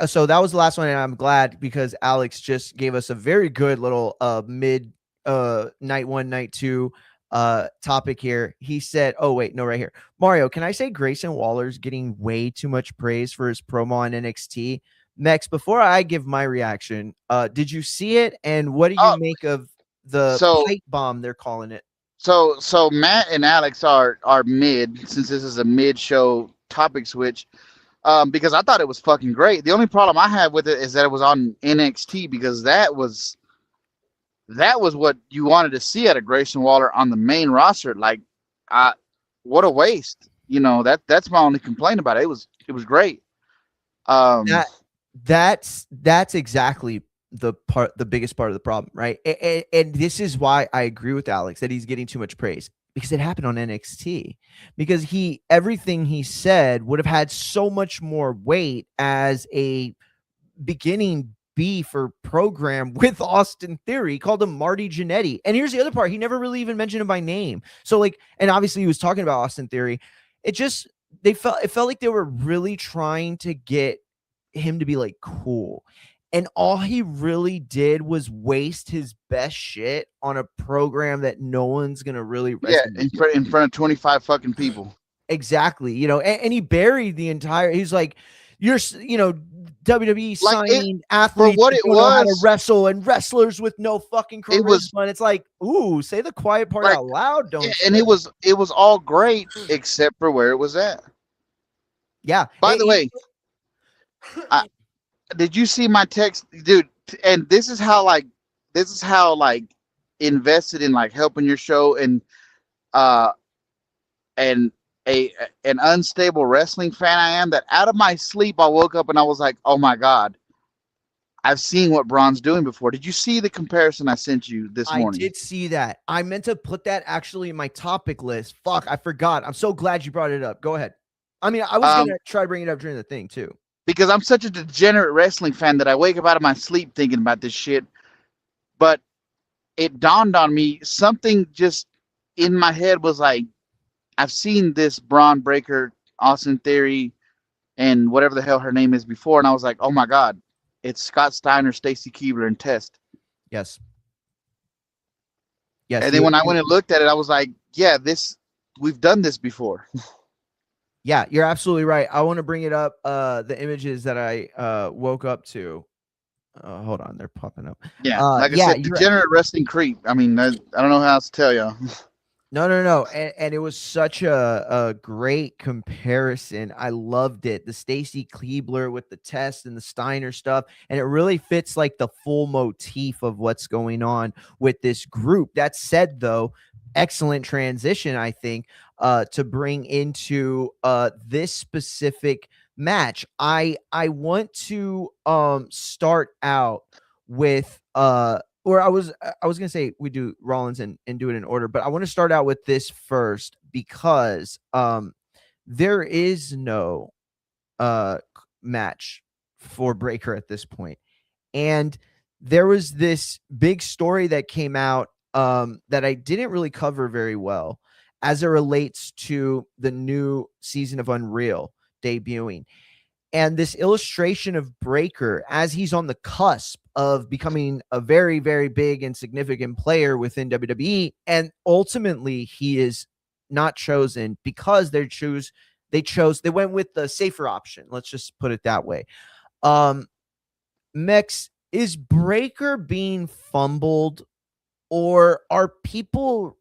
So that was the last one, and I'm glad because Alex just gave us a very good little mid night one, night two topic here. He said, oh wait, no, right here. Mario, can I say Grayson Waller's getting way too much praise for his promo on NXT? Mex, before I give my reaction, did you see it? And what do you make of the pipe bomb they're calling it? So Matt and Alex are mid, since this is a mid show topic switch. Because I thought it was fucking great. The only problem I have with it is that it was on NXT, because that was what you wanted to see out of Grayson Waller on the main roster. Like, what a waste. That's my only complaint about it. It was great. That's exactly the biggest part of the problem, right? And this is why I agree with Alex that he's getting too much praise. Because it happened on NXT, because everything he said would have had so much more weight as a beginning beef or program with Austin Theory. He called him Marty Jannetty. And here's the other part. He never really even mentioned him by name. So and obviously he was talking about Austin Theory. It felt like they were really trying to get him to be like cool. And all he really did was waste his best shit on a program that no one's going to really resonate. Yeah, in front of 25 fucking people. Exactly. And he buried the entire, he's like, WWE Like it signing for athletes what that it don't know how to was. wrestle and wrestlers with no fucking It was charisma. And it's like, ooh, say the quiet part like, out loud, don't and you? it was all great except for where it was at. Yeah. By the way, I, did you see my text, dude? And this is how like invested in like helping your show uh and an unstable wrestling fan I am, that out of my sleep I woke up and I was like, oh my god, I've seen what Braun's doing before. Did you see the comparison I sent you this I morning? did see that. I meant to put that actually in my topic list. Fuck, I forgot. I'm so glad you brought it up. Go ahead. I mean, I was Um, gonna try to bring it up during the thing too. because I'm such a degenerate wrestling fan that I wake up out of my sleep thinking about this shit. But it dawned on me, something just in my head was like, I've seen this Braun Breaker, Austin Theory, and whatever the hell her name is before, and I was like, oh my god, it's Scott Steiner, Stacy Keibler, and Test. Yes. Yes. And then when I went and looked at it, I was like, yeah, we've done this before. Yeah, you're absolutely right. I want to bring it up. The images that I woke up to. Hold on, they're popping up. Yeah, like I Yeah, said, you're right. degenerate wrestling creep. I mean, I don't know how else to tell you. No. And it was such a great comparison. I loved it. The Stacy Keibler with the Test and the Steiner stuff. And it really fits like the full motif of what's going on with this group. That said, though, excellent transition, I think, to bring into this specific match. I want to start out with or I was gonna say we do Rollins and do it in order, but I want to start out with this first because there is no match for Breaker at this point. And there was this big story that came out that I didn't really cover very well as it relates to the new season of Unreal debuting. And this illustration of Breaker as he's on the cusp of becoming a very, very big and significant player within WWE. And ultimately, he is not chosen because they went with the safer option. Let's just put it that way. Mex, is Breaker being fumbled, or are people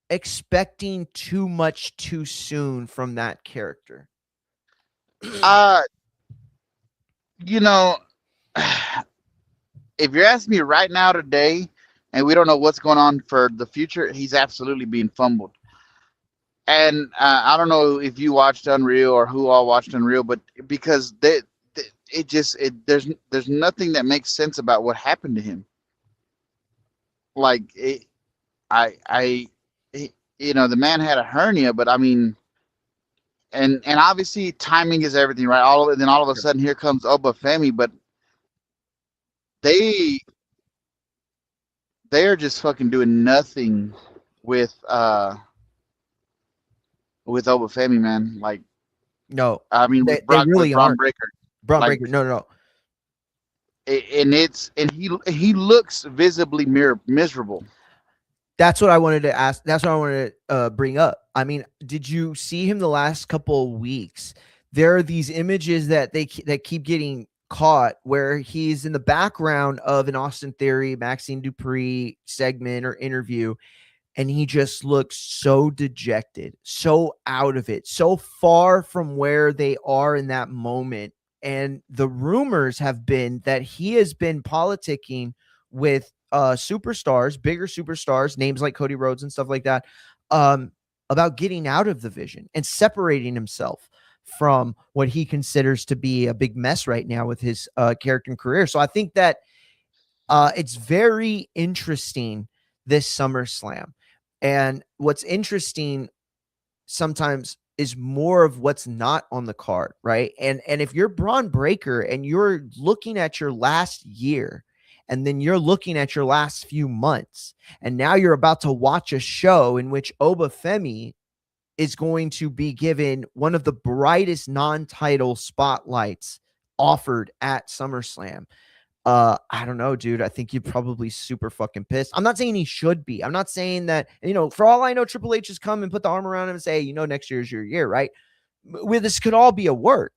expecting too much too soon from that character? You know, if you're asking me right now today, and we don't know what's going on for the future, he's absolutely being fumbled. And I don't know if you watched Unreal or who all watched Unreal, but because there's nothing that makes sense about what happened to him. Like the man had a hernia, but I mean, and obviously timing is everything, right? Then all of a sudden here comes Obafemi, but they are just fucking doing nothing with Obafemi, man. Like, No, I mean, they with really Braun aren't. Breaker, Braun like, Breaker, no. and he looks visibly miserable. That's what I wanted to ask. That's what I wanted to bring up. I mean, did you see him the last couple of weeks? There are these images that that keep getting caught where he's in the background of an Austin Theory, Maxine Dupree segment or interview, and he just looks so dejected, so out of it, so far from where they are in that moment. And the rumors have been that he has been politicking with superstars, bigger superstars, names like Cody Rhodes and stuff like that, about getting out of the vision and separating himself from what he considers to be a big mess right now with his character and career. So I think that it's very interesting, this SummerSlam. And what's interesting sometimes is more of what's not on the card, right? And if you're Braun Breaker and you're looking at your last year, and then you're looking at your last few months, and now you're about to watch a show in which Obafemi is going to be given one of the brightest non-title spotlights offered at SummerSlam. I don't know, dude. I think you're probably super fucking pissed. I'm not saying he should be. I'm not saying that, for all I know, Triple H has come and put the arm around him and say, next year is your year, right? This could all be a work.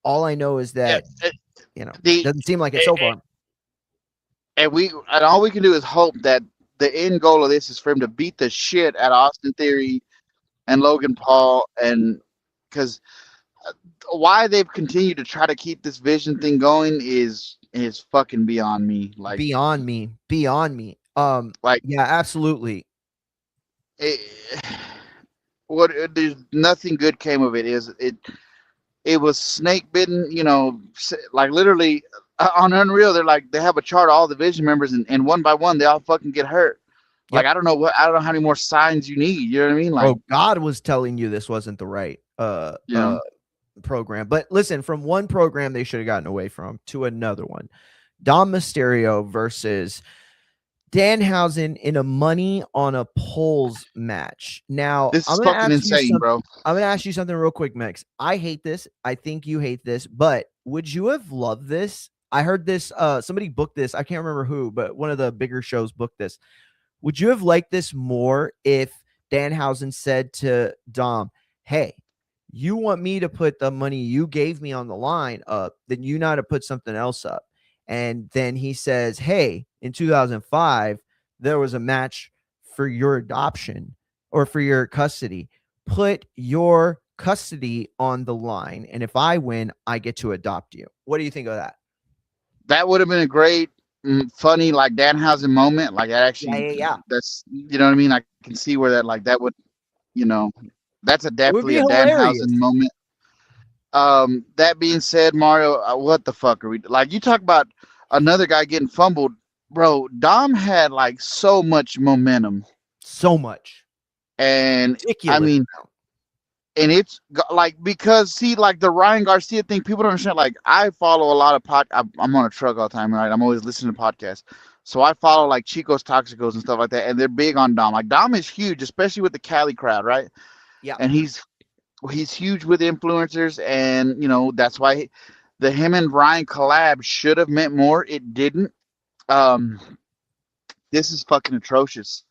All I know is that The doesn't seem like it so far. and all we can do is hope that the end goal of this is for him to beat the shit out of Austin Theory and Logan Paul, and because why they've continued to try to keep this vision thing going is fucking beyond me. Beyond me, beyond me. Like Yeah, absolutely. it, what there's nothing good came of it. It was snake bitten, like literally on Unreal. They're like they have a chart of all the Vision members, and one by one they all fucking get hurt. Like Yep. I don't know how many more signs you need. You know what I mean? Like God was telling you this wasn't the right program. But listen, from one program they should have gotten away from to another one. Dom Mysterio versus Danhausen in a money on a polls match. Now, this is fucking insane, bro. I'm gonna ask you something real quick, Mix. I hate this. I think you hate this, but would you have loved this? I heard this. Somebody booked this. I can't remember who, but one of the bigger shows booked this. Would you have liked this more if Danhausen said to Dom, "Hey, you want me to put the money you gave me on the line up, then you know how to put something else up." And then he says, "Hey, in 2005, there was a match for your adoption or for your custody. Put your custody on the line. And if I win, I get to adopt you." What do you think of that? That would have been a great, funny, like Danhausen moment. Like that actually, Yeah. that's you know what I mean. I can see where that would, you know, that's It would be definitely a hilarious. Danhausen moment. That being said, Mario, what the fuck are we like? You talk about another guy getting fumbled, bro. Dom had like so much momentum, So much. and I Ridiculous mean, amount. and it's like because see, like the Ryan Garcia thing, people don't understand. Like I follow a lot of I'm on a truck all the time, right? I'm always listening to podcasts, so I follow like Chico's Toxicos and stuff like that, and they're big on Dom. Like Dom is huge, especially with the Cali crowd, right? Yeah. And he's huge with influencers, and that's why the him and Ryan collab should have meant more. It didn't. Um, this is fucking atrocious.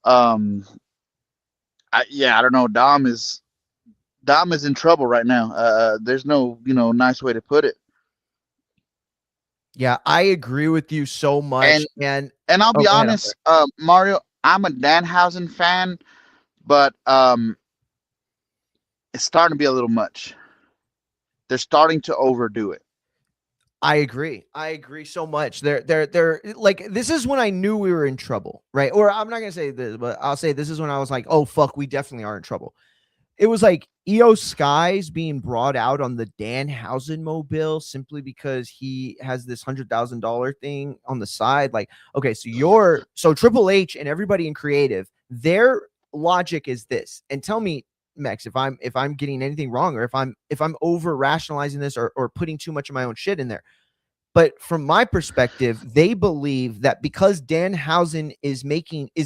Um, I don't know. Dom is in trouble right now. There's no nice way to put it. Yeah, I agree with you so much. And I'll be go ahead, honest, Mario, I'm a Danhausen fan, but it's starting to be a little much. They're starting to overdo it. I agree. I agree so much. They're like, this is when I knew we were in trouble, right? Or I'm not gonna say this, but I'll say this is when I was like, oh fuck, we definitely are in trouble. It was like EO Skies being brought out on the Danhausen mobile simply because he has this $100,000 thing on the side. Like, okay, so Triple H and everybody in creative, their logic is this. And tell me, Mex, if I'm getting anything wrong, or if I'm over rationalizing this, or putting too much of my own shit in there. But from my perspective, they believe that because Danhausen is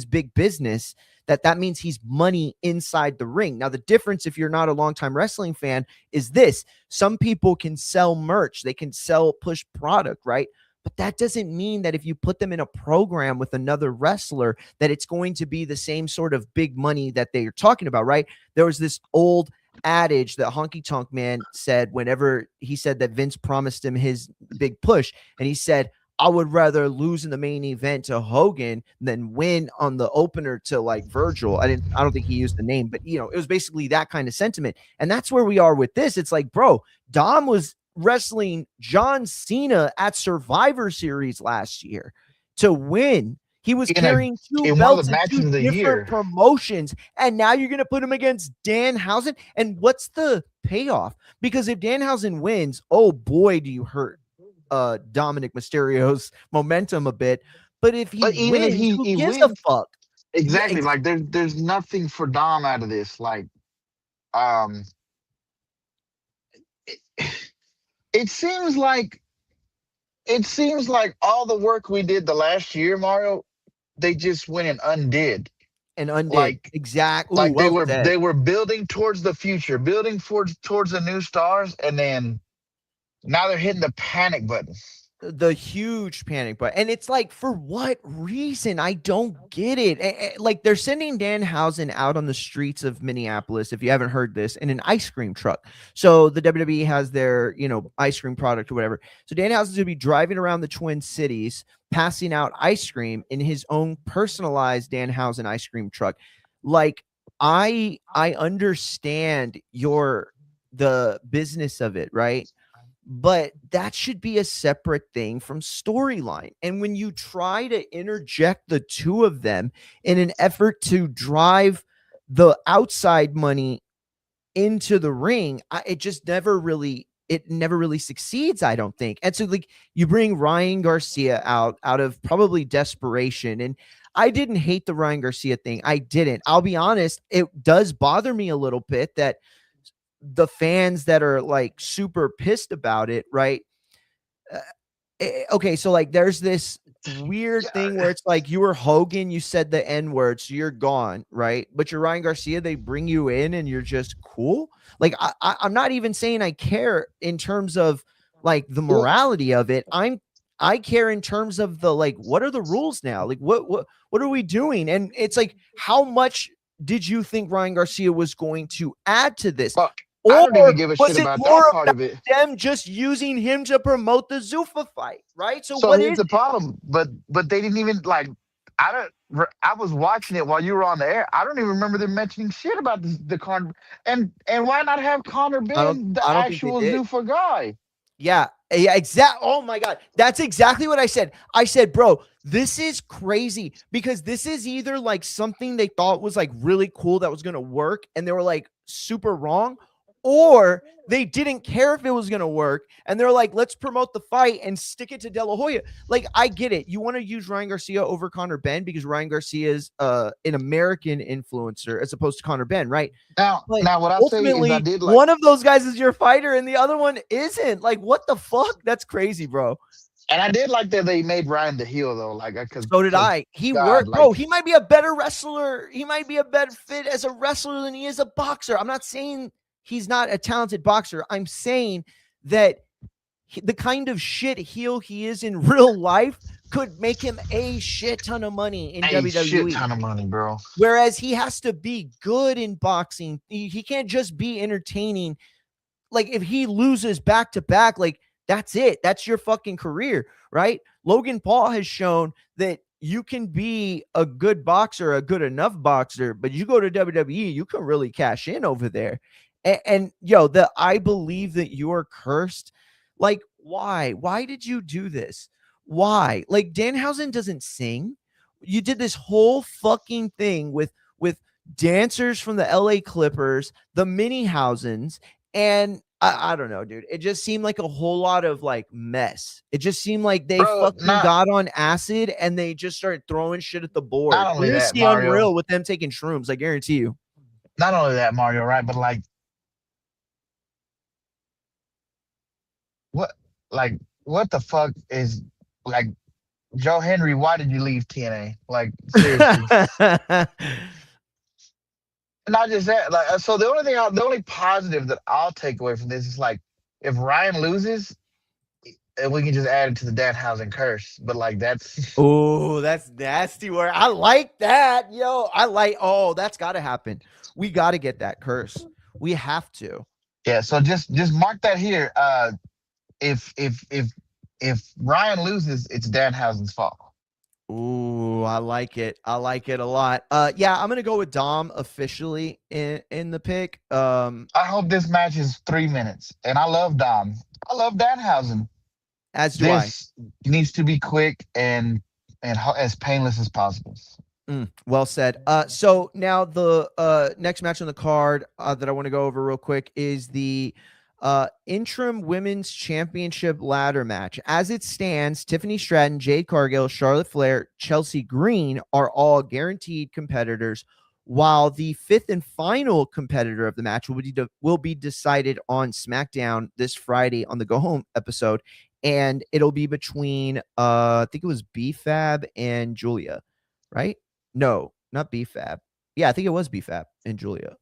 big business, that means he's money inside the ring. Now, the difference, if you're not a longtime wrestling fan, is this: some people can sell merch, they can push product, right? But that doesn't mean that if you put them in a program with another wrestler, that it's going to be the same sort of big money that they are talking about, right? There was this old adage that Honky Tonk Man said whenever he said that Vince promised him his big push, and he said, "I would rather lose in the main event to Hogan than win on the opener to like Virgil." I don't think he used the name, but it was basically that kind of sentiment. And that's where we are with this. It's like, bro, Dom was wrestling John Cena at Survivor Series last year to win. He was carrying two belts in two different promotions, and now you're going to put him against Danhausen. And what's the payoff? Because if Danhausen wins, oh boy, do you hurt Dominic Mysterio's momentum a bit. But if he wins, who gives a fuck? Exactly. Like there's nothing for Dom out of this. Like, it seems like all the work we did the last year, Mario, they just went and undid. Like, exactly. Like they were building towards the future, building towards the new stars, and then now they're hitting the panic button. the huge panic button. And it's like, for what reason? I don't get it. Like, they're sending Danhausen out on the streets of Minneapolis, if you haven't heard this, in an ice cream truck. So the WWE has their, ice cream product or whatever. So Danhausen's going to be driving around the Twin Cities, passing out ice cream in his own personalized Danhausen ice cream truck. Like, I understand the business of it, right? But that should be a separate thing from storyline. And when you try to interject the two of them in an effort to drive the outside money into the ring, it just never really succeeds, I don't think. And so, like, you bring Ryan Garcia out of probably desperation. And I didn't hate the Ryan Garcia thing. I didn't. I'll be honest. It does bother me a little bit that the fans that are like super pissed about it, right? Okay, so like there's this weird thing where it's like, you were Hogan, you said the N-word, so you're gone, right? But you're Ryan Garcia, they bring you in and you're just cool. Like, I'm not even saying I care in terms of like the morality of it. I care in terms of the, like, what are the rules now? Like, what are we doing? And it's like, how much did you think Ryan Garcia was going to add to this? But Or I don't even give a was shit it about more that part about of it. them just using him to promote the Zuffa fight, right? So So what here's is the problem. But they didn't even like. I was watching it while you were on the air. I don't even remember them mentioning shit about the Conor. And why not have Conor been the I don't think they actual did. Zuffa guy? Yeah, exactly. Oh my God. That's exactly what I said. I said, bro, this is crazy, because this is either like something they thought was like really cool that was going to work and they were like super wrong, or they didn't care if it was going to work and they're like, let's promote the fight and stick it to De La Hoya. Like, I get it. You want to use Ryan Garcia over Conor Benn because Ryan Garcia is an American influencer as opposed to Conor Benn, right? Now, But what I say is I ultimately, did like. one of those guys is your fighter and the other one isn't. Like, what the fuck? That's crazy, bro. And I did like that they made Ryan the heel though. Like, because So did I. He God, worked, like, bro. He might be a better wrestler. He might be a better fit as a wrestler than he is a boxer. I'm not saying he's not a talented boxer. I'm saying that the kind of shit heel he is in real life could make him a shit ton of money in a WWE. shit ton of money, bro. Whereas he has to be good in boxing. He can't just be entertaining. Like, if he loses back to back, like, that's it. That's your fucking career, right? Logan Paul has shown that you can be a good boxer, a good enough boxer, but you go to WWE, you can really cash in over there. And yo, I believe that you are cursed. Like, why? Why did you do this? Why? Like, Danhausen doesn't sing. You did this whole fucking thing with dancers from the LA Clippers, the Mini-Hausens, and I don't know, dude. It just seemed like a whole lot of like mess. It just seemed like they fucking got on acid and they just started throwing shit at the board. Not only You're that, see Mario. Unreal with them taking shrooms, I guarantee you. Not only that, Mario, right? But like, what the fuck is like, Joe Henry? Why did you leave TNA? Like, seriously. Not just that. Like, so the only positive that I'll take away from this is like, if Ryan loses, and we can just add it to the Danhausen curse. But like, that's oh, that's nasty. Where I like that, yo. That's got to happen. We got to get that curse. We have to. Yeah. So just mark that here. If Ryan loses, it's Danhausen's fault. Ooh, I like it. I like it a lot. Yeah, I'm gonna go with Dom officially in the pick. I hope this match is 3 minutes. And I love Dom. I love Danhausen. As do this needs to be quick and as painless as possible. Well said. So now the next match on the card that I want to go over real quick is the interim women's championship ladder match. As it stands, Tiffany Stratton, Jade Cargill, Charlotte Flair, Chelsea Green are all guaranteed competitors, while the fifth and final competitor of the match will be decided on SmackDown this Friday on the Go Home episode, and it'll be between I think it was B-Fab and Julia, right? No, not B-Fab. Yeah, I think it was B-Fab and Julia.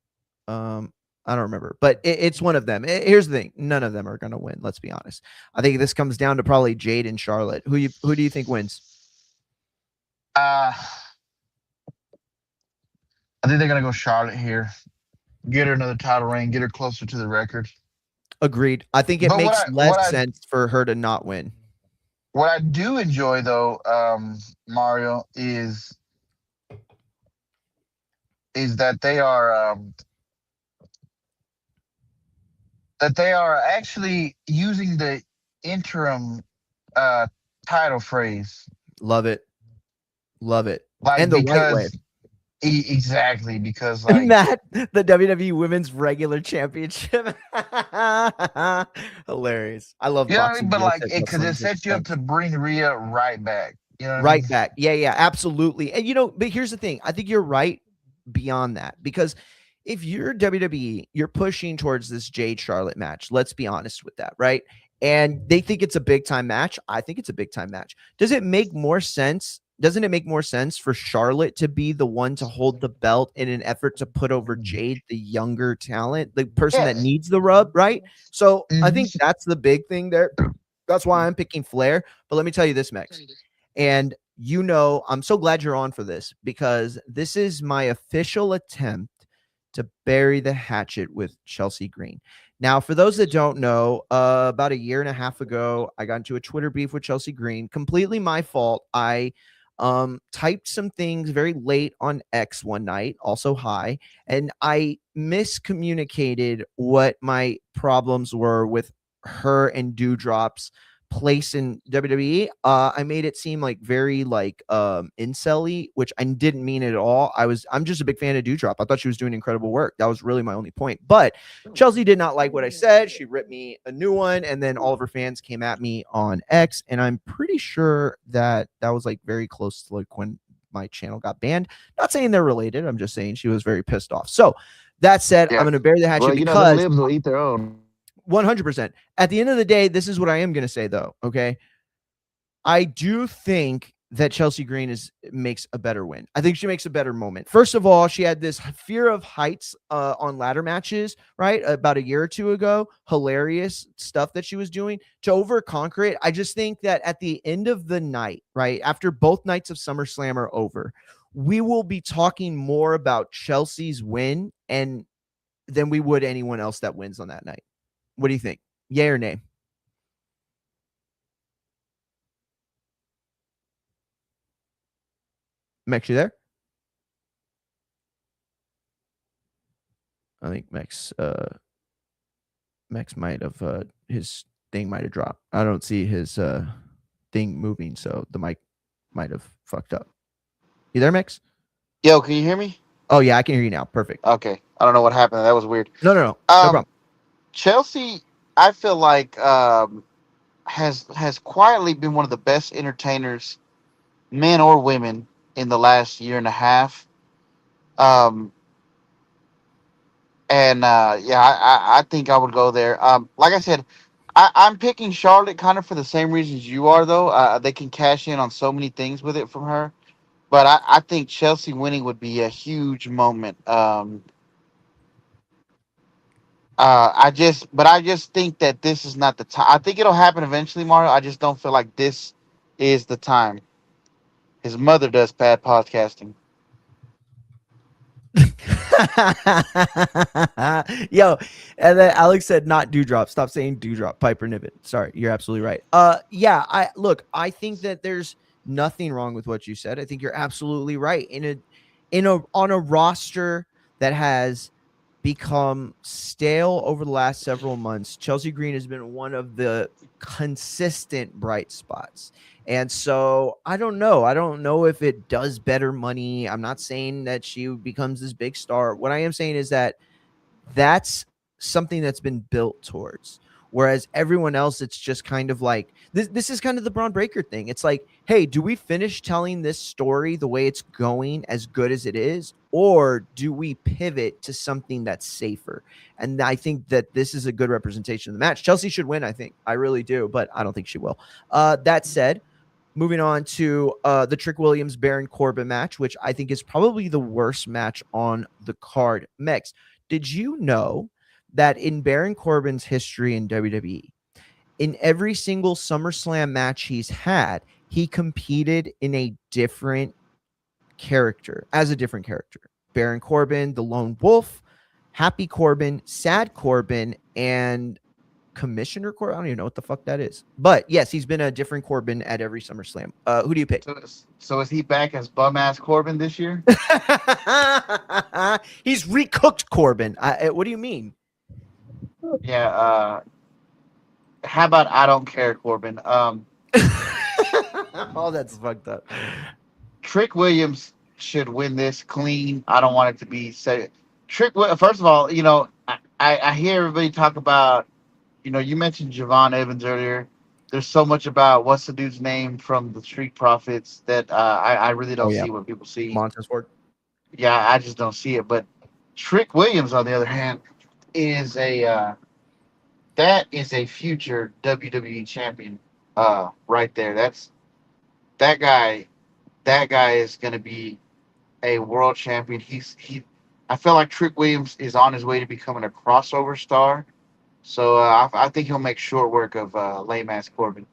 I don't remember, but it's one of them. Here's the thing: none of them are going to win. Let's be honest. I think this comes down to probably Jade and Charlotte. Who do you think wins? I think they're gonna go Charlotte here. Get her another title reign. Get her closer to the record. Agreed. I think it But makes less sense for her to not win. what I do enjoy though, Mario, is that they are actually using the interim title phrase. Love it. Love it. Like, And the right way. because exactly, because And like that the WWE Women's Regular Championship. Hilarious. I love you know what I boxing. mean, but Real like estate because it wrestling, sets you up to bring Rhea right back. You know what I mean? right back. Yeah, absolutely. And but here's the thing. I think you're right beyond that, because if you're WWE, you're pushing towards this Jade Charlotte match. Let's be honest with that, right? And they think it's a big time match. I think it's a big time match. Doesn't it make more sense for Charlotte to be the one to hold the belt in an effort to put over Jade, the younger talent, the person that Yes. needs the rub, right? So I Mhm. think that's the big thing there. That's why I'm picking Flair. But let me tell you this, Max. And I'm so glad you're on for this, because this is my official attempt to bury the hatchet with Chelsea Green. Now, for those that don't know, about a year and a half ago, I got into a Twitter beef with Chelsea Green. Completely my fault. I typed some things very late on X one night, also high, and I miscommunicated what my problems were with her and Dewdrop's place in WWE. I made it seem like very like incel-y, which I didn't mean it at all. I'm just a big fan of Dewdrop. I thought she was doing incredible work. That was really my only point. But Chelsea did not like what I said. She ripped me a new one, and then all of her fans came at me on X, and I'm pretty sure that was like very close to like when my channel got banned. Not saying they're related. I'm just saying she was very pissed off. So that said, I'm going to bury the hatchet Well, because them libs will eat their own. 100%. At the end of the day, this is what I am going to say, though. Okay. I do think that Chelsea Green makes a better win. I think she makes a better moment. First of all, she had this fear of heights on ladder matches, right? About a year or two ago. Hilarious stuff that she was doing to overconquer it. I just think that at the end of the night, right, after both nights of SummerSlam are over, we will be talking more about Chelsea's win than we would anyone else that wins on that night. What do you think? Yay or nay? Max, you there? I think Max might have his thing might have dropped. I don't see his thing moving, so the mic might have fucked up. You there, Max? Yo, can you hear me? Oh yeah, I can hear you now. Perfect. Okay. I don't know what happened. That was weird. No problem. Chelsea, I feel like has quietly been one of the best entertainers, men or women, in the last year and a half. Um, and yeah, I think I would go there. Like I said, I'm picking Charlotte kind of for the same reasons you are, though. They can cash in on so many things with it from her. But I think Chelsea winning would be a huge moment. I just think that this is not the time. I think it'll happen eventually, Mario. I just don't feel like this is the time. His mother does bad podcasting. Yo, and then Alex said not Dewdrop. Stop saying Dewdrop. Piper Niven. Sorry, you're absolutely right. Yeah, I think that there's nothing wrong with what you said. I think you're absolutely right. On a roster that has become stale over the last several months, Chelsea Green has been one of the consistent bright spots. And so I don't know. I don't know if it does better money. I'm not saying that she becomes this big star. What I am saying is that that's something that's been built towards. Whereas everyone else, it's just kind of like this is kind of the Braun Breaker thing. It's like, hey, do we finish telling this story the way it's going as good as it is? Or do we pivot to something that's safer? And I think that this is a good representation of the match. Chelsea should win, I think. I really do, but I don't think she will. That said, moving on to the Trick Williams Baron Corbin match, which I think is probably the worst match on the card. Mex, did you know that in Baron Corbin's history in WWE, in every single SummerSlam match he's had, he competed in a different character, as a different character. Baron Corbin, the Lone Wolf, Happy Corbin, Sad Corbin, and Commissioner Corbin. I don't even know what the fuck that is. But yes, he's been a different Corbin at every SummerSlam. Who do you pick? So is he back as bum ass Corbin this year? He's recooked Corbin. What do you mean? Yeah. How about I don't care, Corbin? Oh, that's fucked up. Trick Williams should win this clean. I don't want it to be said. First of all, I hear everybody talk about, you mentioned Javon Evans earlier. There's so much about what's the dude's name from the Street Profits that I really don't see what people see. Montez Ford. Yeah, I just don't see it. But Trick Williams, on the other hand, is a future WWE champion. Right there. That guy. That guy is going to be a world champion. I feel like Trick Williams is on his way to becoming a crossover star. So I think he'll make short work of lame ass Corbin.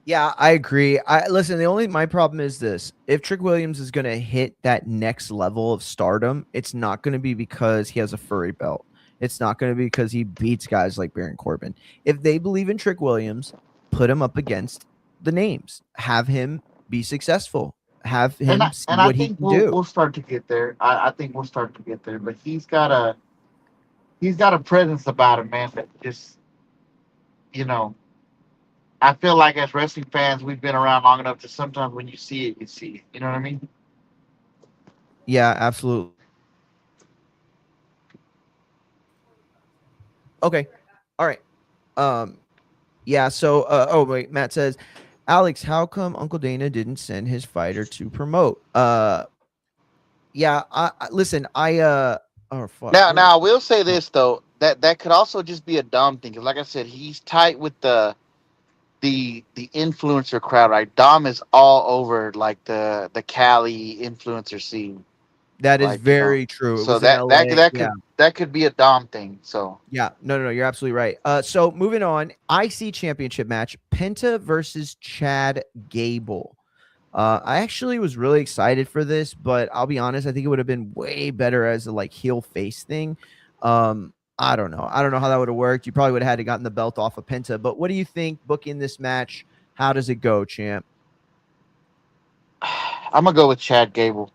Yeah, I agree. Listen, my problem is this. If Trick Williams is going to hit that next level of stardom, it's not going to be because he has a furry belt. It's not going to be because he beats guys like Baron Corbin. If they believe in Trick Williams, put him up against the names. Have him be successful. Have him see what he can do. We'll start to get there. I think we'll start to get there. But he's got a presence about him, man. That just, I feel like as wrestling fans, we've been around long enough to sometimes when you see it, you see it. You know what I mean? Yeah, absolutely. Okay. All right. Yeah. So, oh wait, Matt says, Alex, how come Uncle Dana didn't send his fighter to promote? Yeah. Listen. Oh fuck. Now I will say this though, that could also just be a dumb thing. Cause like I said, he's tight with the influencer crowd. Right, Dom is all over like the Cali influencer scene. That is very true. So that could be a Dom thing. So yeah, no, you're absolutely right. So moving on, IC championship match, Penta versus Chad Gable. I actually was really excited for this, but I'll be honest, I think it would have been way better as a like heel face thing. I don't know how that would have worked. You probably would have had to gotten the belt off of Penta. But what do you think booking this match? How does it go, champ? I'm gonna go with Chad Gable.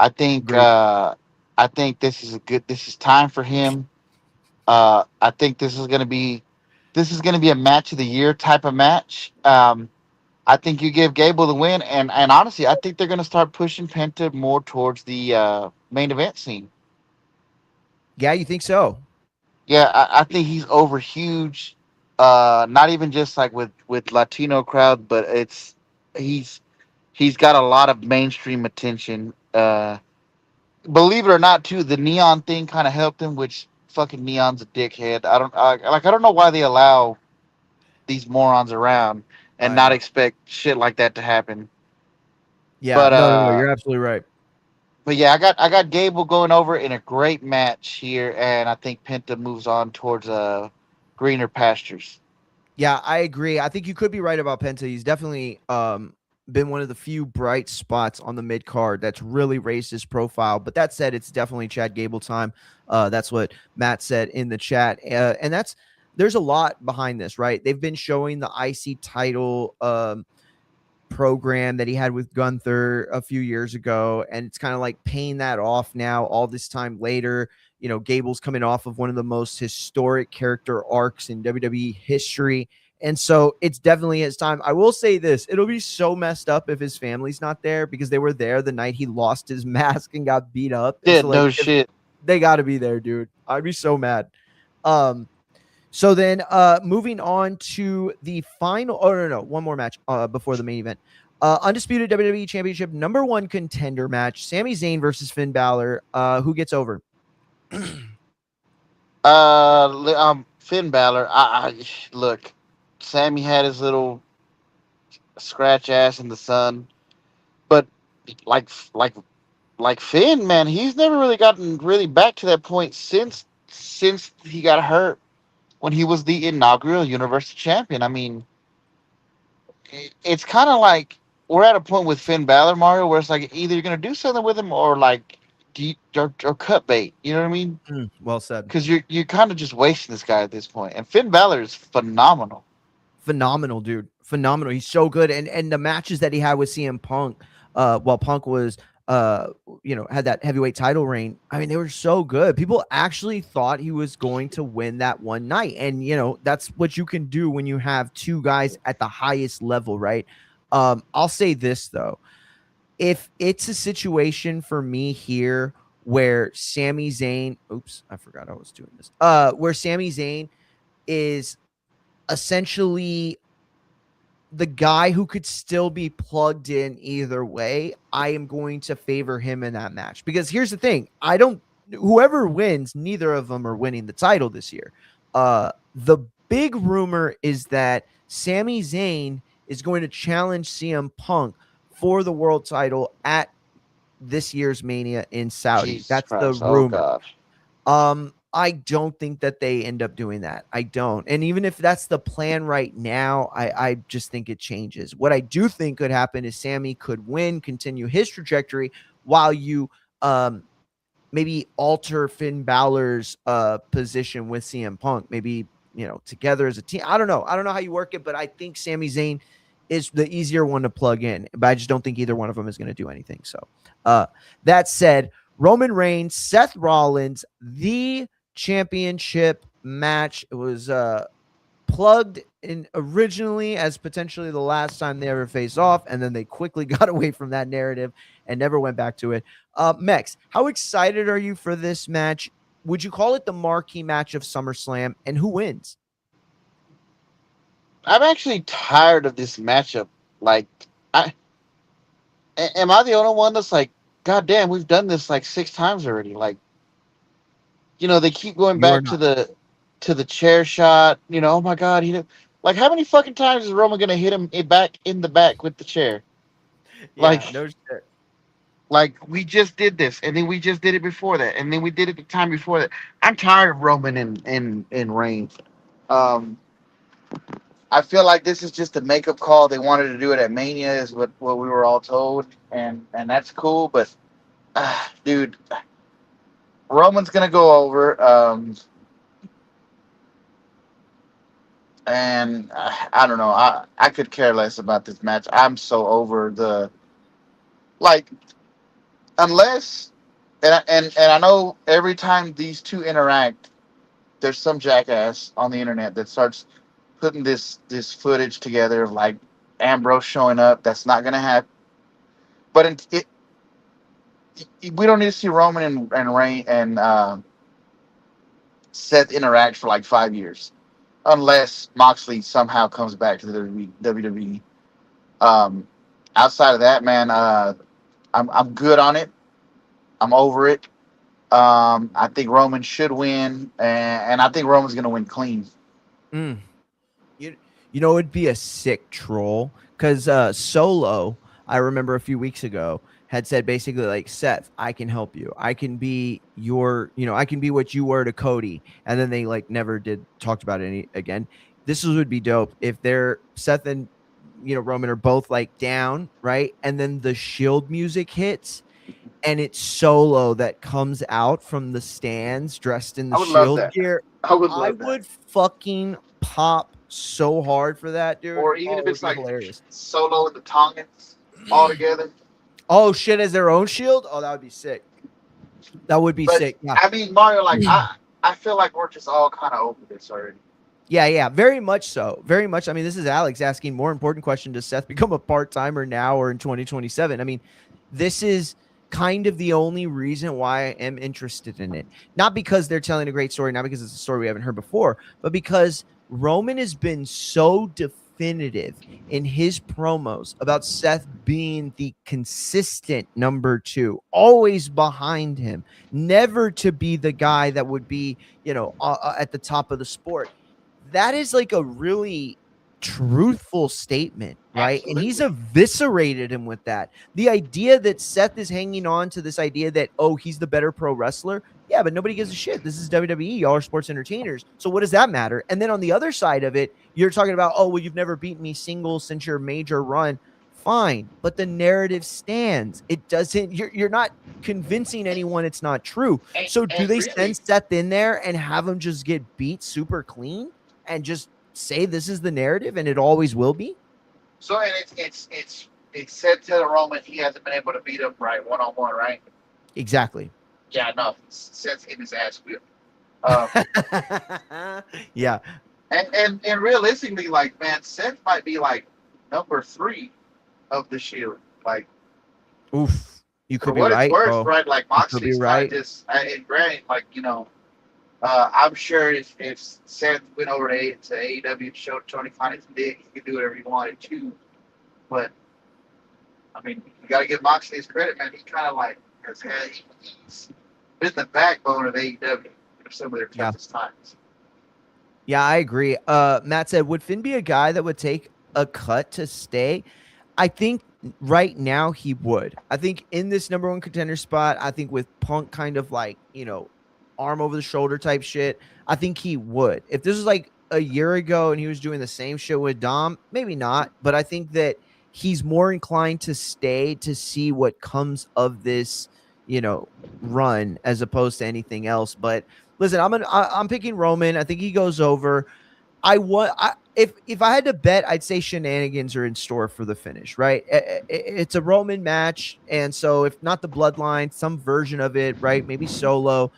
I think this is time for him. I think this is gonna be a match of the year type of match. I think you give Gable the win, and honestly, I think they're gonna start pushing Penta more towards the main event scene. Yeah, you think so? Yeah, I think he's over huge. Not even just like with Latino crowd, but he's got a lot of mainstream attention. Believe it or not, too, the Neon thing kind of helped him, which fucking Neon's a dickhead. I don't know why they allow these morons around and not expect shit like that to happen. Yeah, but, no, you're absolutely right. But yeah, I got Gable going over in a great match here, and I think Penta moves on towards greener pastures. Yeah, I agree. I think you could be right about Penta. He's definitely been one of the few bright spots on the mid card that's really raised his profile. But that said, it's definitely Chad Gable time. That's what Matt said in the chat, and there's a lot behind this, right? They've been showing the IC title program that he had with Gunther a few years ago, and it's kind of like paying that off now all this time later. Gable's coming off of one of the most historic character arcs in WWE history, and so it's definitely his time. I will say this, it'll be so messed up if his family's not there, because they were there the night he lost his mask and got beat up. Yeah, so, no shit. They got to be there, dude. I'd be so mad. So then moving on to the final, no, one more match before the main event. Undisputed WWE Championship #1 contender match, Sami Zayn versus Finn Balor. Who gets over? Finn Balor. Look, Sammy had his little scratch ass in the sun, but like Finn, man, he's never really gotten really back to that point since since he got hurt when he was the inaugural Universal Champion. I mean, it's kind of like we're at a point with Finn Balor, Mario, where it's like either you're gonna do something with him or like or cut bait. You know what I mean? Well said. Because you're kind of just wasting this guy at this point. And Finn Balor is phenomenal. Phenomenal, dude. Phenomenal. He's so good. And the matches that he had with CM Punk, while Punk was had that heavyweight title reign. I mean, they were so good. People actually thought he was going to win that one night. And that's what you can do when you have two guys at the highest level, right? I'll say this though. If it's a situation for me here where Sami Zayn, oops, I forgot I was doing this. Where Sami Zayn is essentially the guy who could still be plugged in either way, I am going to favor him in that match. Because here's the thing, whoever wins, neither of them are winning the title this year. The big rumor is that Sami Zayn is going to challenge CM Punk for the world title at this year's Mania in Saudi. Jesus That's Christ. the rumor. Oh God. I don't think that they end up doing that. I don't. And even if that's the plan right now, I just think it changes. What I do think could happen is Sammy could win, continue his trajectory while you maybe alter Finn Balor's position with CM Punk, maybe, together as a team. I don't know. I don't know how you work it, but I think Sami Zayn is the easier one to plug in, but I just don't think either one of them is going to do anything. So that said, Roman Reigns, Seth Rollins, the championship match. It was plugged in originally as potentially the last time they ever faced off, and then they quickly got away from that narrative and never went back to it. Mex, how excited are you for this match? Would you call it the marquee match of SummerSlam, and who wins? I'm actually tired of this matchup. Like, am I the only one that's like, God damn, we've done this like 6 times already. Like, they keep going You are back not. to the chair shot. Oh my God, like how many fucking times is Roman gonna hit him back in the back with the chair? Like, no shit. like we just did this, and then we just did it before that, and then we did it the time before that. I'm tired of Roman and Reigns. I feel like this is just a makeup call. They wanted to do it at Mania, is what we were all told, and that's cool. But, dude, Roman's gonna go over. And I don't know. I could care less about this match. I'm so over like, unless and I know every time these two interact, there's some jackass on the internet that starts putting this footage together of like Ambrose showing up. That's not gonna happen. But we don't need to see Roman and Reign and Seth interact for like 5 years, unless Moxley somehow comes back to the WWE. Outside of that, man, I'm good on it. I'm over it. I think Roman should win, and I think Roman's gonna win clean. Mm. It'd be a sick troll because Solo, I remember a few weeks ago, had said basically like, Seth, I can help you. I can be I can be what you were to Cody. And then they like never did talked about it again. This would be dope if they're Seth and Roman are both like down, right? And then the Shield music hits and it's Solo that comes out from the stands dressed in the I would love Shield that. gear. I would I love that. would fucking pop so hard for that, dude. Or even it if would it's be like hilarious. Solo and the Tongans all together. Oh shit, as their own Shield? Oh, that would be sick. That would be But sick. Yeah. I mean, Mario, like I feel like we're just all kind of over this already. Yeah, very much so. Very much. I mean, this is Alex asking more important question. Does Seth become a part-timer now or in 2027? I mean, this is kind of the only reason why I am interested in it. Not because they're telling a great story, not because it's a story we haven't heard before, but because Roman has been so definitive in his promos about Seth being the consistent number 2, always behind him, never to be the guy that would be, at the top of the sport. That is like a really truthful statement, right? Absolutely. And he's eviscerated him with that. The idea that Seth is hanging on to this idea that, oh, he's the better pro wrestler. Yeah, but nobody gives a shit. This is WWE. Y'all are sports entertainers. So what does that matter? And then on the other side of it, you're talking about, oh, well, you've never beaten me singles since your major run. Fine, but the narrative stands. It doesn't, you're not convincing anyone it's not true. So do they send Seth in there and have him just get beat super clean and just say this is the narrative and it always will be? So and it's said to the Roman he hasn't been able to beat him right 1-on-1, right? Exactly. Yeah, no, Seth's getting his ass whipped. Yeah. And realistically, like, man, Seth might be like number 3 of the Shield. Like, oof, you could for be what right, it's worth, bro. right? Like, Moxley's right. not just. And granted, like, you know, I'm sure if Seth went over to AEW to show Tony Khan his dick, he could do whatever he wanted to. But I mean, you got to give Moxley his credit, man. He kind of like has had he's been the backbone of AEW for some of their toughest times. Yeah, I agree. Matt said, would Finn be a guy that would take a cut to stay? I think right now he would. I think in this number 1 contender spot, I think with Punk kind of like, you know, arm over the shoulder type shit, I think he would. If this was like a year ago and he was doing the same shit with Dom, maybe not. But I think that he's more inclined to stay to see what comes of this, you know, run as opposed to anything else. But listen, I'm picking Roman. I think he goes over. If I had to bet, I'd say shenanigans are in store for the finish, right? It's a Roman match, and so if not the Bloodline, some version of it, right? Maybe solo.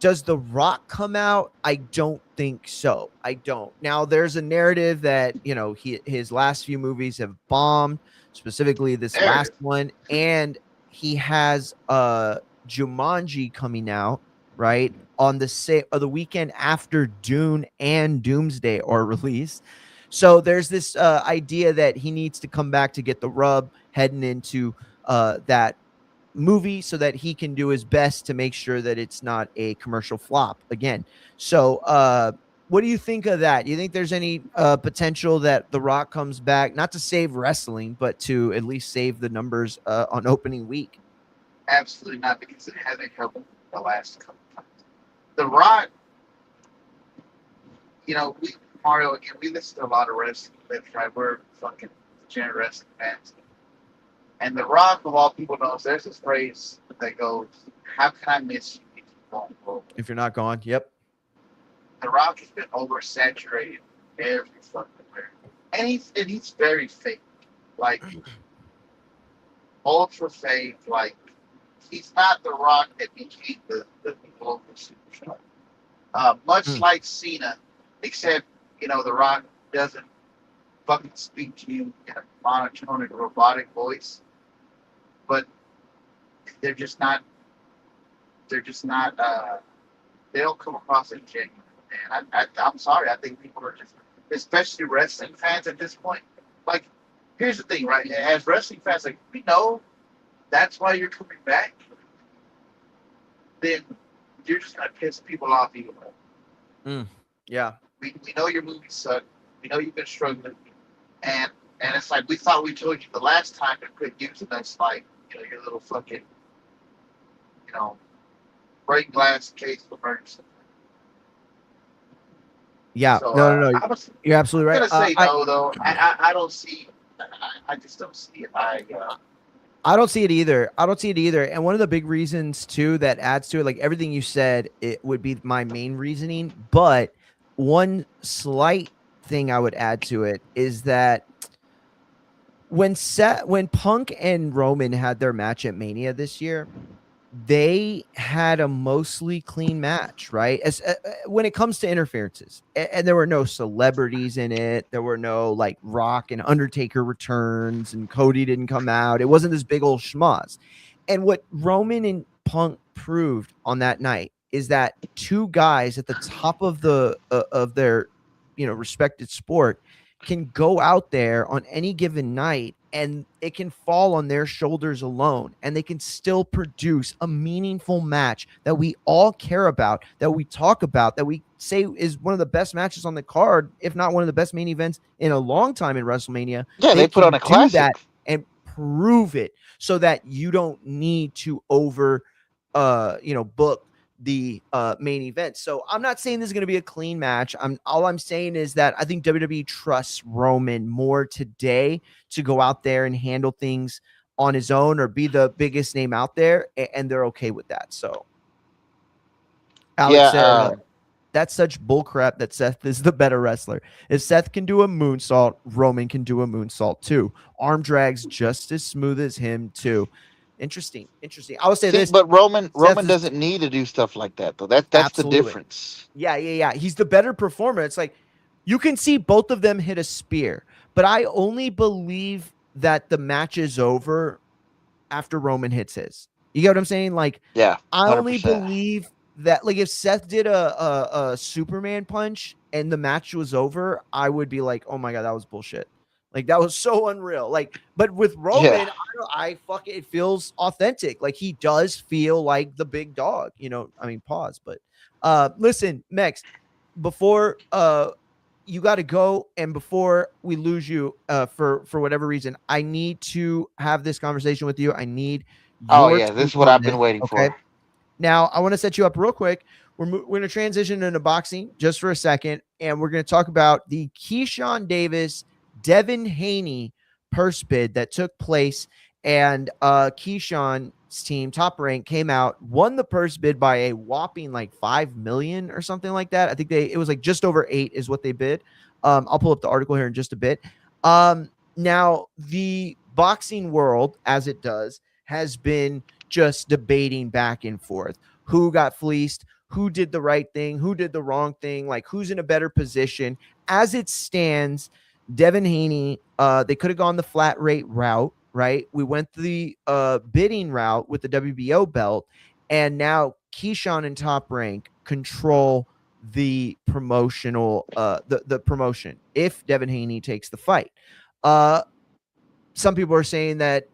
Does The Rock come out? I don't think so. I don't. Now, there's a narrative that, you know, his last few movies have bombed, specifically this last one, and he has Jumanji coming out, right, on the weekend after Dune and Doomsday are released. So there's this idea that he needs to come back to get the rub heading into that movie so that he can do his best to make sure that it's not a commercial flop again. So what do you think of that? Do you think there's any potential that The Rock comes back, not to save wrestling, but to at least save the numbers on opening week? Absolutely not, because it hasn't helped the last couple times. The Rock, you know, Mario, again, we listen to a lot of wrestling clips, right? We're fucking degenerate wrestling fans. And The Rock, of all people, knows there's this phrase that goes, how can I miss you if you're not gone? Yep. The Rock has been oversaturated every fucking where. And he's very fake. Like, ultra fake. Like, he's not The Rock that became the global superstar. Much like Cena, except, you know, The Rock doesn't fucking speak to you in a monotone robotic voice. But they're just not, they don't come across as genuine. And I'm sorry, I think people are just, especially wrestling fans at this point. Like, here's the thing, right? As wrestling fans, like, we know that's why you're coming back. Then you're just going to piss people off even more. Yeah. We know your movies suck. We know you've been struggling. And it's like, we thought we told you the last time to quit using us, like, you know, your little fucking, you know, break glass case of emergency. Yeah, So, no. You're absolutely right. I'm gonna say no, though. I don't see. I just don't see it. I don't see it either. And one of the big reasons too that adds to it, like everything you said, it would be my main reasoning. But one slight thing I would add to it is that when Punk and Roman had their match at Mania this year, they had a mostly clean match, right? As when it comes to interferences, and there were no celebrities in it. There were no like Rock and Undertaker returns, and Cody didn't come out. It wasn't this big old schmoz. And what Roman and Punk proved on that night is that two guys at the top of their, you know, respected sport can go out there on any given night and it can fall on their shoulders alone, and they can still produce a meaningful match that we all care about, that we talk about, that we say is one of the best matches on the card, if not one of the best main events in a long time in WrestleMania. Yeah, they put on a do that classic. and prove it so that you don't need to over book the main event. So I'm not saying this is going to be a clean match. All I'm saying is that I think WWE trusts Roman more today to go out there and handle things on his own or be the biggest name out there, and they're okay with that. So Alex Yeah, said that's such bullcrap that Seth is the better wrestler. If Seth can do a moonsault, Roman can do a moonsault too. Arm drags just as smooth as him too. Interesting. I will say see, this. but Roman Seth is doesn't need to do stuff like that though. That's the absolutely. difference. Yeah. He's the better performer. It's like you can see both of them hit a spear, but I only believe that the match is over after Roman hits his. You get what I'm saying? Like, Yeah, I only 100%. believe that, like, if Seth did a Superman punch and the match was over, I would be like, oh my God, that was bullshit. Like, that was so unreal. Like, but with Roman, Yeah. I fuck it feels authentic. Like, he does feel like the big dog, I mean, pause, but listen, Mex, before you got to go, and before we lose you for whatever reason, I need to have this conversation with you. I need Oh your yeah, this take is what on I've been this. waiting Okay. for. Now, I want to set you up real quick. We're going to transition into boxing just for a second, and we're going to talk about the Keyshawn Davis, Devin Haney purse bid that took place, and Keyshawn's team, Top Rank, came out, won the purse bid by a whopping like 5 million or something like that. I think it was like just over 8 is what they bid. I'll pull up the article here in just a bit. Now, the boxing world, as it does, has been just debating back and forth who got fleeced, who did the right thing, who did the wrong thing, like who's in a better position. As it stands, Devin Haney, they could have gone the flat rate route, right? We went the bidding route with the WBO belt, and now Keyshawn and Top Rank control the promotional the promotion if Devin Haney takes the fight. Some people are saying that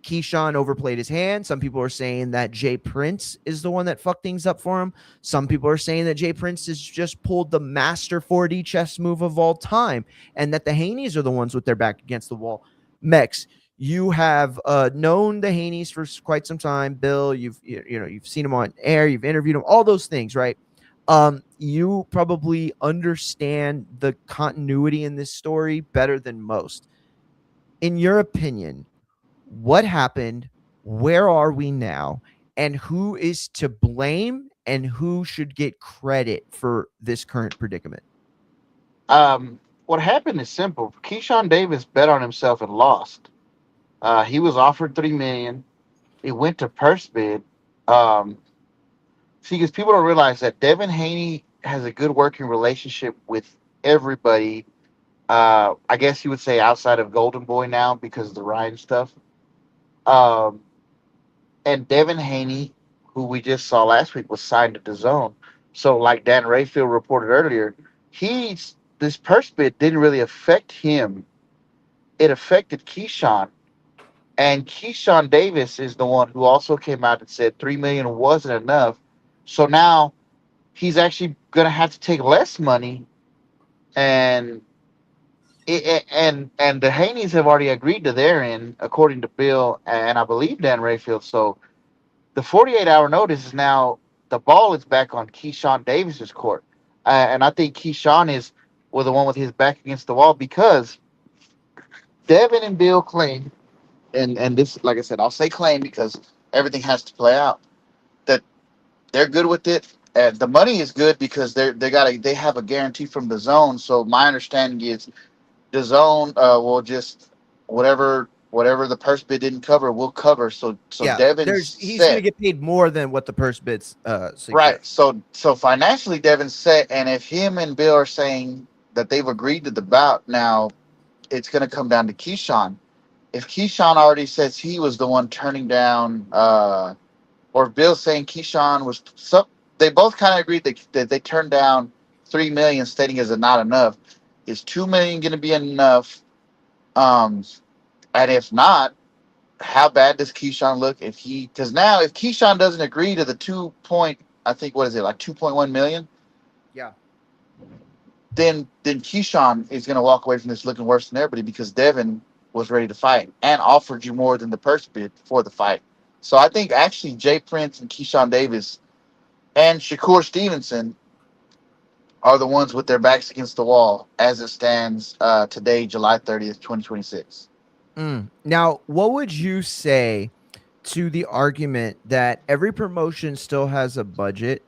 Keyshawn overplayed his hand. Some people are saying that Jay Prince is the one that fucked things up for him. Some people are saying that Jay Prince has just pulled the master 4D chess move of all time, and that the Haneys are the ones with their back against the wall. Mex, you have known the Haneys for quite some time. Bill, you've seen him on air, you've interviewed him, all those things, right? You probably understand the continuity in this story better than most. In your opinion, what happened? Where are we now? And who is to blame and who should get credit for this current predicament? What happened is simple. Keyshawn Davis bet on himself and lost. He was offered 3 million. He went to purse bid. Um, See, because people don't realize that Devin Haney has a good working relationship with everybody. I guess you would say outside of Golden Boy now because of the Ryan stuff. Um, and Devin Haney, who we just saw last week, was signed to the zone. So, like Dan Rayfield reported earlier, this purse bid didn't really affect him. It affected Keyshawn. And Keyshawn Davis is the one who also came out and said 3 million wasn't enough. So now he's actually going to have to take less money, and and the Haneys have already agreed to their end, according to Bill and I believe Dan Rayfield. So the 48-hour notice is now, the ball is back on Keyshawn Davis's court, and I think Keyshawn is the one with his back against the wall because Devin and Bill claim, and this, like I said, I'll say claim because everything has to play out, that they're good with it. And the money is good because they have a guarantee from the zone. So my understanding is the zone will just whatever the purse bid didn't cover will cover. So Yeah, Devin's he's going to set. get paid more than what the purse bids Right. suggest. So financially Devin's set, and if him and Bill are saying that they've agreed to the bout, now it's going to come down to Keyshawn. If Keyshawn already says he was the one turning down, or Bill saying Keyshawn was some, they both kind of agreed that they turned down 3 million, stating as a not enough. Is 2 million going to be enough? Um, And if not, how bad does Keyshawn look if he? Because now, if Keyshawn doesn't agree to the 2 point, I think what is it like 2.1 million? Yeah. Then Keyshawn is going to walk away from this looking worse than everybody because Devin was ready to fight and offered you more than the purse bid for the fight. So I think actually Jay Prince and Keyshawn Davis and Shakur Stevenson are the ones with their backs against the wall as it stands today, July 30th, 2026. Now, what would you say to the argument that every promotion still has a budget,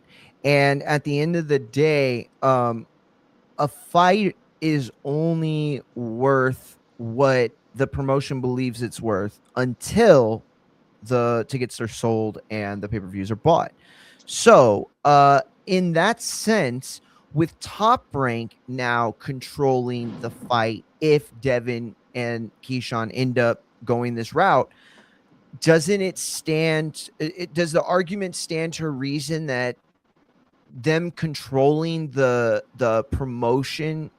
and at the end of the day, a fight is only worth what the promotion believes it's worth until the tickets are sold and the pay-per-views are bought. So, in that sense, with Top Rank now controlling the fight, if Devin and Keyshawn end up going this route, doesn't it stand? Does the argument stand to reason that them controlling the promotion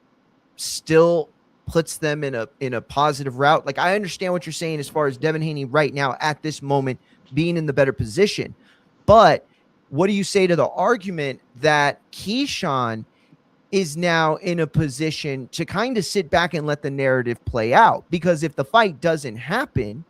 still puts them in a positive route? Like, I understand what you're saying as far as Devin Haney right now at this moment being in the better position, but what do you say to the argument that Keyshawn is now in a position to kind of sit back and let the narrative play out? Because if the fight doesn't happen,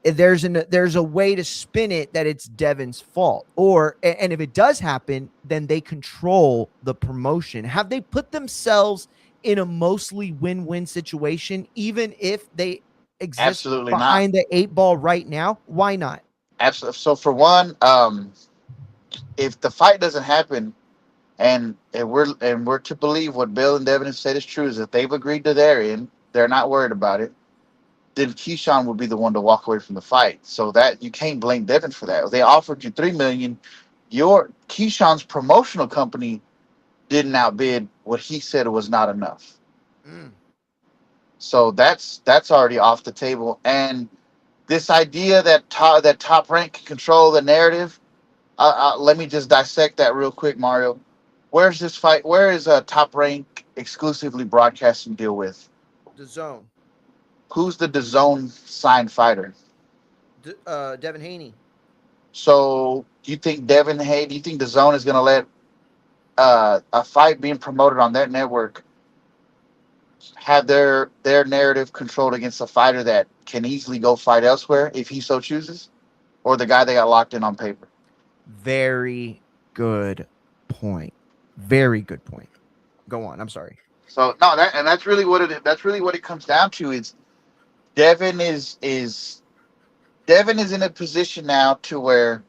there's a way to spin it that it's Devin's fault, and if it does happen, then they control the promotion. Have they put themselves in a mostly win-win situation, even if they exist Absolutely behind not. the 8 ball right now? Why not? Absolutely. So for one, if the fight doesn't happen, and we're to believe what Bill and Devin have said is true, is that they've agreed to their end, they're not worried about it, then Keyshawn would be the one to walk away from the fight. So that you can't blame Devin for that. They offered you $3 million. Your Keyshawn's promotional company didn't outbid what he said was not enough. So that's already off the table. And this idea that Top Rank can control the narrative, let me just dissect that real quick, Mario. Where's this fight? Where is Top Rank exclusively broadcasting deal with? The Zone. Who's the DAZN signed fighter? Devin Haney. So do you think DAZN is going to let a fight being promoted on their network have their narrative controlled against a fighter that can easily go fight elsewhere if he so chooses, or the guy they got locked in on paper? Very good point. Very good point. Go on. I'm sorry. So no, that's really what it comes down to. Is Devin is in a position now to where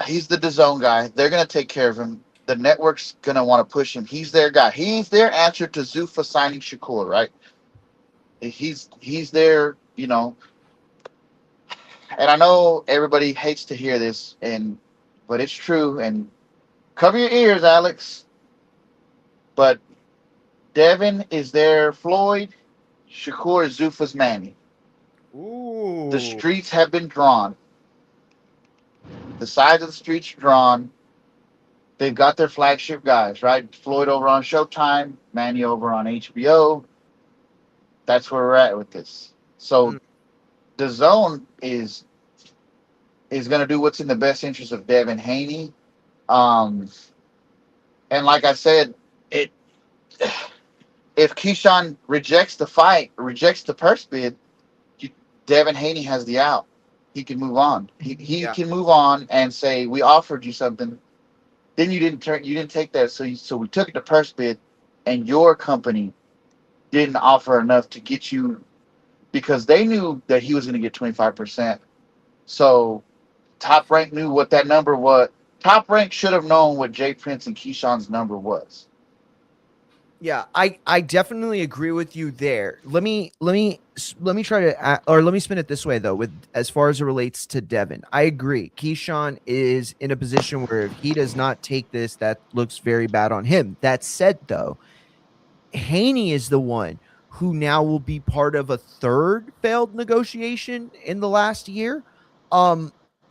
he's the DAZN guy. They're gonna take care of him. The network's gonna want to push him. He's their guy. He's their answer to Zuffa signing Shakur, right? He's there, And I know everybody hates to hear this, but it's true. And cover your ears, Alex. But Devin is their Floyd. Shakur is Zuffa's Manny. Ooh. The streets have been drawn. The sides of the streets are drawn. They've got their flagship guys, right? Floyd over on Showtime, Manny over on HBO. That's where we're at with this. So the Zone is going to do what's in the best interest of Devin Haney. And like I said, if Keyshawn rejects the fight, rejects the purse bid, Devin Haney has the out. He can move on. He can move on and say, we offered you something. Then you didn't take that. So we took the purse bid, and your company didn't offer enough to get you, because they knew that he was going to get 25%. So Top Rank knew what that number was. Top Rank should have known what Jay Prince and Keyshawn's number was. Yeah, I definitely agree with you there. Let me try to, or let me spin it this way though. With as far as it relates to Devin, I agree. Keyshawn is in a position where if he does not take this, that looks very bad on him. That said, though, Haney is the one who now will be part of a third failed negotiation in the last year.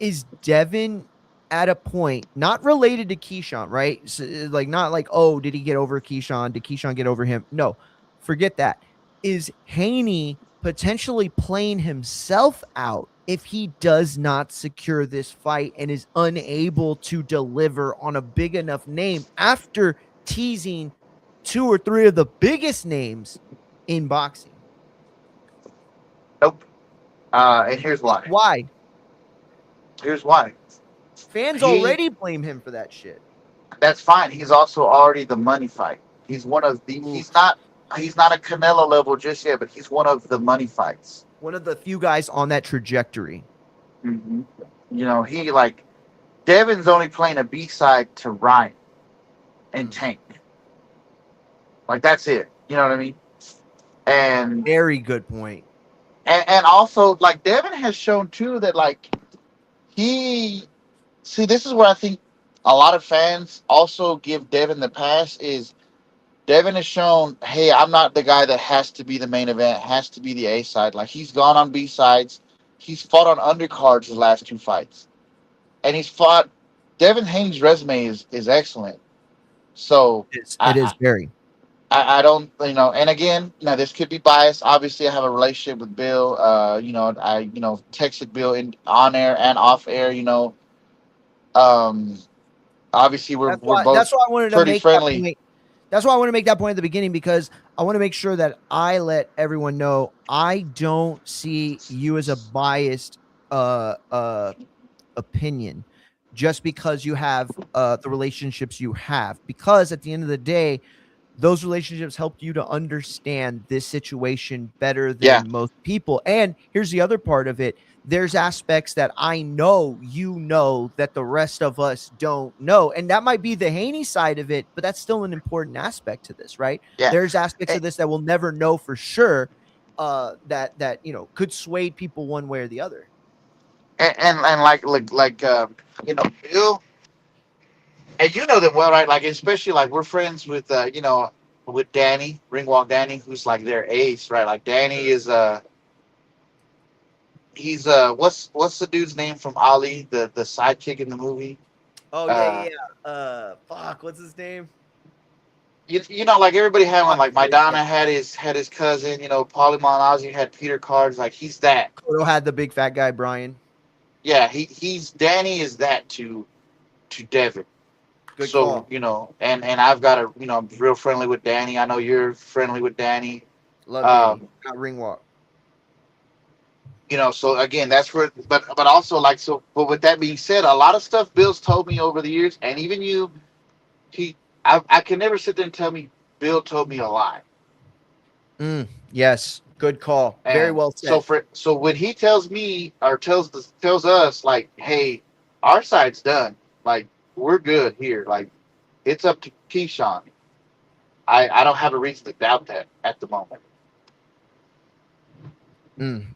Is Devin at a point not related to Keyshawn, right? So, like, not like, oh, did he get over Keyshawn? Did Keyshawn get over him? No, forget that. is Haney potentially playing himself out if he does not secure this fight and is unable to deliver on a big enough name after teasing 2 or 3 of the biggest names in boxing? Nope. And here's why. Why? Here's why. Fans already blame him for that shit. That's fine. He's also already the money fight. He's one of the. He's not a Canelo level just yet, but he's one of the money fights. One of the few guys on that trajectory. Mm-hmm. You know, he like Devin's only playing a B side to Ryan and Tank. Like that's it. You know what I mean? And very good point. And also like Devin has shown too that like this is where I think a lot of fans also give Devin the pass is Devin has shown, hey, I'm not the guy that has to be the main event, has to be the A side. Like he's gone on B sides, he's fought on undercards his last 2 fights, and he's fought. Devin Haney's resume is excellent. So it is very. I don't, and again, now this could be biased. Obviously, I have a relationship with Bill. I texted Bill on air and off air. Obviously we're both that's why I wanted to make friendly. That point. That's why I want to make that point at the beginning, because I want to make sure that I let everyone know I don't see you as a biased opinion just because you have the relationships you have, because at the end of the day, those relationships helped you to understand this situation better than most people. And here's the other part of it. There's aspects that I know that the rest of us don't know. And that might be the Haney side of it, but that's still an important aspect to this, right? Yeah. There's aspects of this that we'll never know for sure that could sway people one way or the other. And Bill, and you know them well, right? Like, especially like we're friends with with Danny, Ringwalk Danny, who's like their ace, right? Like Danny is he's what's the dude's name from Ali, the sidekick in the movie? Oh yeah. Fuck, what's his name? Like everybody had one. Like Maidana had his cousin. Paulie Malignaggi had Peter Cards. Like he's that. Cotto had the big fat guy Brian. Yeah, he's Danny is that to Devin. Good so call. And I've got I'm real friendly with Danny. I know you're friendly with Danny. Love Danny. Not Ringwalk. So again, that's where, but also like so. But with that being said, a lot of stuff Bill's told me over the years, and even you, I can never sit there and tell me Bill told me a lie. Yes, good call. Very well said. So when he tells me or tells us like, hey, our side's done, like we're good here, like it's up to Keyshawn. I don't have a reason to doubt that at the moment.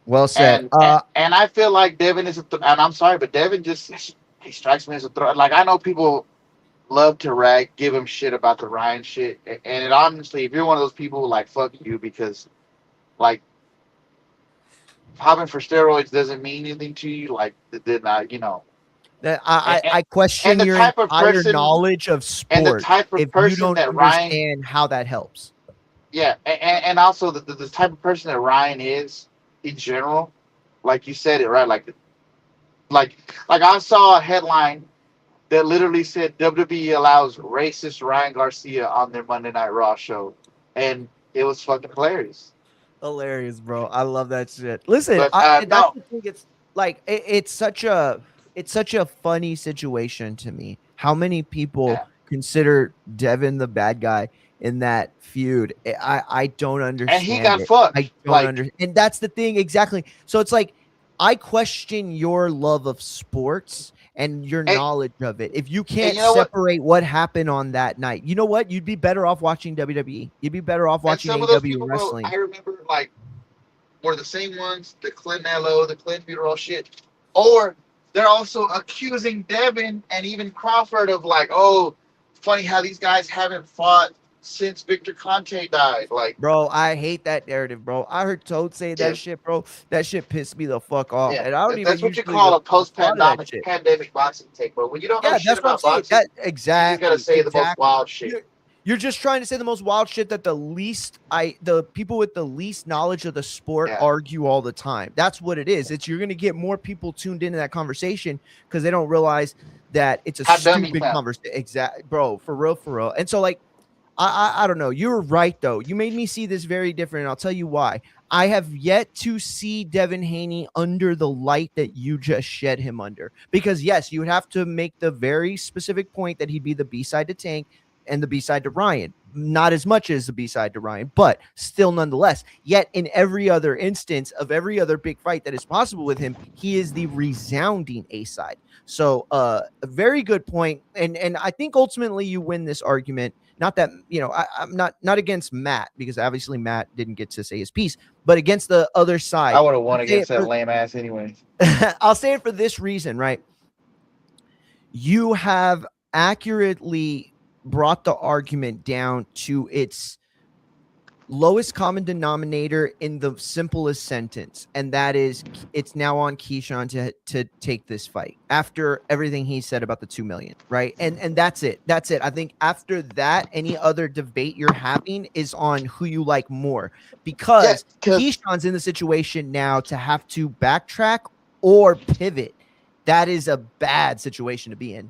Well said. And I feel like Devin is and I'm sorry, but Devin he strikes me as a threat. Like I know people love to give him shit about the Ryan shit, and it honestly, if you're one of those people, like fuck you, because like popping for steroids doesn't mean anything to you. Like then I question your entire knowledge of sport and the type of person you don't that understand Ryan, how that helps. Yeah, and also the type of person that Ryan is in general, like you said it right, like I saw a headline that literally said WWE allows racist Ryan Garcia on their Monday Night Raw show, and it was fucking hilarious. Hilarious, bro. I love that shit. Listen, but, that's the thing. It's like it's such a funny situation to me. How many people consider Devin the bad guy in that feud? I don't understand. And he got fucked. I don't understand. And that's the thing, exactly. So it's like I question your love of sports and your knowledge of it. If you can't separate what happened on that night, you know what? You'd be better off watching WWE. You'd be better off watching AEW wrestling. I remember like were the same ones, the Clinton LO, the Clinton funeral shit, or they're also accusing Devin and even Crawford of like, oh, funny how these guys haven't fought since Victor Conte died. Like, bro, I hate that narrative, bro. I heard Toad say that shit, bro. That shit pissed me the fuck off. Yeah, and I don't that's what you call a post-pandemic boxing take, bro. When you don't know shit about boxing, exactly. you gotta say the most wild shit. You're just trying to say the most wild shit that the people with the least knowledge of the sport argue all the time. That's what it is. You're going to get more people tuned into that conversation because they don't realize that it's a stupid conversation. Exactly, bro. For real. And so, like, I don't know. You're right, though. You made me see this very different, and I'll tell you why. I have yet to see Devin Haney under the light that you just shed him under. Because, yes, you would have to make the very specific point that he'd be the B-side to Tank and the B-side to Ryan. Not as much as the B-side to Ryan, but still nonetheless. Yet in every other instance of every other big fight that is possible with him, he is the resounding A-side. So a very good point. And I think ultimately you win this argument. Not that, I'm not against Matt, because obviously Matt didn't get to say his piece, but against the other side. I would have won against that lame ass anyway. I'll say it for this reason, right? You have accurately brought the argument down to its lowest common denominator in the simplest sentence, and that is it's now on Keyshawn to take this fight after everything he said about the 2 million, right? And that's it. I think after that, any other debate you're having is on who you like more, because Keyshawn's in the situation now to have to backtrack or pivot. That is a bad situation to be in.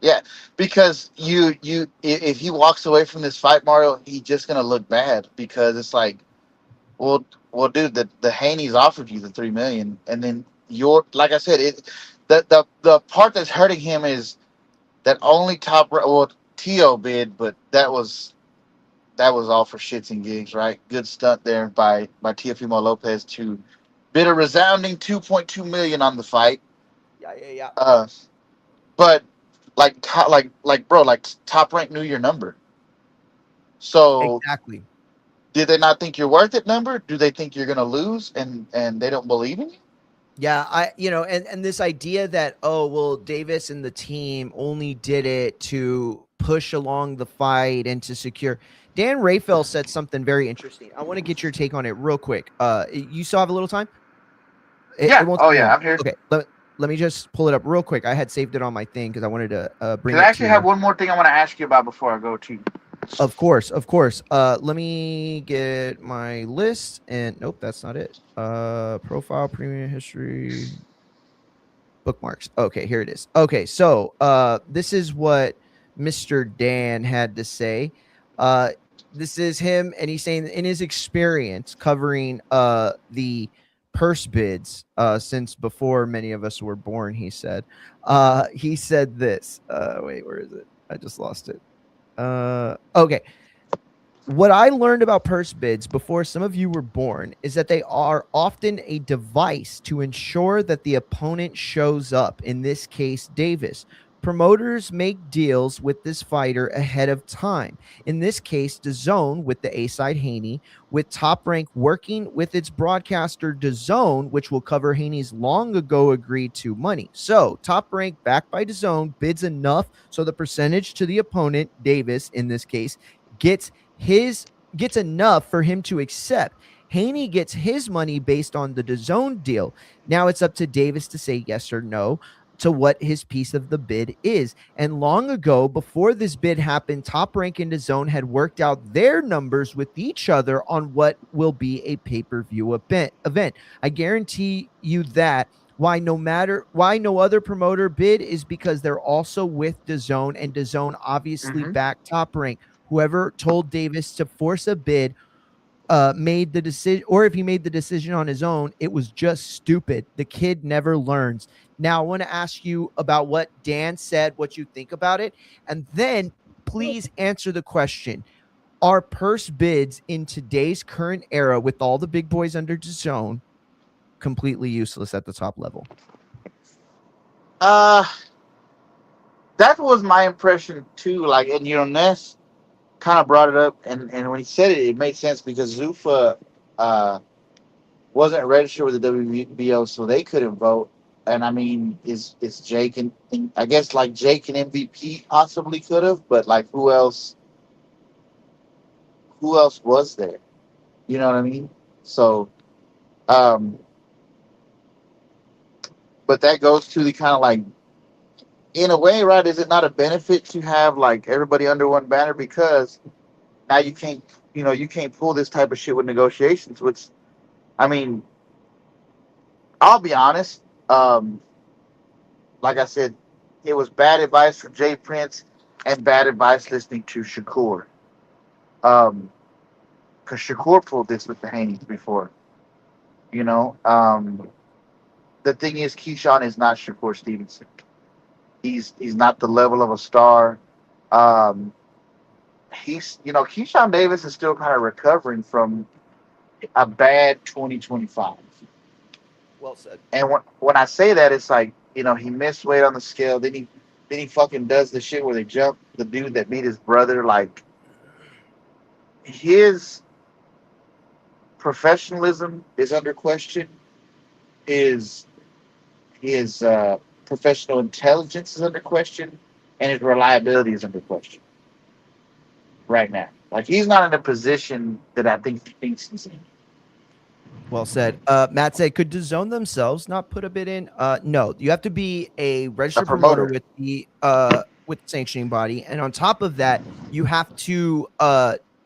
Yeah, because if he walks away from this fight, Mario, he's just gonna look bad, because it's like, well, dude, the Haneys offered you the 3 million, and then like I said, the part that's hurting him is that only Tio bid, but that was all for shits and gigs, right? Good stunt there by Teofimo Lopez to bid a resounding 2.2 million on the fight. Yeah. But Top Rank knew your number. So exactly. Did they not think you're worth it number? Do they think you're gonna lose and they don't believe in you? Yeah, and this idea that, oh, well, Davis and the team only did it to push along the fight and to secure. Dan Rayfeld said something very interesting. I want to get your take on it real quick. You still have a little time? It won't take long. I'm here. Okay, let me just pull it up real quick. I had saved it on my thing because I wanted to bring it. I actually have one more thing I want to ask you about before I go to. Of course. Let me get my list, and nope, that's not it. Profile, premium history, bookmarks. Okay, here it is. Okay, so this is what Mr. Dan had to say. This is him, and he's saying in his experience covering the purse bids since before many of us were born, he said this. Wait, where is it? I just lost it. Okay. What I learned about purse bids before some of you were born is that they are often a device to ensure that the opponent shows up. In this case, Davis. Promoters make deals with this fighter ahead of time. In this case, DAZN with the A-side Haney, with Top Rank working with its broadcaster DAZN, which will cover Haney's long ago agreed to money. So Top Rank, backed by DAZN, bids enough so the percentage to the opponent, Davis in this case, gets enough for him to accept. Haney gets his money based on the DAZN deal. Now it's up to Davis to say yes or no to what his piece of the bid is. And long ago, before this bid happened, Top Rank and DAZN had worked out their numbers with each other on what will be a pay-per-view event. I guarantee you that why no other promoter bid is because they're also with DAZN, and DAZN obviously backed Top Rank. Whoever told Davis to force a bid made the decision, or if he made the decision on his own, it was just stupid. The kid never learns. Now, I want to ask you about what Dan said, what you think about it, and then please answer the question. Are purse bids in today's current era with all the big boys under DAZN completely useless at the top level? That was my impression too. Like, and Ness kind of brought it up, and when he said it, it made sense because Zuffa wasn't registered with the WBO, so they couldn't vote. And I mean, it's Jake and I guess like Jake and MVP possibly could have, but like who else was there? You know what I mean? So, but that goes to the kind of like in a way, right? Is it not a benefit to have like everybody under one banner because now you can't, you can't pull this type of shit with negotiations. Which, I mean, I'll be honest. Um, like I said, it was bad advice from Jay Prince and bad advice listening to Shakur. Um, because Shakur pulled this with the Haneys before. You know, the thing is, Keyshawn is not Shakur Stevenson. He's not the level of a star. Um, Keyshawn Davis is still kind of recovering from a bad 2025. Well said. And when I say that, it's like, he missed weight on the scale. Then he fucking does the shit where they jump the dude that beat his brother. Like, his professionalism is under question. His professional intelligence is under question, and his reliability is under question right now. Like, he's not in a position that I think he thinks he's in. Well said. Matt said, could DAZN themselves not put a bid in? No, you have to be a registered promoter with the sanctioning body, and on top of that, you have to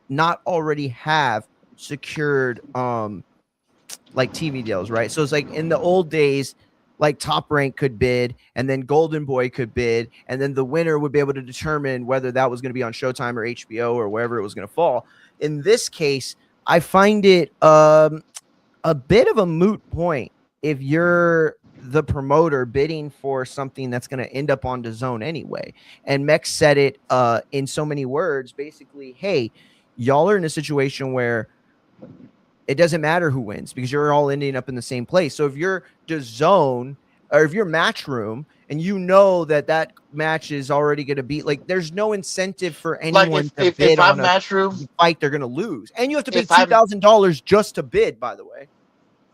not already have secured like TV deals, right? So it's like in the old days, like Top Rank could bid, and then Golden Boy could bid, and then the winner would be able to determine whether that was going to be on Showtime or HBO or wherever it was going to fall. In this case, I find it a bit of a moot point if you're the promoter bidding for something that's going to end up on DAZN anyway. And Mex said it in so many words, basically, hey, y'all are in a situation where it doesn't matter who wins because you're all ending up in the same place. So if you're DAZN or if you're Matchroom and you know that match is already going to be like, there's no incentive for anyone to bid if on I'm Matchroom, fight they're going to lose. And you have to pay $2,000 just to bid, by the way.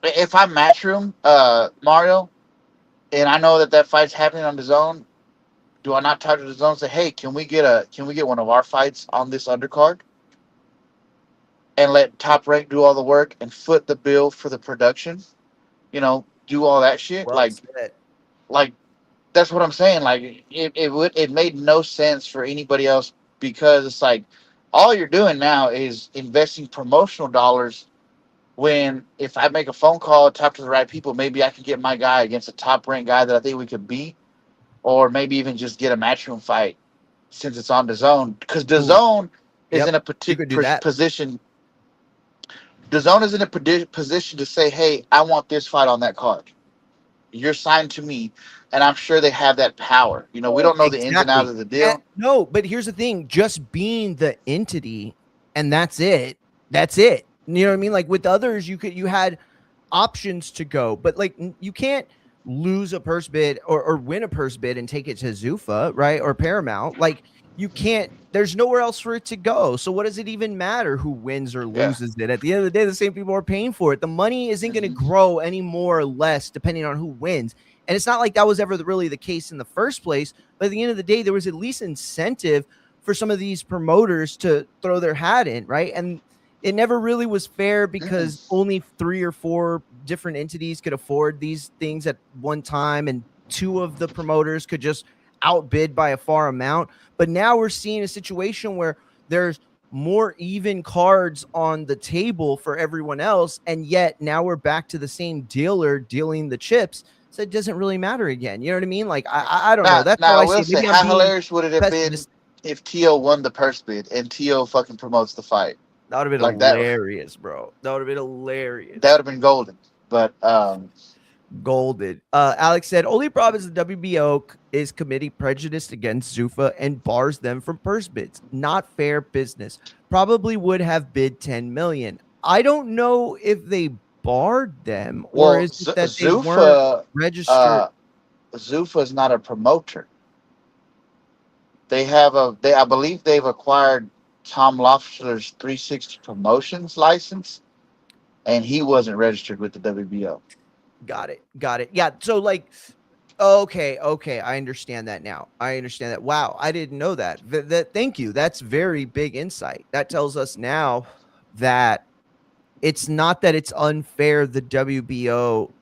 If I'm Matchroom, Mario, and I know that fight's happening on DAZN, do I not talk to DAZN and say, hey, can we get one of our fights on this undercard? And let Top Rank do all the work and foot the bill for the production, do all that shit. Well like that's what I'm saying. Like it made no sense for anybody else because it's like all you're doing now is investing promotional dollars. When if I make a phone call, talk to the right people, maybe I can get my guy against a Top Rank guy that I think we could beat, or maybe even just get a Matchroom fight since it's on DAZN because DAZN is in a particular position. DAZN is in a position to say, hey, I want this fight on that card. You're signed to me, and I'm sure they have that power. We don't know the ins and outs of the deal. No, but here's the thing. Just being the entity, and that's it. That's it. You know what I mean? Like with others, you had options to go, but like you can't lose a purse bid or win a purse bid and take it to Zuffa, right? Or Paramount. Like you can't, there's nowhere else for it to go. So what does it even matter who wins or loses it? At the end of the day, the same people are paying for it. The money isn't going to grow any more or less depending on who wins. And it's not like that was ever really the case in the first place. But at the end of the day, there was at least incentive for some of these promoters to throw their hat in, right? And it never really was fair because only 3 or 4 different entities could afford these things at one time, and 2 of the promoters could just outbid by a far amount. But now we're seeing a situation where there's more even cards on the table for everyone else, and yet now we're back to the same dealer dealing the chips. So it doesn't really matter again. You know what I mean? Like I don't know. That's now how I will say, how hilarious would it have been if Tio won the purse bid and Tio fucking promotes the fight? That would have been like hilarious, bro. That would have been hilarious. That would have been golden. But golden. Alex said, only problem is the WBO is committing prejudice against Zuffa and bars them from purse bids. Not fair business. Probably would have bid 10 million. I don't know if they barred them or is it that they weren't registered. Zuffa is not a promoter. I believe they've acquired Tom Loeffler's 360 Promotions license, and he wasn't registered with the WBO. Got it. Yeah. So like, okay. I understand that now. I understand that. Wow. I didn't know that. Thank you. That's very big insight. That tells us now that it's not that it's unfair. The WBO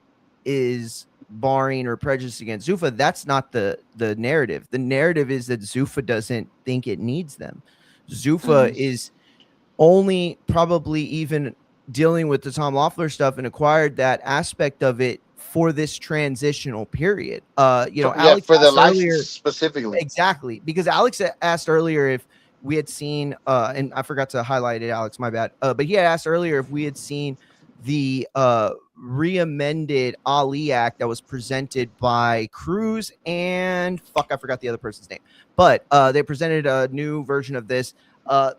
is barring or prejudice against Zuffa. That's not the narrative. The narrative is that Zuffa doesn't think it needs them. Zuffa is only probably even dealing with the Tom Loeffler stuff and acquired that aspect of it for this transitional period. Alex for the asked license earlier, specifically. exactly, because Alex asked earlier if we had seen, and I forgot to highlight it, Alex, my bad. But he had asked earlier if we had seen the re-amended Ali Act that was presented by Cruz and I forgot the other person's name. But they presented a new version of this. I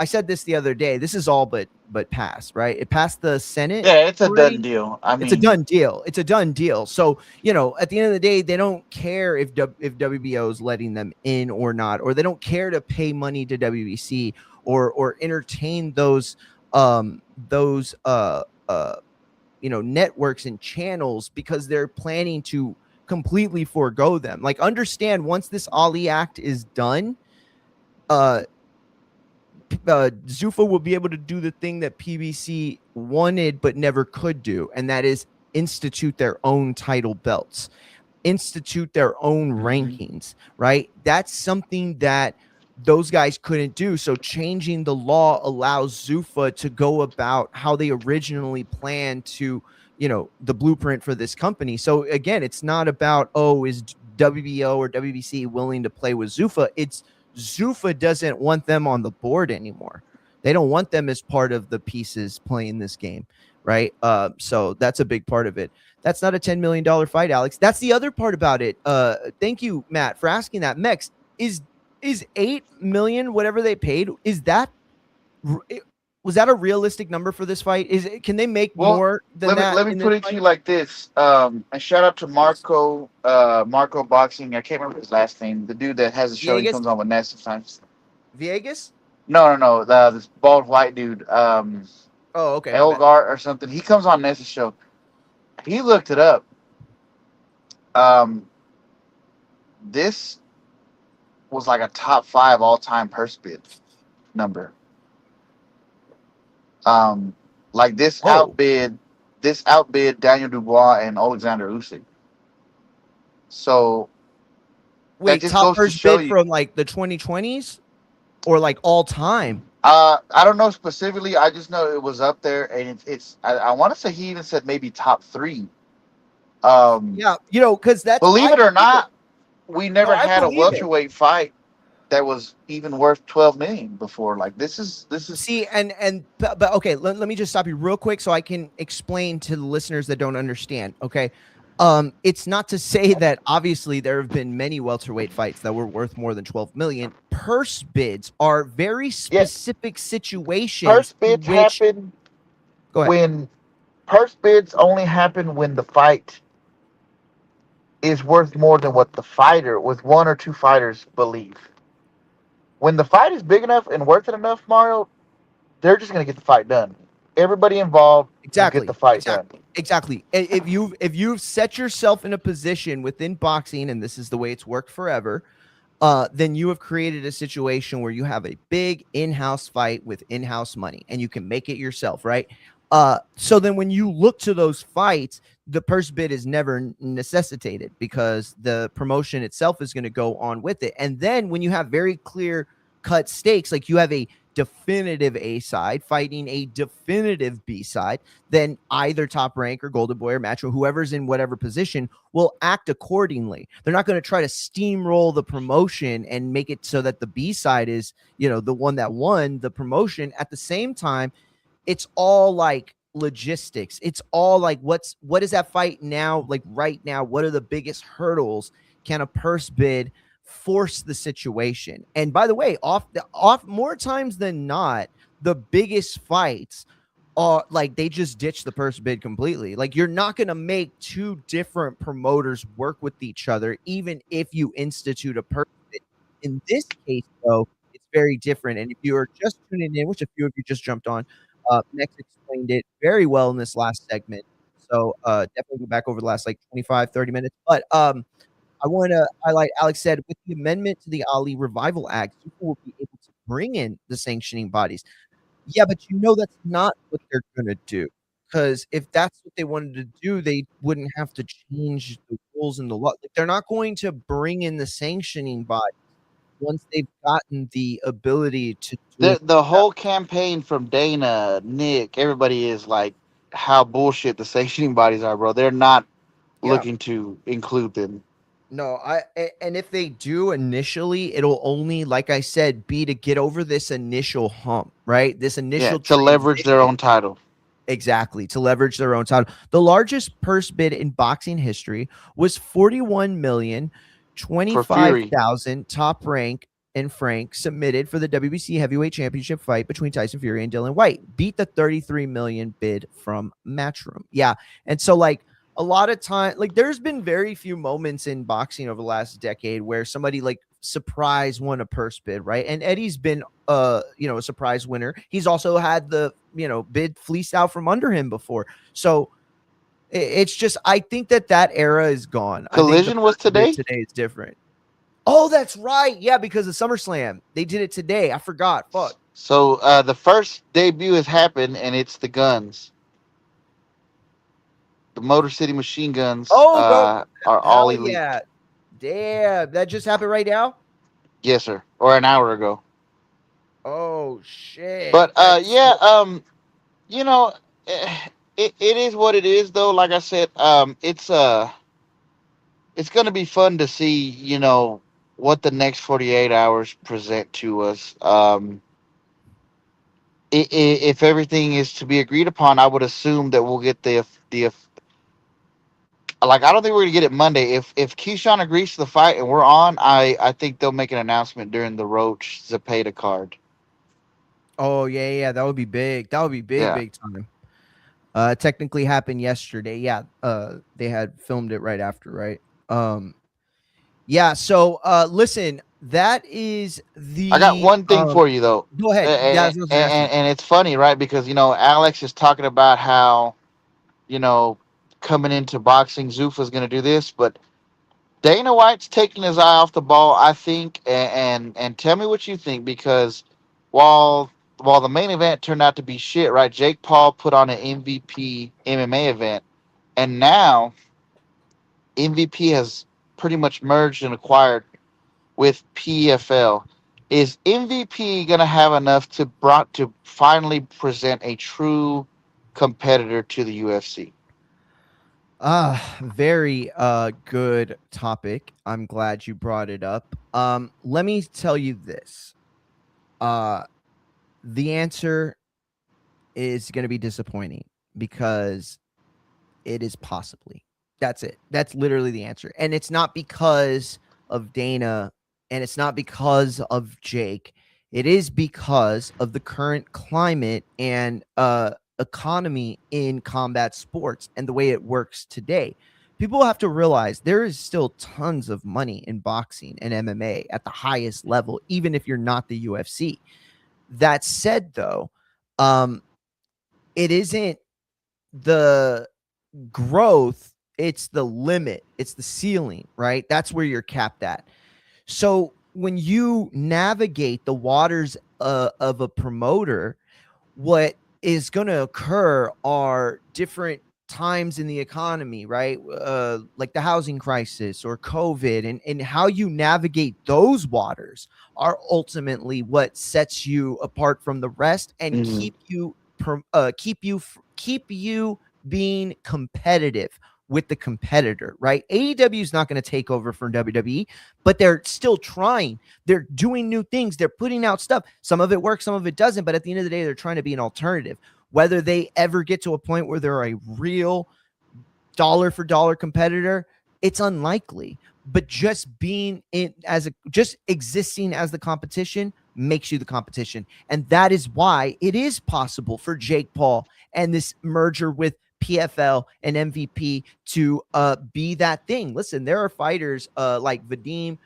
said this the other day. This is all but passed, right? It passed the Senate. Yeah, it's a already. done deal. It's a done deal. It's a done deal. So, at the end of the day, they don't care if WBO is letting them in or not, or they don't care to pay money to WBC or entertain those networks and channels, because they're planning to completely forego them. Like, understand, once this Ali Act is done, Zuffa will be able to do the thing that PBC wanted but never could do, and that is institute their own title belts, institute their own rankings, right? That's something that those guys couldn't do. So changing the law allows Zuffa to go about how they originally planned to, the blueprint for this company. So again, it's not about, is WBO or WBC willing to play with Zuffa? It's Zuffa doesn't want them on the board anymore. They don't want them as part of the pieces playing this game, right? So that's a big part of it. That's not a $10 million fight, Alex. That's the other part about it. Thank you, Matt, for asking that. Mex, is $8 million, whatever they paid, was that a realistic number for this fight? Can they make more than that? Let me put it to you like this. And shout out to Marco Boxing. I can't remember his last name. The dude that has a show, he comes on with Ness sometimes. Viegas? No. This bald white dude. Okay. Elgar or something. He comes on Ness's show. He looked it up. This was like a top 5 all-time purse bid number. This outbid Daniel Dubois and Alexander Usyk. So wait, top first bid from like the 2020s or like all time? I don't know specifically. I just know it was up there, and it's. I want to say he even said maybe top 3. Yeah, because that's, believe it or not, we never had a welterweight fight that was even worth 12 million before. Like this is see, but okay, let me just stop you real quick so I can explain to the listeners that don't understand. Okay. It's not to say that obviously there have been many welterweight fights that were worth more than 12 million. Purse bids are very specific situations. Purse bids happen when purse bids only happen when the fight is worth more than what the fighter, with 1 or 2 fighters, believe. When the fight is big enough and worth it enough, Mario, they're just going to get the fight done. Everybody involved get the fight done. Exactly. If you've set yourself in a position within boxing, and this is the way it's worked forever, then you have created a situation where you have a big in-house fight with in-house money, and you can make it yourself, right? So then when you look to those fights, the purse bid is never necessitated because the promotion itself is going to go on with it. And then when you have very clear cut stakes, like you have a definitive A side fighting a definitive B side, then either Top Rank or Golden Boy or Macho, whoever's in whatever position, will act accordingly. They're not going to try to steamroll the promotion and make it so that the B side is, the one that won the promotion. At the same time, it's all like logistics. It's all like, what is that fight now? Like right now, what are the biggest hurdles? Can a purse bid force the situation? And by the way, off more times than not, the biggest fights are like, they just ditch the purse bid completely. Like, you're not going to make 2 different promoters work with each other, even if you institute a purse bid. In this case, though, it's very different. And if you are just tuning in, which a few of you just jumped on, Next explained it very well in this last segment. So definitely go back over the last 25-30 minutes. But I want to highlight, Alex said, with the amendment to the Ali Revival Act, people will be able to bring in the sanctioning bodies. Yeah, but that's not what they're going to do. because if that's what they wanted to do, they wouldn't have to change the rules and the law. Like, they're not going to bring in the sanctioning body once they've gotten the ability to do it. The whole campaign from Dana, Nick, everybody is like how bullshit the sanctioning bodies are, bro. They're not Yeah. looking to include them. No, and if they do initially, it'll only, like I said, be to get over this initial hump, right? This Yeah, initial to leverage their transition. own title. Exactly, to leverage their own title. The largest purse bid in boxing history was 41 million For Fury. 25,000 top rank and Frank submitted for the WBC heavyweight championship fight between Tyson Fury and Dylan White. Beat the 33 million bid from Matchroom. Yeah. And so, like, a lot of time, like, there's been very few moments in boxing over the last decade where somebody like surprise won a purse bid, right? And Eddie's been a surprise winner. He's also had the bid fleeced out from under him before. So it's just, I think that era is gone. I think the Collision was purse bid today? today is different. Oh, that's right. Yeah, because of SummerSlam. They did it today. I forgot. Fuck. So the first debut has happened, and it's the guns. The Motor City Machine Guns Oh, bro. are all Hell elite. yeah. Damn. That just happened right now? Yes, sir. Or an hour ago. Oh, shit. But That's yeah, you know, it is what it is, though. Like I said, it's gonna be fun to see, what the next 48 hours present to us. If everything is to be agreed upon, I would assume that we'll get the like. I don't think we're gonna get it Monday. If Keyshawn agrees to the fight and we're on, I think they'll make an announcement during the Roach Zepeda card. Oh, yeah. That would be big. That would be big, Yeah. big time. Technically happened yesterday. Yeah. They had filmed it right after, right? Yeah. So, listen, that is the. I got one thing for you though, Go ahead. Yeah, I was gonna ask you. and it's funny, right? Because Alex is talking about how you know coming into boxing, Zuffa's going to do this, but Dana White's taking his eye off the ball, I think, and tell me what you think, because while while the main event turned out to be shit, right? Jake Paul put on an MVP MMA event, and now MVP has pretty much merged and acquired with PFL. Is MVP gonna have enough to finally present a true competitor to the UFC? Very good topic. I'm glad you brought it up. Let me tell you this. The answer is going to be disappointing because it is possibly. That's it. That's literally the answer. And it's not because of Dana and it's not because of Jake. It is because of the current climate and economy in combat sports and the way it works today. People have to realize there is still tons of money in boxing and MMA at the highest level, even if you're not the UFC. That said, though, it isn't the growth, it's the limit, it's the ceiling, right? That's where you're capped at. So when you navigate the waters of a promoter, what is going to occur are different times in the economy, right? Like the housing crisis or COVID, and how you navigate those waters are ultimately what sets you apart from the rest and Mhm. keep you being competitive with the competitor, right? AEW is not going to take over from WWE, but they're still trying. They're doing new things. They're putting out stuff. Some of it works, some of it doesn't. But at the end of the day, they're trying to be an alternative. Whether they ever get to a point where they're a real dollar for dollar competitor, it's unlikely. But just being in just existing as the competition makes you the competition. And that is why it is possible for Jake Paul and this merger with PFL and MVP to be that thing. Listen, there are fighters like Vadim,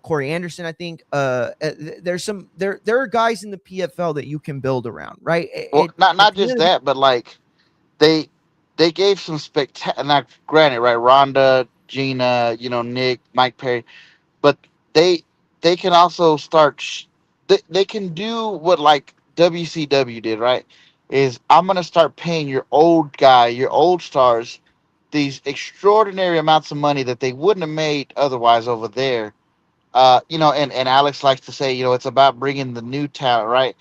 Corey Anderson. I think there's there are guys in the PFL that you can build around, right? Well, not just that, but like they they gave some spectacular. Now, granted, right? Rhonda, Gina, Nick, Mike Perry, but they they can also start. They can do what like WCW did, right? is I'm going to start paying your old guy, your old stars, these extraordinary amounts of money that they wouldn't have made otherwise over there. And Alex likes to say, it's about bringing the new talent, right?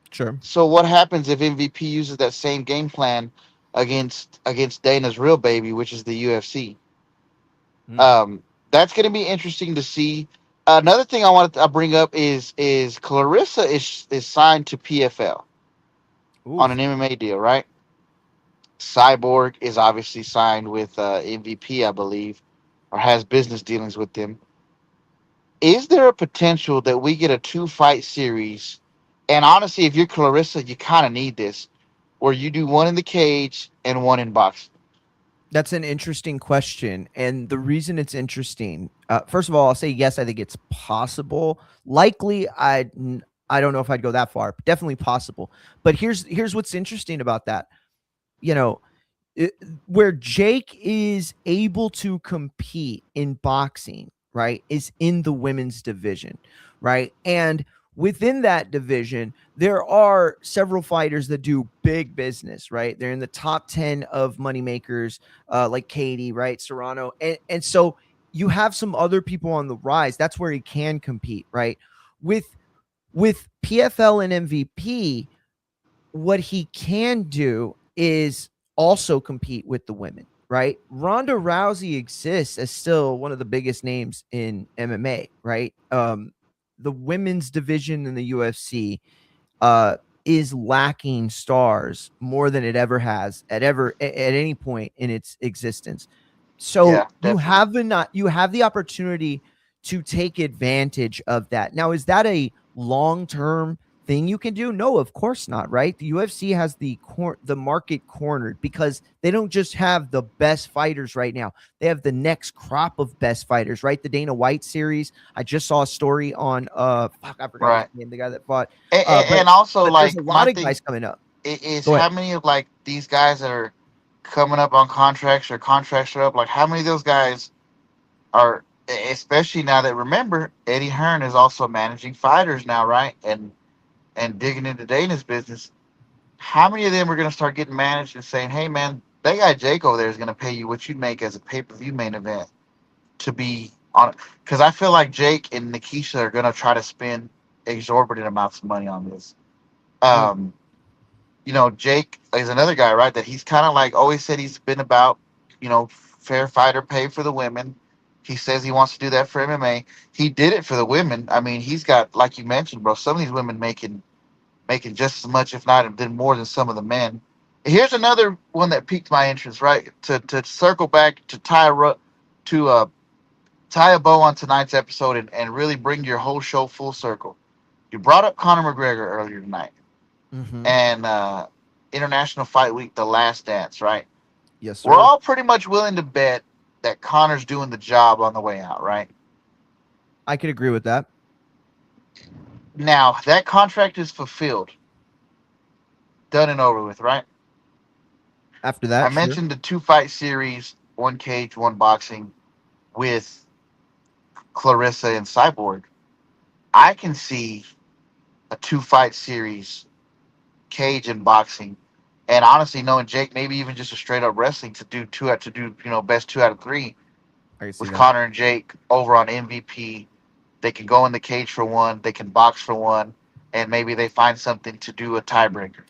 Sure. So what happens if MVP uses that same game plan against Dana's real baby, which is the UFC? Mm. That's going to be interesting to see. Another thing I wanted to bring up is Clarissa is signed to PFL Ooh. on an MMA deal, right? Cyborg is obviously signed with MVP, I believe, or has business dealings with them. Is there a potential that we get a 2-fight series? And honestly, if you're Clarissa, you kind of need this, where you do one in the cage and one in boxing. That's an interesting question. And the reason it's interesting, first of all, I'll say yes, I think it's possible. Likely, I don't know if I'd go that far, but definitely possible. But here's what's interesting about that. You know, where Jake is able to compete in boxing, right, is in the women's division, right? And within that division, there are several fighters that do big business, right? They're in the top 10 of moneymakers, like Katie, right? Serrano. And so you have some other people on the rise. That's where he can compete, right? With PFL and MVP, what he can do is also compete with the women, right? Ronda Rousey exists as still one of the biggest names in MMA, right? The women's division in the UFC is lacking stars more than it ever has at any point in its existence. So Yeah, definitely. you have the opportunity to take advantage of that. Now, is that a long-term thing you can do? No, of course not, right? The UFC has the market cornered because they don't just have the best fighters right now. They have the next crop of best fighters, right? The Dana White series. I just saw a story on I forgot his Right. name, the guy that fought. And, But and also, there's a like, my lot of thing guys coming up. is Go ahead. how many of like these guys that are coming up on contracts or contracts are up, like how many of those guys are, especially now that, remember, Eddie Hearn is also managing fighters now, right? And digging into Dana's business. How many of them are going to start getting managed and saying, "Hey, man, that guy Jake over there is going to pay you what you make as a pay-per-view main event to be on?" Because I feel like Jake and Nikisha are going to try to spend exorbitant amounts of money on this. Mm. Um, Jake is another guy, right? That he's kind of like always said he's been about, fair fighter pay for the women. He says he wants to do that for MMA. He did it for the women. I mean, he's got, like you mentioned, bro, some of these women making just as much, if not then more than some of the men. Here's another one that piqued my interest, right? To circle back to tie a bow on tonight's episode and really bring your whole show full circle. You brought up Conor McGregor earlier tonight Mm-hmm. and International Fight Week, The Last Dance, right? Yes, We're sir. all pretty much willing to bet that Conor's doing the job on the way out, right? I could agree with that. Now, that contract is fulfilled, done and over with, right? After I that, sure. mentioned the 2-fight series, one cage, one boxing, with Clarissa and Cyborg. I can see a 2-fight series, cage and boxing, and honestly, knowing Jake, maybe even just a straight up wrestling to do best 2 out of 3 I can see with that. Connor and Jake over on MVP. They can go in the cage for one, they can box for one, and maybe they find something to do a tiebreaker.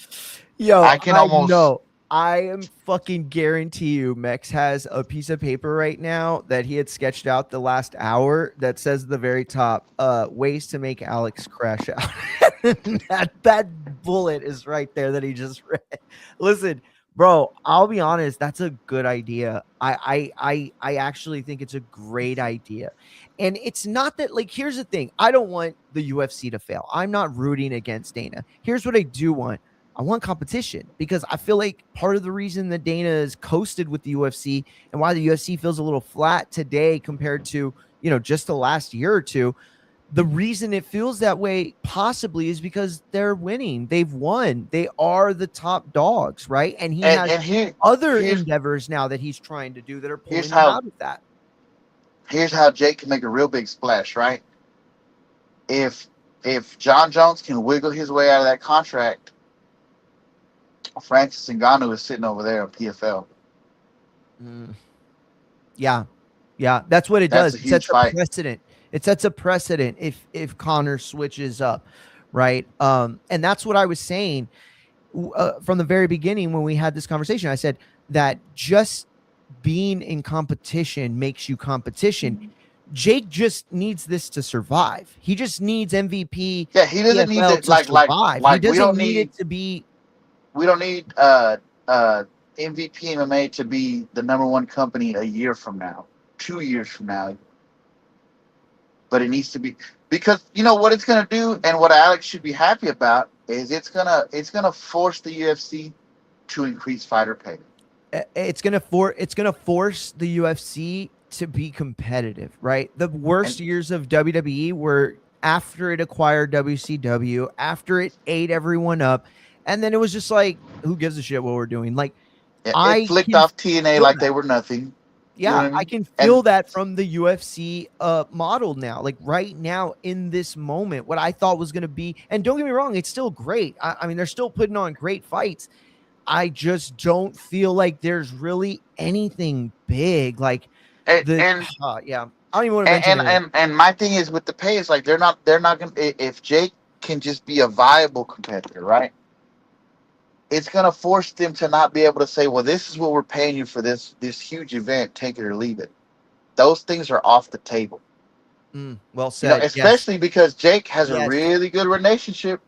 Yo, I can I almost, know. I am fucking guarantee you Mex has a piece of paper right now that he had sketched out the last hour that says at the very top, ways to make Alex crash out. that bullet is right there that he just read. Listen, bro, I'll be honest, that's a good idea. I actually think it's a great idea. And it's not that, like, here's the thing. I don't want the UFC to fail. I'm not rooting against Dana. Here's what I do want. I want competition because I feel like part of the reason that Dana is coasted with the UFC and why the UFC feels a little flat today compared to, just the last year or two, the reason it feels that way possibly is because they're winning. They've won. They are the top dogs, right? And he has and here other here's endeavors now that he's trying to do that are here's pulling him how out of that. here's how Jake can make a real big splash, right? If John Jones can wiggle his way out of that contract, Francis Ngannou is sitting over there on PFL. Mm. Yeah, yeah, that's what it That's does. a It sets huge a fight. precedent. It sets a precedent if Connor switches up, right? And that's what I was saying from the very beginning when we had this conversation. I said that just being in competition makes you competition. Jake just needs this to survive. He just needs MVP Yeah, he doesn't need PFL to to survive. He we doesn't don't need need it to be uh MVP MMA to be the number one company a year from now, 2 years from now. But it needs to be, because you know what it's gonna do, and what Alex should be happy about is it's gonna force the UFC to increase fighter pay. it's gonna force the UFC to be competitive, right? The And worst years of WWE were after it acquired WCW, after it ate everyone up, and then it was just like, who gives a shit what we're doing? Like, it I flicked can off TNA feel like that. they were nothing. You know Yeah, what I I mean? can And feel that from the UFC model now. Like right now in this moment, what I thought was going to be, and don't get me wrong, it's still great. I mean, they're still putting on great fights. I just don't feel like there's really anything big. Like and the and yeah, I don't even want to mention it. and my thing is with the pay is like they're not gonna, if Jake can just be a viable competitor, right? It's gonna force them to not be able to say, well, this is what we're paying you for this huge event, take it or leave it. Those things are off the table. Well You know, said. Yes. especially because Jake has a Yes. really good relationship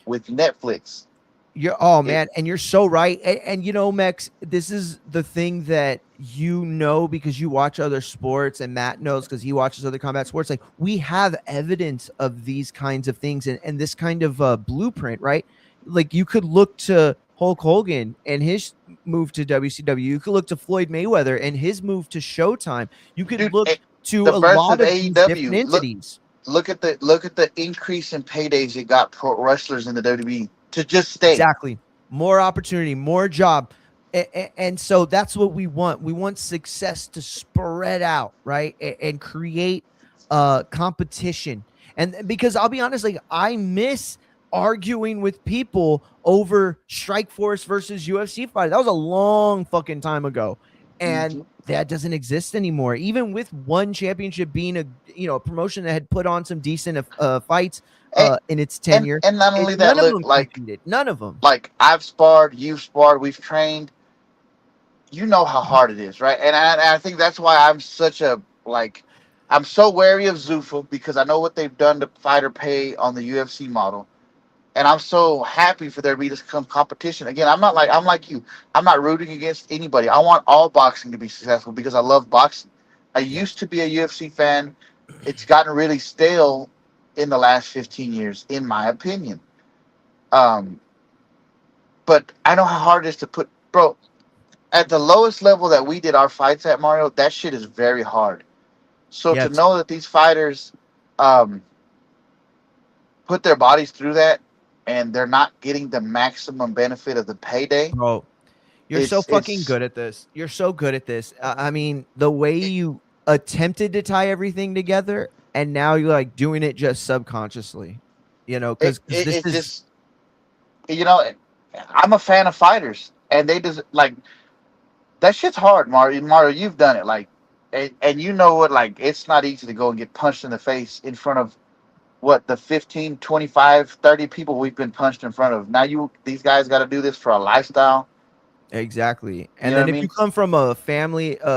with Netflix. Oh It, man, and you're so right. And you know, Mex, this is the thing that you know because you watch other sports, and Matt knows because he watches other combat sports. Like we have evidence of these kinds of things and this kind of blueprint, right? Like you could look to Hulk Hogan and his move to WCW. You could look to Floyd Mayweather and his move to Showtime. You could dude, look to the a birth lot of of these different AEW. entities. Look at the increase in paydays it got pro wrestlers in the WWE to just stay. Exactly. More opportunity, more job. And so that's what we want. We want success to spread out, right? And create competition. And because I'll be honest, like I miss arguing with people over Strikeforce versus UFC fight. That was a long fucking time ago. And Mhm. that doesn't exist anymore. Even with one championship being a promotion that had put on some decent fights And, in its and tenure, and not only that, none of look, them competed. None of them. like I've sparred, you've sparred, we've trained. You know how hard it is, right? And I think that's why I'm such a like. I'm so wary of Zuffa because I know what they've done to fighter pay on the UFC model, and I'm so happy for there to be this competition again. I'm like you. I'm not rooting against anybody. I want all boxing to be successful because I love boxing. I Yeah. used to be a UFC fan. It's gotten really stale in the last 15 years, in my opinion. Um, but I know how hard it is to put, bro. At the lowest level that we did our fights at, Mario, that shit is very hard. So to Yes, know that these fighters um, put their bodies through that and they're not getting the maximum benefit of the payday, bro. You're so fucking it's good at this. You're so good at this. I mean, the way you attempted to tie everything together, and now you're like doing it just subconsciously. Because this it's is just, you know, I'm a fan of fighters, and they just like that shit's hard, Mario. Mario, you've done it, like, and you know what? Like, it's not easy to go and get punched in the face in front of what, the 15, 25, 30 people we've been punched in front of. Now these guys got to do this for a lifestyle. exactly. You And know what then I if you mean? come from a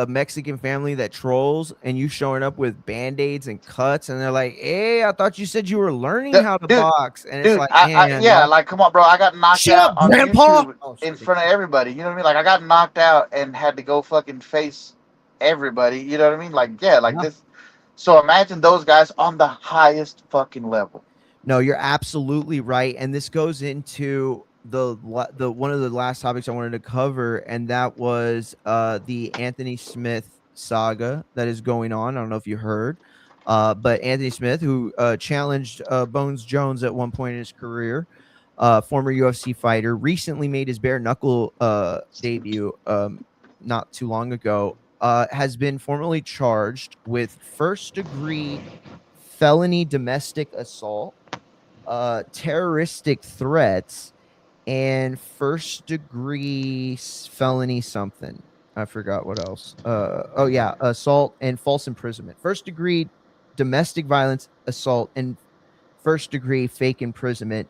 Mexican family that trolls, and you showing up with band-aids and cuts, and they're like, "Hey, I thought you said you were learning how to Dude, box," and it's dude, like, I man, yeah, like, like, come on, bro. I got knocked shut out up, on grandpa. YouTube Oh, it's in front of ridiculous. everybody. You know what I mean? Like, I got knocked out and had to go fucking face everybody. You know what I mean? Like, yeah, like Yeah. this. So imagine those guys on the highest fucking level. No, you're absolutely right, and this goes into the one of the last topics I wanted to cover, and that was the Anthony Smith saga that is going on. I don't know if you heard, but Anthony Smith, who challenged Bones Jones at one point in his career, former UFC fighter, recently made his bare knuckle debut not too long ago. Has been formally charged with first degree felony domestic assault, terroristic threats, and first degree felony something. I forgot what else. Oh yeah, assault and false imprisonment. First degree domestic violence, assault, and first degree fake imprisonment.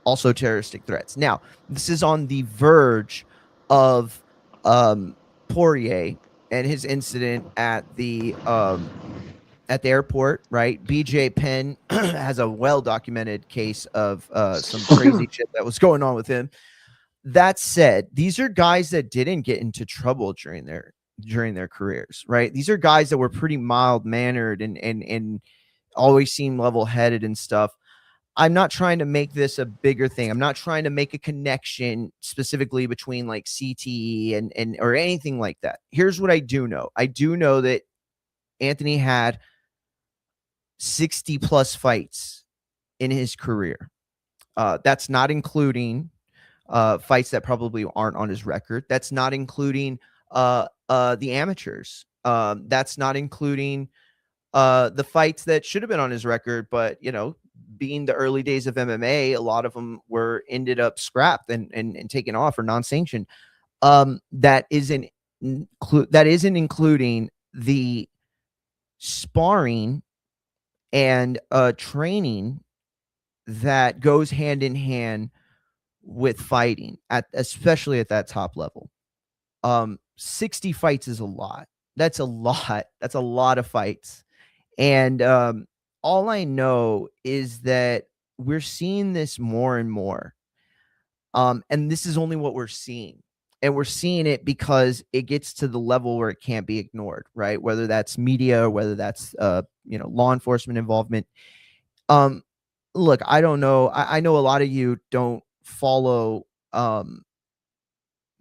Also terroristic threats. Now, this is on the verge of Poirier and his incident at the airport, right? BJ Penn has a well-documented case of some crazy shit that was going on with him. That said, these are guys that didn't get into trouble during their careers, right? These are guys that were pretty mild-mannered and always seemed level-headed and stuff. I'm not trying to make this a bigger thing. I'm not trying to make a connection specifically between like CTE and or anything like that. Here's what I do know. I do know that Anthony had 60 plus fights in his career. That's not including fights that probably aren't on his record. That's not including the amateurs. That's not including the fights that should have been on his record, but being the early days of MMA, a lot of them were ended up scrapped and taken off or non-sanctioned. That isn't including the sparring and training that goes hand in hand with fighting especially at that top level. 60 fights is a lot. That's a lot. That's a lot of fights. And all I know is that we're seeing this more and more. And this is only what we're seeing. And we're seeing it because it gets to the level where it can't be ignored, right? Whether that's media or whether that's law enforcement involvement. Look, I don't know. I know a lot of you don't follow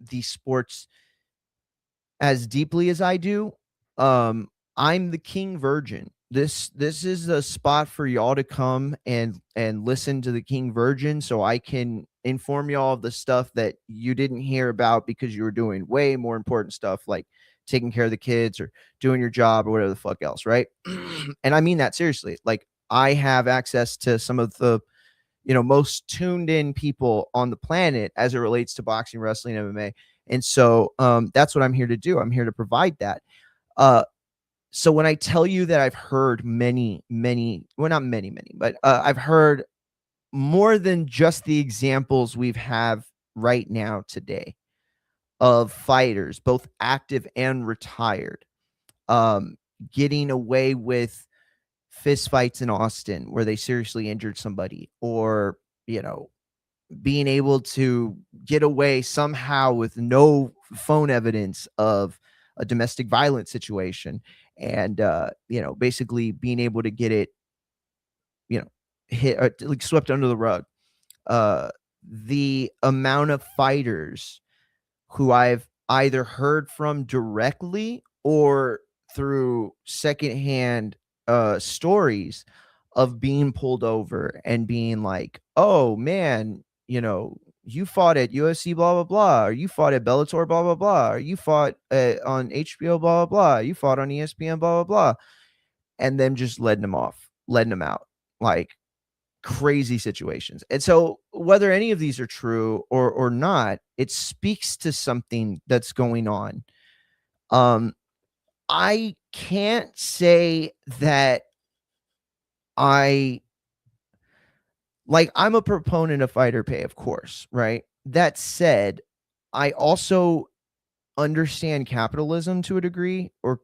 these sports as deeply as I do. I'm the King Virgin. This is a spot for y'all to come and listen to the King Virgin so I can inform y'all of the stuff that you didn't hear about because you were doing way more important stuff like taking care of the kids or doing your job or whatever the fuck else, right? And I mean that seriously. Like, I have access to some of the most tuned in people on the planet as it relates to boxing, wrestling, MMA. And so that's what I'm here to do. I'm here to provide that. So when I tell you that I've heard many, well, not many, but I've heard more than just the examples we've have right now today of fighters, both active and retired, getting away with fist fights in Austin where they seriously injured somebody, or, being able to get away somehow with no phone evidence of a domestic violence situation, and basically being able to get it hit like swept under the rug. The amount of fighters who I've either heard from directly or through secondhand stories of being pulled over and being like, oh man, you fought at UFC blah blah blah, or you fought at Bellator blah blah blah, or you fought on HBO blah blah blah, you fought on ESPN blah blah blah, and them just letting them out, like crazy situations. And so whether any of these are true or not, it speaks to something that's going on. I can't say that I'm a proponent of fighter pay, of course, right? That said, I also understand capitalism to a degree, or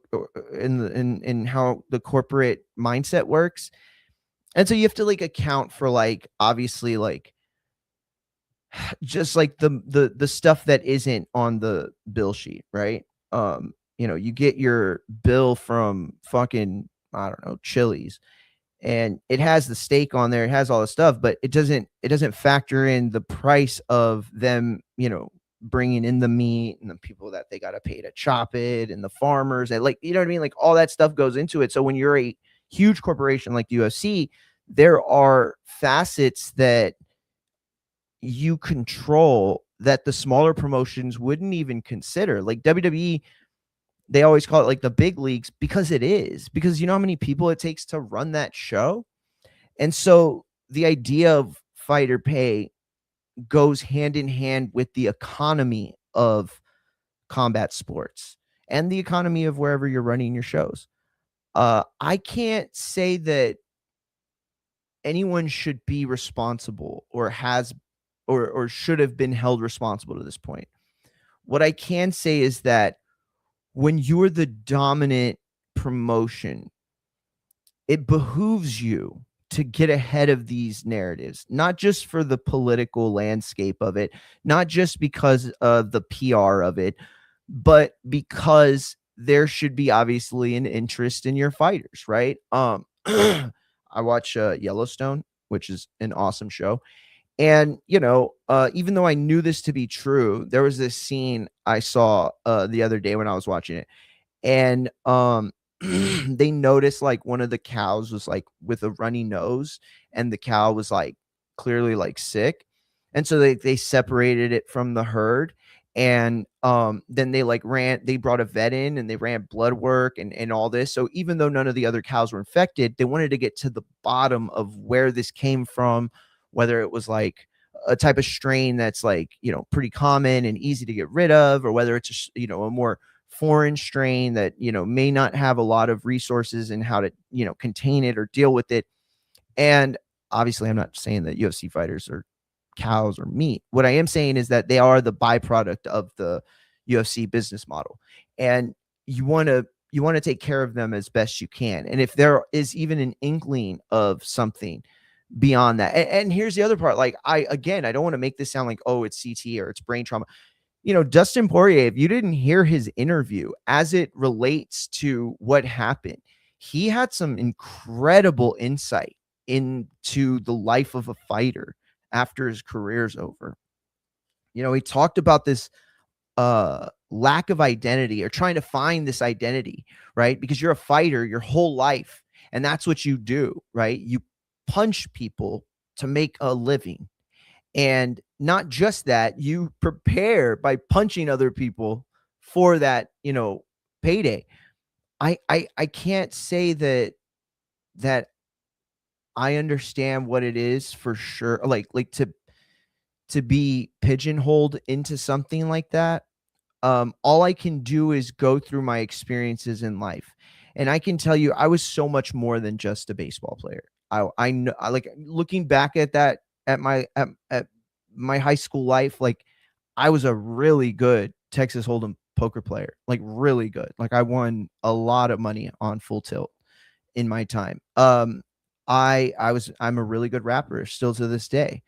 in how the corporate mindset works. And so you have to account for obviously just the stuff that isn't on the bill sheet, right? You get your bill from fucking, I don't know, Chili's, and it has the steak on there, it has all the stuff, but it doesn't factor in the price of them, bringing in the meat and the people that they got to pay to chop it, and the farmers, and what I mean? All that stuff goes into it. So when you're a huge corporation like the UFC, there are facets that you control that the smaller promotions wouldn't even consider. Like WWE, they always call it the big leagues because you know how many people it takes to run that show. And so the idea of fighter pay goes hand in hand with the economy of combat sports and the economy of wherever you're running your shows. I can't say that anyone should be responsible or has or should have been held responsible to this point. What I can say is that when you're the dominant promotion, it behooves you to get ahead of these narratives, not just for the political landscape of it, not just because of the PR of it, but because there should be obviously an interest in your fighters, right? I watch Yellowstone, which is an awesome show. And, even though I knew this to be true, there was this scene I saw the other day when I was watching it. And they noticed like one of the cows was like with a runny nose, and the cow was like clearly like sick. And so they separated it from the herd. And then they brought a vet in and they ran blood work and all this. So even though none of the other cows were infected, they wanted to get to the bottom of where this came from, whether it was like a type of strain that's like, pretty common and easy to get rid of, or whether it's a more foreign strain that, may not have a lot of resources in how to, contain it or deal with it. And obviously I'm not saying that UFC fighters are cows or meat. What I am saying is that they are the byproduct of the UFC business model. And you want to take care of them as best you can. And if there is even an inkling of something beyond that, and here's the other part, like I don't want to make this sound like, oh, it's CT or it's brain trauma. Dustin Poirier, if you didn't hear his interview as it relates to what happened, he had some incredible insight into the life of a fighter after his career's over. He talked about this lack of identity, or trying to find this identity, right? Because you're a fighter your whole life, and that's what you do, right? You punch people to make a living. And not just that, you prepare by punching other people for that, payday. I can't say that I understand what it is for sure. Like to be pigeonholed into something like that. All I can do is go through my experiences in life. And I can tell you, I was so much more than just a baseball player. I know, like looking back at that, at my high school life, like I was a really good Texas Hold'em poker player, like really good. Like I won a lot of money on Full Tilt in my time. I'm a really good rapper still to this day.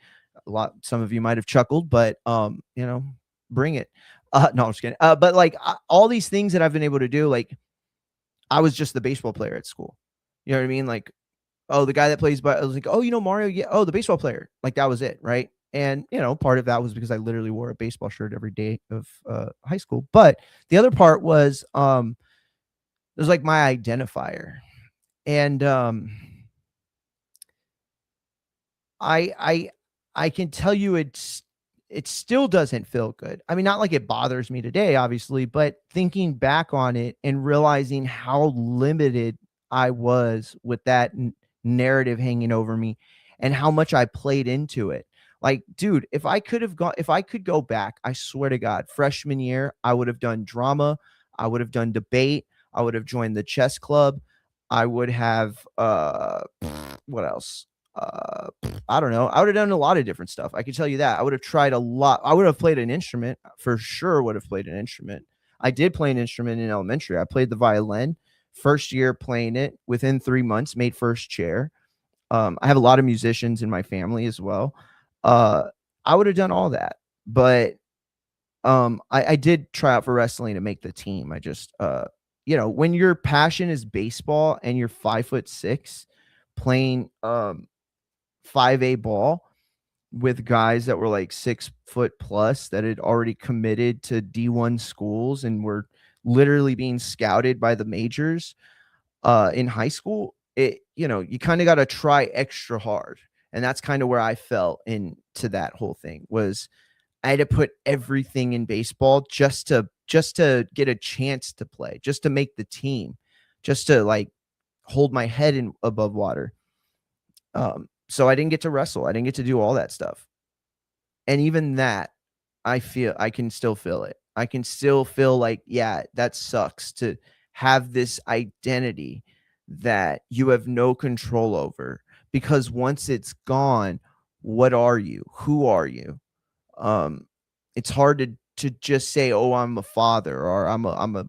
Some of you might have chuckled, but bring it. No, I'm just kidding. But like all these things that I've been able to do, like I was just the baseball player at school. You know what I mean? Like, oh, the guy that plays, but I was like, oh, Mario. Yeah. Oh, the baseball player. Like that was it. Right. And, part of that was because I literally wore a baseball shirt every day of high school. But the other part was, it was like my identifier. And I can tell you it still doesn't feel good. I mean, not like it bothers me today, obviously, but thinking back on it and realizing how limited I was with that narrative hanging over me and how much I played into it. Like, dude, if I could go back, I swear to God, freshman year, I would have done drama. I would have done debate. I would have joined the chess club. I would have, what else? I don't know. I would have done a lot of different stuff. I can tell you that. I would have tried a lot. I would have played an instrument for sure. Would have played an instrument. I did play an instrument in elementary. I played the violin. First year playing it, within 3 months, made first chair. I have a lot of musicians in my family as well. I would have done all that, but I did try out for wrestling to make the team. I just when your passion is baseball and you're 5'6", playing 5A ball with guys that were like 6 foot plus that had already committed to D1 schools and were literally being scouted by the majors in high school, you kind of got to try extra hard. And that's kind of where I fell into that whole thing. Was I had to put everything in baseball just to get a chance to play, just to make the team, just to like hold my head above water. So I didn't get to wrestle. I didn't get to do all that stuff. And even that, I can still feel it. I can still feel like, yeah, that sucks to have this identity that you have no control over, because once it's gone, what are you? Who are you? It's hard to just say, oh, I'm a father, or I'm a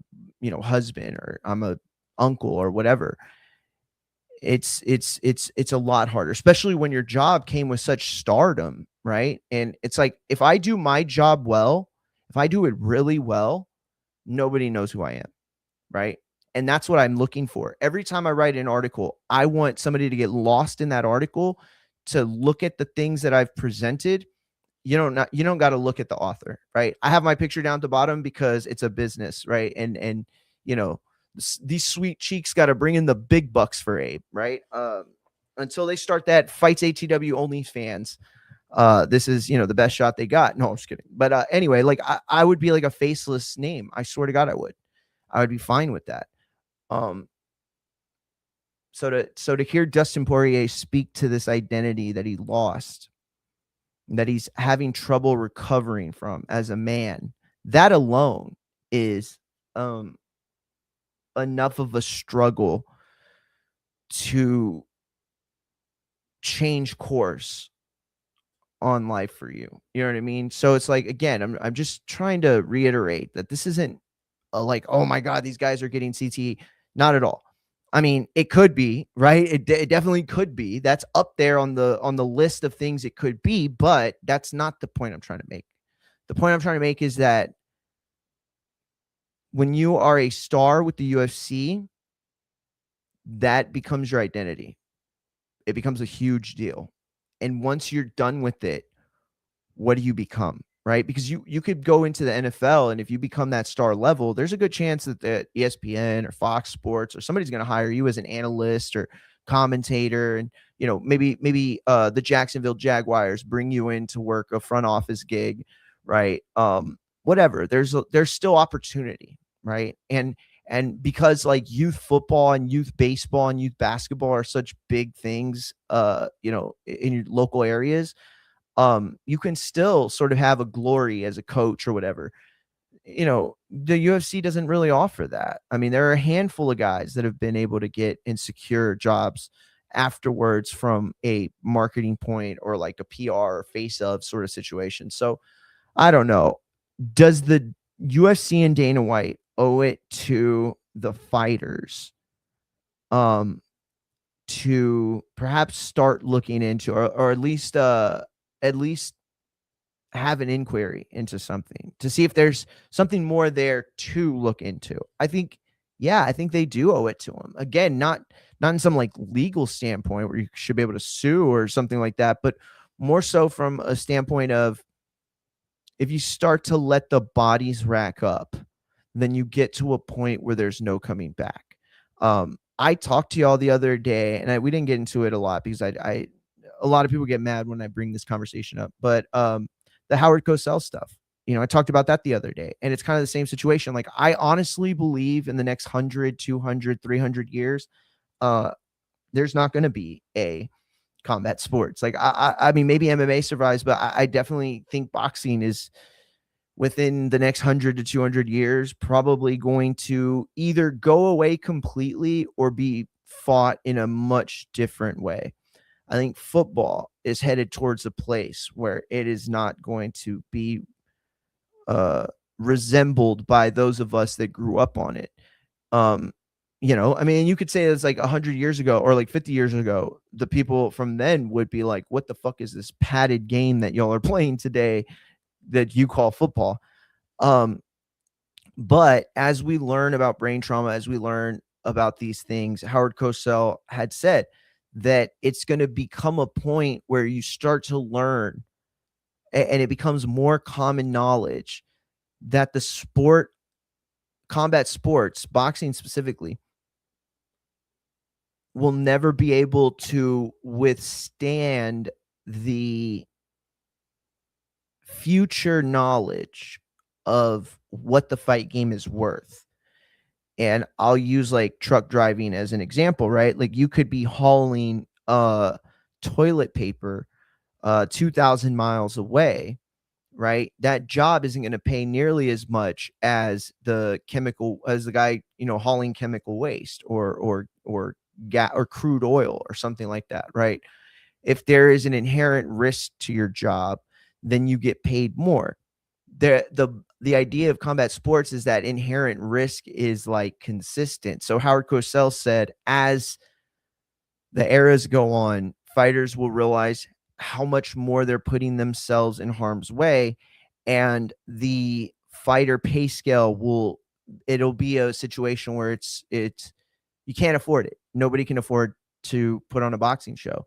husband, or I'm a uncle, or whatever. It's a lot harder, especially when your job came with such stardom, right? And it's like, if I do my job well, if I do it really well, nobody knows who I am, right? And that's what I'm looking for. Every time I write an article, I want somebody to get lost in that article, to look at the things that I've presented. You don't got to look at the author, right? I have my picture down at the bottom because it's a business, right? And you know, these sweet cheeks got to bring in the big bucks for Abe, right? Until they start that Fights ATW OnlyFans, this is the best shot they got. No, I'm just kidding. But anyway, like I would be like a faceless name. I swear to God, I would be fine with that. So to hear Dustin Poirier speak to this identity that he lost, that he's having trouble recovering from as a man, that alone is enough of a struggle to change course on life for you. You know what I mean? So it's like, again, I'm just trying to reiterate that this isn't like, oh my God, these guys are getting CTE. Not at all. I mean, it could be, right? It definitely could be. That's up there on the list of things it could be, but that's not the point I'm trying to make. The point I'm trying to make is that when you are a star with the UFC, that becomes your identity. It becomes a huge deal. And once you're done with it, what do you become? Right? Because you could go into the NFL, and if you become that star level, there's a good chance that the ESPN or Fox Sports or somebody's going to hire you as an analyst or commentator, and maybe the Jacksonville Jaguars bring you in to work a front office gig, right? Whatever. There's still opportunity, right? And because like youth football and youth baseball and youth basketball are such big things, in your local areas, you can still sort of have a glory as a coach or whatever. The UFC doesn't really offer that. I mean, there are a handful of guys that have been able to get and secure jobs afterwards from a marketing point or like a PR or face of sort of situation. So I don't know. Does the UFC and Dana White owe it to the fighters to perhaps start looking into, or at least have an inquiry into something to see if there's something more there to look into? I think they do owe it to him. Again, not in some like legal standpoint where you should be able to sue or something like that, but more so from a standpoint of, if you start to let the bodies rack up, then you get to a point where there's no coming back. I talked to y'all the other day, and we didn't get into it a lot because a lot of people get mad when I bring this conversation up, but the Howard Cosell stuff, I talked about that the other day, and it's kind of the same situation. Like, I honestly believe in the next 100, 200, 300 years, there's not going to be a combat sports. Like, I mean, maybe MMA survives, but I definitely think boxing is, within the next 100 to 200 years, probably going to either go away completely or be fought in a much different way. I think football is headed towards a place where it is not going to be resembled by those of us that grew up on it. I mean, you could say it's like 100 years ago or like 50 years ago, the people from then would be like, what the fuck is this padded game that y'all are playing today that you call football? But as we learn about brain trauma, as we learn about these things, Howard Cosell had said that it's going to become a point where you start to learn, and it becomes more common knowledge, that the sport, combat sports, boxing specifically, will never be able to withstand the future knowledge of what the fight game is worth. And I'll use like truck driving as an example, right? Like, you could be hauling toilet paper 2,000 miles away, right? That job isn't going to pay nearly as much as the guy, hauling chemical waste or gas or crude oil or something like that, right? If there is an inherent risk to your job, then you get paid more. The idea of combat sports is that inherent risk is like consistent. So Howard Cosell said, as the eras go on, fighters will realize how much more they're putting themselves in harm's way, and the fighter pay scale it'll be a situation where it's you can't afford it. Nobody can afford to put on a boxing show.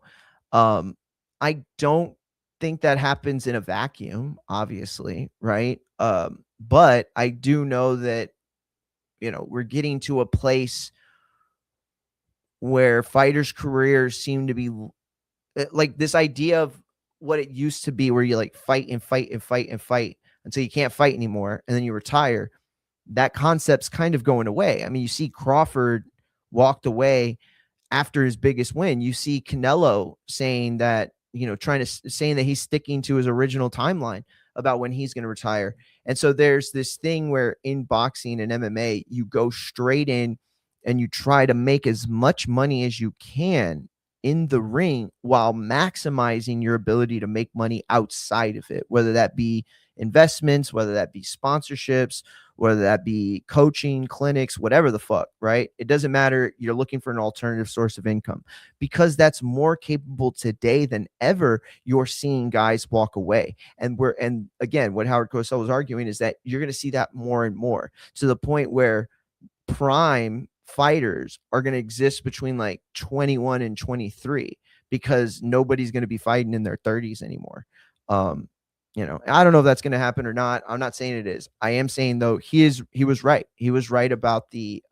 I don't think that happens in a vacuum, obviously, right? But I do know that we're getting to a place where fighters' careers seem to be like this idea of what it used to be, where you like fight and fight and fight and fight until you can't fight anymore, and then you retire. That concept's kind of going away. I mean, you see Crawford walked away after his biggest win. You see Canelo saying that, saying that he's sticking to his original timeline about when he's going to retire. And so there's this thing where in boxing and MMA, you go straight in and you try to make as much money as you can in the ring while maximizing your ability to make money outside of it, whether that be investments, whether that be sponsorships, whether that be coaching, clinics, whatever the fuck, right? It doesn't matter. You're looking for an alternative source of income because that's more capable today than ever. You're seeing guys walk away. And again, what Howard Cosell was arguing is that you're going to see that more and more, to the point where prime fighters are going to exist between like 21 and 23 because nobody's going to be fighting in their 30s anymore. I don't know if that's going to happen or not. I'm not saying it is. I am saying, though, he was right. He was right about the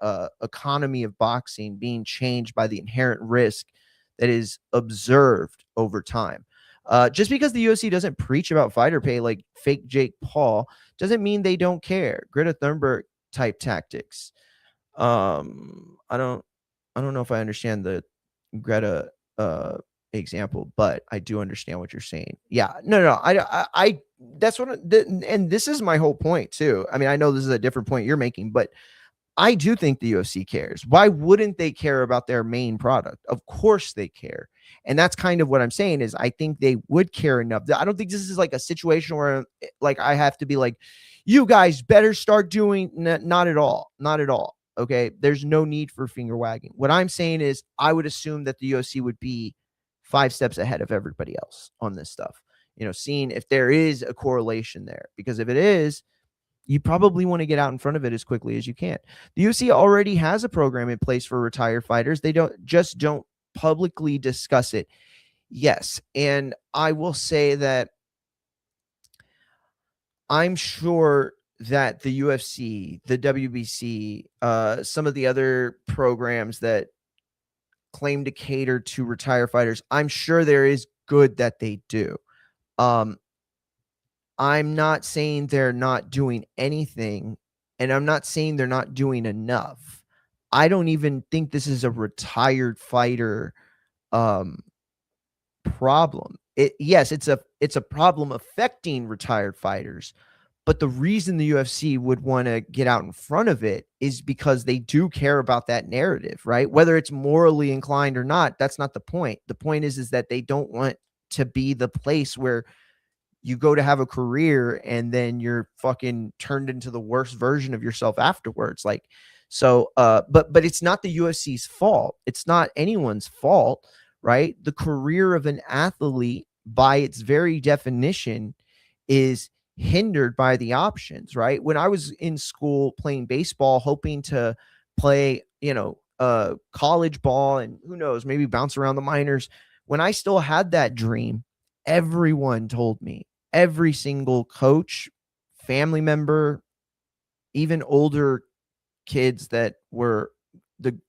economy of boxing being changed by the inherent risk that is observed over time. Just because the UFC doesn't preach about fighter pay like fake Jake Paul doesn't mean they don't care. Greta Thunberg type tactics. I don't know if I understand the Greta example, but I do understand what you're saying. Yeah, no, I that's what, and this is my whole point too. I mean, I know this is a different point you're making, but I do think the UFC cares. Why wouldn't they care about their main product? Of course they care. And that's kind of what I'm saying is I think they would care enough. I don't think this is like a situation where like I have to be like, you guys better start doing, not at all. Not at all. Okay. There's no need for finger wagging. What I'm saying is I would assume that the UFC would be 5 steps ahead of everybody else on this stuff, seeing if there is a correlation there, because if it is, you probably want to get out in front of it as quickly as you can. The UFC already has a program in place for retired fighters. They don't publicly discuss it. Yes. And I will say that I'm sure that the UFC, the WBC, some of the other programs that claim to cater to retire fighters, I'm sure there is good that they do. I'm not saying they're not doing anything, and I'm not saying they're not doing enough. I don't even think this is a retired fighter problem. Yes, it's a problem affecting retired fighters, but the reason the UFC would want to get out in front of it is because they do care about that narrative, right? Whether it's morally inclined or not, that's not the point. The point is that they don't want to be the place where you go to have a career and then you're fucking turned into the worst version of yourself afterwards. Like, so, but it's not the UFC's fault. It's not anyone's fault, right? The career of an athlete, by its very definition, is hindered by the options, right? When I was in school playing baseball, hoping to play, college ball and who knows, maybe bounce around the minors. When I still had that dream, everyone told me, every single coach, family member, even older kids that were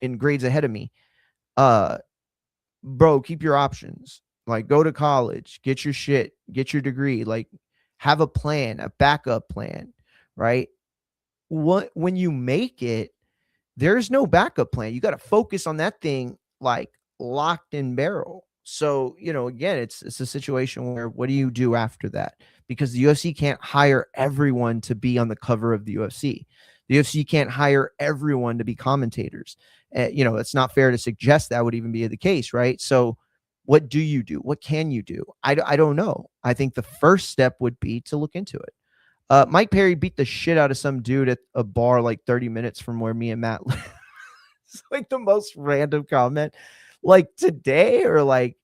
in grades ahead of me, bro, keep your options. Like, go to college, get your shit, get your degree, like have a plan, a backup plan, right? When you make it, there's no backup plan. You got to focus on that thing like locked in barrel, So, again, it's a situation where what do you do after that? Because the UFC can't hire everyone to be on the cover of the UFC. The UFC can't hire everyone to be commentators. It's not fair to suggest that would even be the case, right? So, what do you do? What can you do? I don't know. I think the first step would be to look into it. Mike Perry beat the shit out of some dude at a bar like 30 minutes from where me and Matt live. It's like the most random comment. Like today or like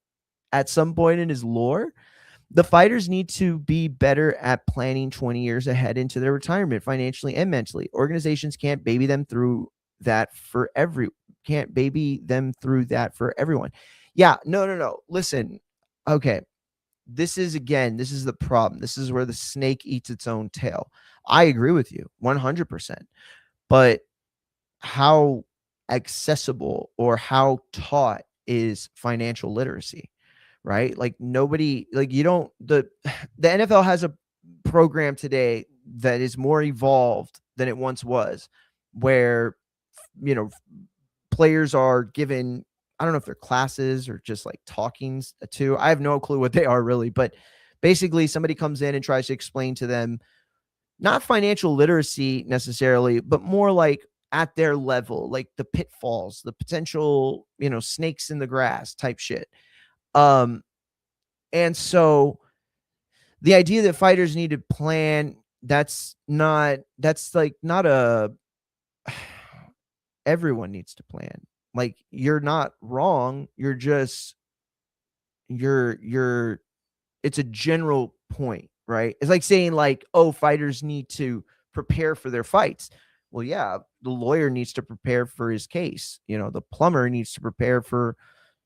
at some point in his lore, the fighters need to be better at planning 20 years ahead into their retirement financially and mentally. Organizations can't baby them through that for everyone. Yeah, no. Listen, okay. This is the problem. This is where the snake eats its own tail. I agree with you 100%. But how accessible or how taught is financial literacy, right? Like nobody, like you don't, the NFL has a program today that is more evolved than it once was, where, players are given, I don't know if they're classes or just like talkings to, I have no clue what they are really, but basically somebody comes in and tries to explain to them, not financial literacy necessarily, but more like at their level, like the pitfalls, the potential, snakes in the grass type shit. And so the idea that fighters need to plan, that's like not a, everyone needs to plan. Like you're not wrong. You're just, it's a general point, right? It's like saying like, oh, fighters need to prepare for their fights. Well, yeah, the lawyer needs to prepare for his case. The plumber needs to prepare for,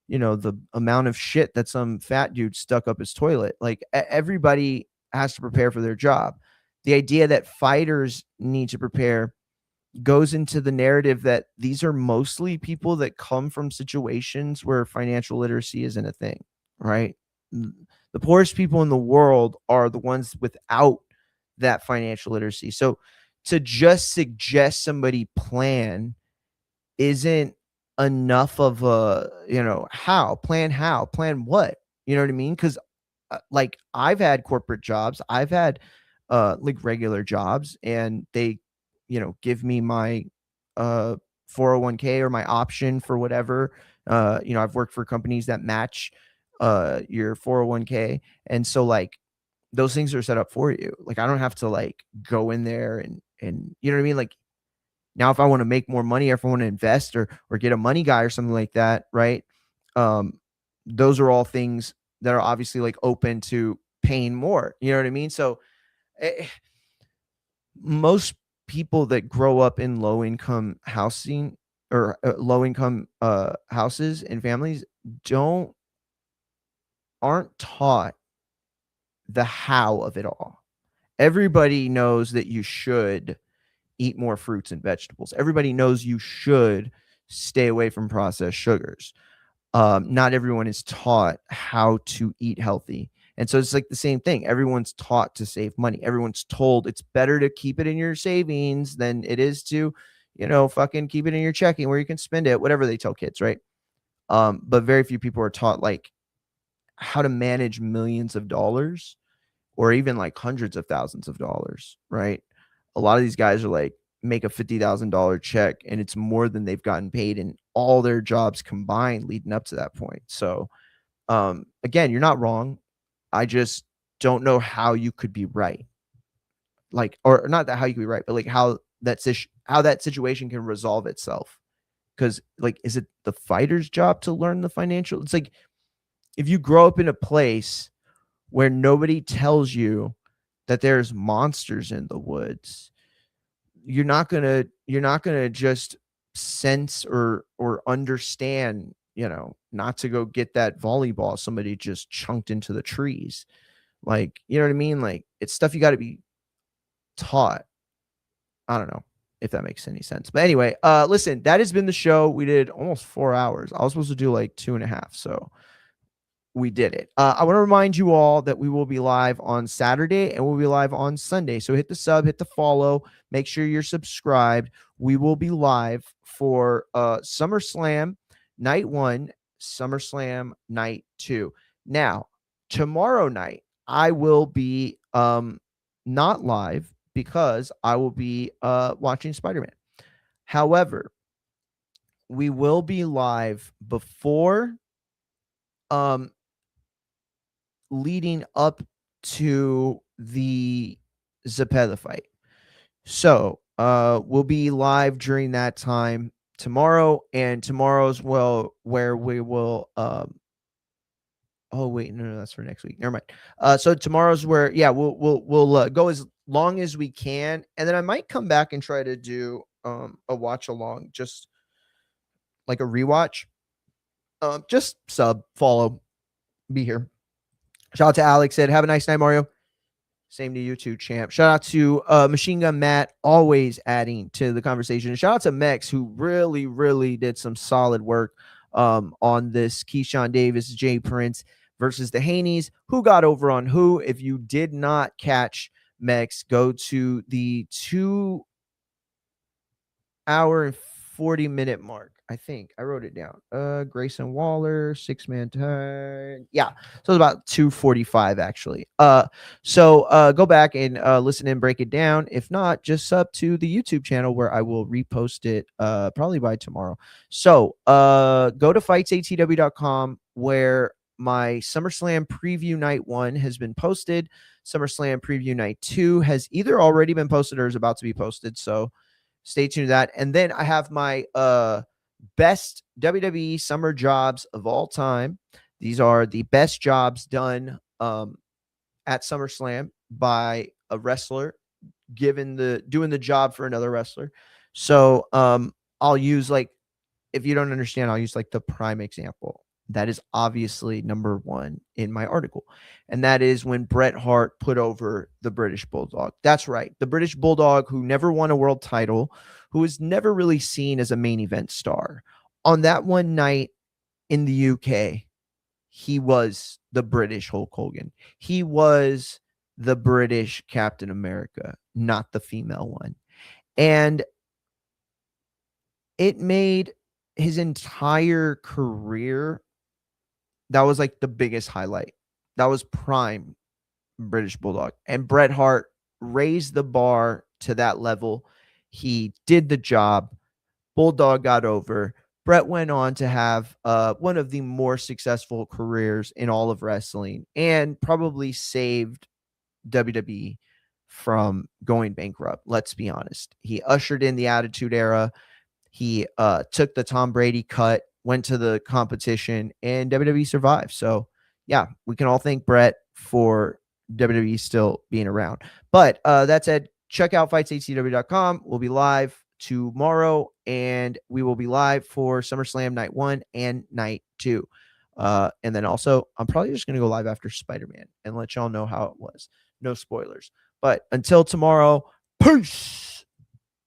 the amount of shit that some fat dude stuck up his toilet. Like everybody has to prepare for their job. The idea that fighters need to prepare goes into the narrative that these are mostly people that come from situations where financial literacy isn't a thing, right? The poorest people in the world are the ones without that financial literacy. So to just suggest somebody plan isn't enough of a, plan what, you know what I mean? Because like I've had corporate jobs, I've had like regular jobs, and they, give me my 401k or my option for whatever. I've worked for companies that match your 401k, and so like those things are set up for you. Like I don't have to like go in there and you know what I mean? Like now if I want to make more money, or if I want to invest or get a money guy or something like that, right? Those are all things that are obviously like open to paying more. You know what I mean? So most people that grow up in low income housing or low income houses and families aren't taught the how of it all. Everybody knows that you should eat more fruits and vegetables. Everybody knows you should stay away from processed sugars. Not everyone is taught how to eat healthy. And so it's like the same thing. Everyone's taught to save money. Everyone's told it's better to keep it in your savings than it is to, fucking keep it in your checking where you can spend it, whatever they tell kids, right? But very few people are taught like how to manage millions of dollars or even like hundreds of thousands of dollars, right? A lot of these guys are like, make a $50,000 check and it's more than they've gotten paid in all their jobs combined leading up to that point. So, again, you're not wrong. I just don't know how you could be right. Like, or not that how you could be right, but like how that situation can resolve itself. Because like, is it the fighter's job to learn the financial? It's like, if you grow up in a place where nobody tells you that there's monsters in the woods, you're not gonna just sense or understand, not to go get that volleyball somebody just chunked into the trees. Like, you know what I mean? Like it's stuff you got to be taught. I don't know if that makes any sense. But anyway, listen, that has been the show. We did almost 4 hours. I was supposed to do like 2.5. So we did it. I want to remind you all that we will be live on Saturday and we'll be live on Sunday. So hit the sub, hit the follow, make sure you're subscribed. We will be live for SummerSlam Night 1, SummerSlam Night 2. Now, tomorrow night, I will be not live because I will be watching Spider-Man. However, we will be live before leading up to the Zepeda fight. So we'll be live during that time tomorrow, and tomorrow's where we will oh wait, no, that's for next week. Never mind. So tomorrow's where we'll go as long as we can, and then I might come back and try to do a watch along, just like a rewatch. Just sub, follow, be here. Shout out to Alex, said, have a nice night, Mario. Same to you too, champ. Shout out to Machine Gun Matt, always adding to the conversation. And shout out to Mex, who really, really did some solid work on this Keyshawn Davis, Jay Prince versus the Haneys. Who got over on who? If you did not catch Mex, go to the 2 hour and 40-minute mark. I think I wrote it down. Grayson Waller, 6-man tag. Yeah. So it's about 2:45 actually. So go back and listen and break it down. If not, just sub to the YouTube channel where I will repost it probably by tomorrow. So go to fightsatw.com where my SummerSlam preview night 1 has been posted. SummerSlam preview night 2 has either already been posted or is about to be posted. So stay tuned to that. And then I have my best WWE summer jobs of all time. These are the best jobs done at SummerSlam by a wrestler, doing the job for another wrestler. So I'll use, like, if you don't understand, I'll use like the prime example. That is obviously number 1 in my article. And that is when Bret Hart put over the British Bulldog. That's right. The British Bulldog, who never won a world title, who was never really seen as a main event star. On that one night in the UK, he was the British Hulk Hogan. He was the British Captain America, not the female one. And it made his entire career, that was like the biggest highlight. That was prime British Bulldog. And Bret Hart raised the bar to that level. He did the job. Bulldog got over. Bret went on to have one of the more successful careers in all of wrestling and probably saved WWE from going bankrupt. Let's be honest. He ushered in the Attitude Era. He took the Tom Brady cut, went to the competition, and WWE survived. So, yeah, we can all thank Bret for WWE still being around. But that said, check out fightsatw.com. We'll be live tomorrow, and we will be live for SummerSlam Night 1 and Night 2. And then also, I'm probably just going to go live after Spider-Man and let y'all know how it was. No spoilers. But until tomorrow, peace.